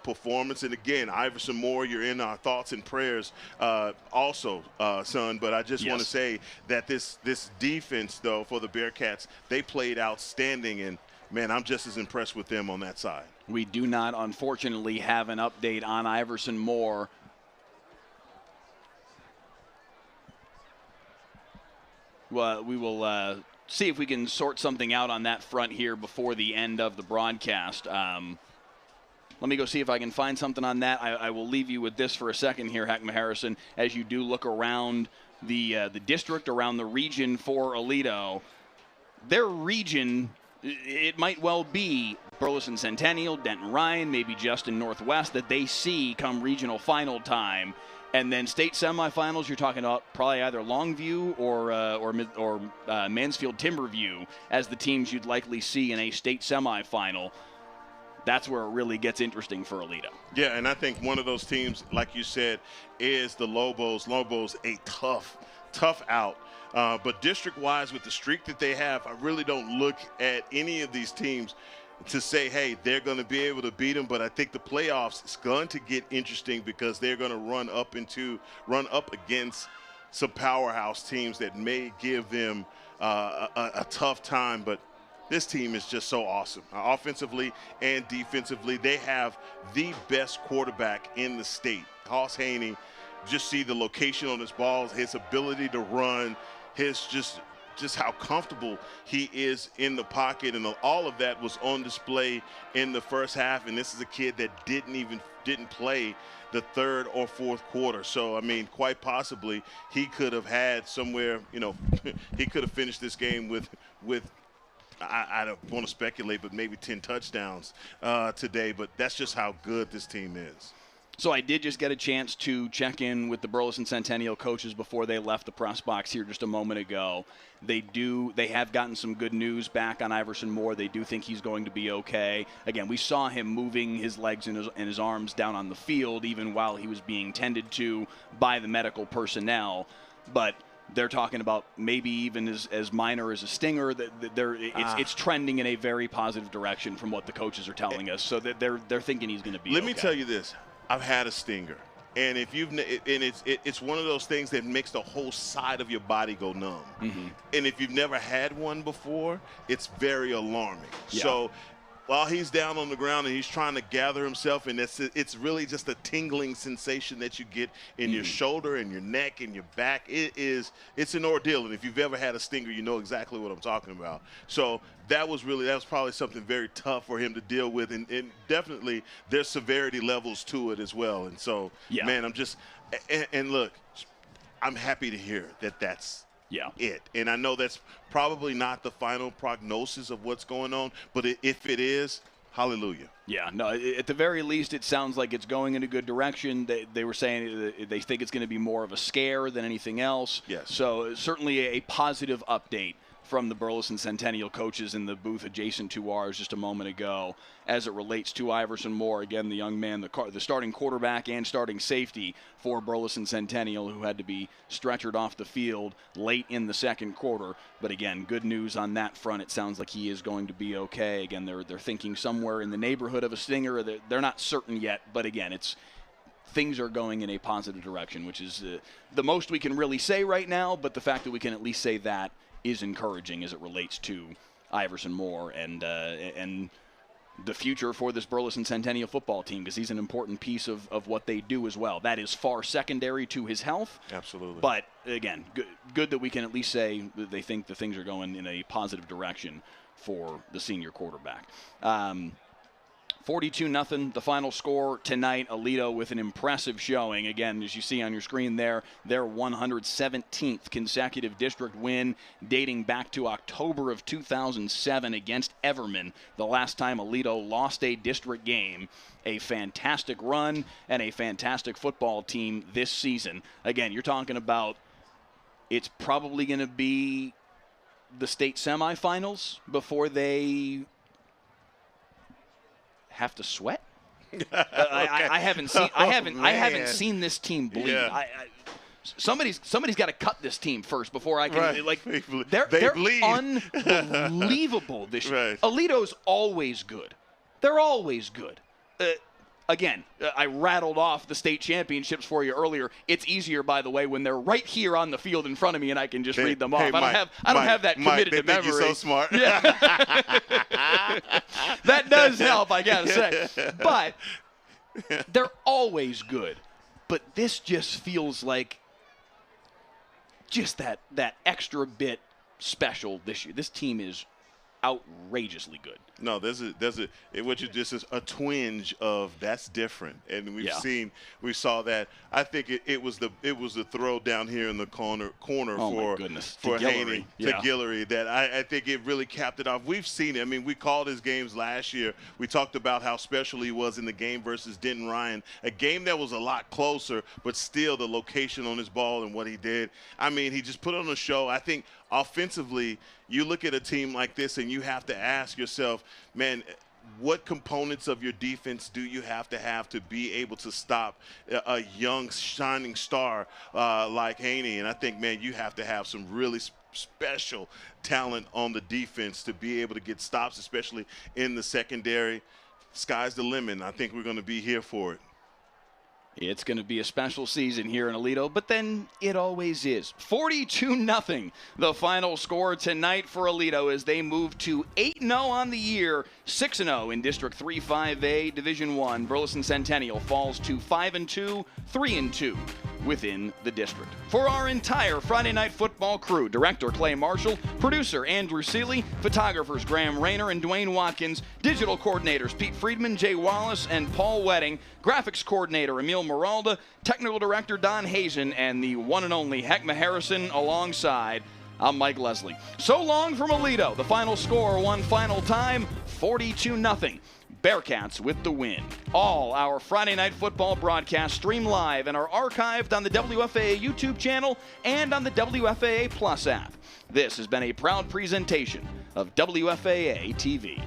Speaker 2: performance. And again, Iverson Moore, you're in our thoughts and prayers also, son. But I just want to say that this defense, though, for the Bearcats, they played outstanding, and man, I'm just as impressed with them on that side.
Speaker 1: We do not, unfortunately, have an update on Iverson Moore. Well, we will see if we can sort something out on that front here before the end of the broadcast. Let me go see if I can find something on that. I will leave you with this for a second here, Heckman Harrison, as you do look around the district, around the region for Aledo. Their region, it might well be Burleson Centennial, Denton Ryan, maybe Justin Northwest that they see come regional final time. And then state semifinals, you're talking about probably either Longview or Mansfield Timberview as the teams you'd likely see in a state semifinal. That's where it really gets interesting for Aledo.
Speaker 2: Yeah, and I think one of those teams, like you said, is the Lobos. Lobos, a tough out. But district-wise, with the streak that they have, I really don't look at any of these teams to say, hey, they're going to be able to beat them. But I think the playoffs is going to get interesting because they're going to run up against some powerhouse teams that may give them a tough time. But this team is just so awesome. Offensively and defensively, they have the best quarterback in the state. Hoss Haney, just see the location on his balls, his ability to run, his just how comfortable he is in the pocket, and all of that was on display in the first half. And this is a kid that didn't play the third or fourth quarter. So, I mean, quite possibly he could have had somewhere, he could have finished this game with I don't want to speculate, but maybe 10 touchdowns today. But that's just how good this team is.
Speaker 1: So I did just get a chance to check in with the Burleson Centennial coaches before they left the press box here just a moment ago. They have gotten some good news back on Iverson Moore. They do think he's going to be okay. Again, we saw him moving his legs and his arms down on the field even while he was being tended to by the medical personnel. But they're talking about maybe even as minor as a stinger. It's trending in a very positive direction from what the coaches are telling us. So that they're thinking he's going to be okay.
Speaker 2: Let me tell you this. I've had a stinger, and it's one of those things that makes the whole side of your body go numb. Mm-hmm. And if you've never had one before, it's very alarming. Yeah. So while he's down on the ground and he's trying to gather himself, and it's really just a tingling sensation that you get in your shoulder and your neck and your back. It's an ordeal, and if you've ever had a stinger, you know exactly what I'm talking about. So that was probably something very tough for him to deal with, and definitely there's severity levels to it as well. And so, man, I'm just and look, I'm happy to hear that that's it. And I know that's probably not the final prognosis of what's going on, but if it is, hallelujah.
Speaker 1: Yeah, no, at the very least, it sounds like it's going in a good direction. They were saying they think it's going to be more of a scare than anything else.
Speaker 2: Yes.
Speaker 1: So certainly a positive update from the Burleson Centennial coaches in the booth adjacent to ours just a moment ago as it relates to Iverson Moore. Again, the young man, the starting quarterback and starting safety for Burleson Centennial, who had to be stretchered off the field late in the second quarter. But again, good news on that front. It sounds like he is going to be okay. Again, they're thinking somewhere in the neighborhood of a stinger. They're not certain yet, but again, things are going in a positive direction, which is the most we can really say right now. But the fact that we can at least say that is encouraging as it relates to Iverson Moore and the future for this Burleson Centennial football team, because he's an important piece of what they do as well. That is far secondary to his health.
Speaker 2: Absolutely.
Speaker 1: But again, good that we can at least say that they think the things are going in a positive direction for the senior quarterback. 42-0, the final score tonight. Aledo with an impressive showing. Again, as you see on your screen there, their 117th consecutive district win dating back to October of 2007 against Everman, the last time Aledo lost a district game. A fantastic run and a fantastic football team this season. Again, you're talking about it's probably going to be the state semifinals before they have to sweat. I haven't seen this team bleed.
Speaker 2: Yeah.
Speaker 1: Somebody's got to cut this team first before I can
Speaker 2: right.
Speaker 1: They're
Speaker 2: bleed.
Speaker 1: Unbelievable this year.
Speaker 2: Right.
Speaker 1: Aledo's always good. They're always good. Again, I rattled off the state championships for you earlier. It's easier, by the way, when they're right here on the field in front of me and I can just read them off. I don't have that committed to memory.
Speaker 2: You're so smart.
Speaker 1: Yeah. That does help, I gotta say. But they're always good. But this just feels like just that extra bit special this year. This team is outrageously good.
Speaker 2: No, what you just is a twinge of that's different, and we saw that. I think it was the throw down here in the corner for Haney to Guillory that I think it really capped it off. We've seen it. I mean, we called his games last year. We talked about how special he was in the game versus Denton Ryan, a game that was a lot closer, but still the location on his ball and what he did. I mean, he just put on a show. I think offensively, you look at a team like this and you have to ask yourself, man, what components of your defense do you have to be able to stop a young shining star like Haney? And I think, man, you have to have some really special talent on the defense to be able to get stops, especially in the secondary. Sky's the limit. I think we're going to be here for it.
Speaker 1: It's going to be a special season here in Aledo, but then it always is. 42-0, the final score tonight for Aledo as they move to 8-0 on the year, 6-0 in District 3-5A Division 1. Burleson Centennial falls to 5-2, 3-2 within the district. For our entire Friday Night Football crew, Director Clay Marshall, Producer Andrew Seeley, Photographers Graham Rayner and Dwayne Watkins, Digital Coordinators Pete Friedman, Jay Wallace, and Paul Wedding, Graphics Coordinator Emil Moralda, Technical Director Don Hazen, and the one and only Heckma Harrison alongside. I'm Mike Leslie. So long from Aledo. The final score one final time, 42-0. Bearcats with the win. All our Friday Night Football broadcasts stream live and are archived on the WFAA YouTube channel and on the WFAA Plus app. This has been a proud presentation of WFAA TV.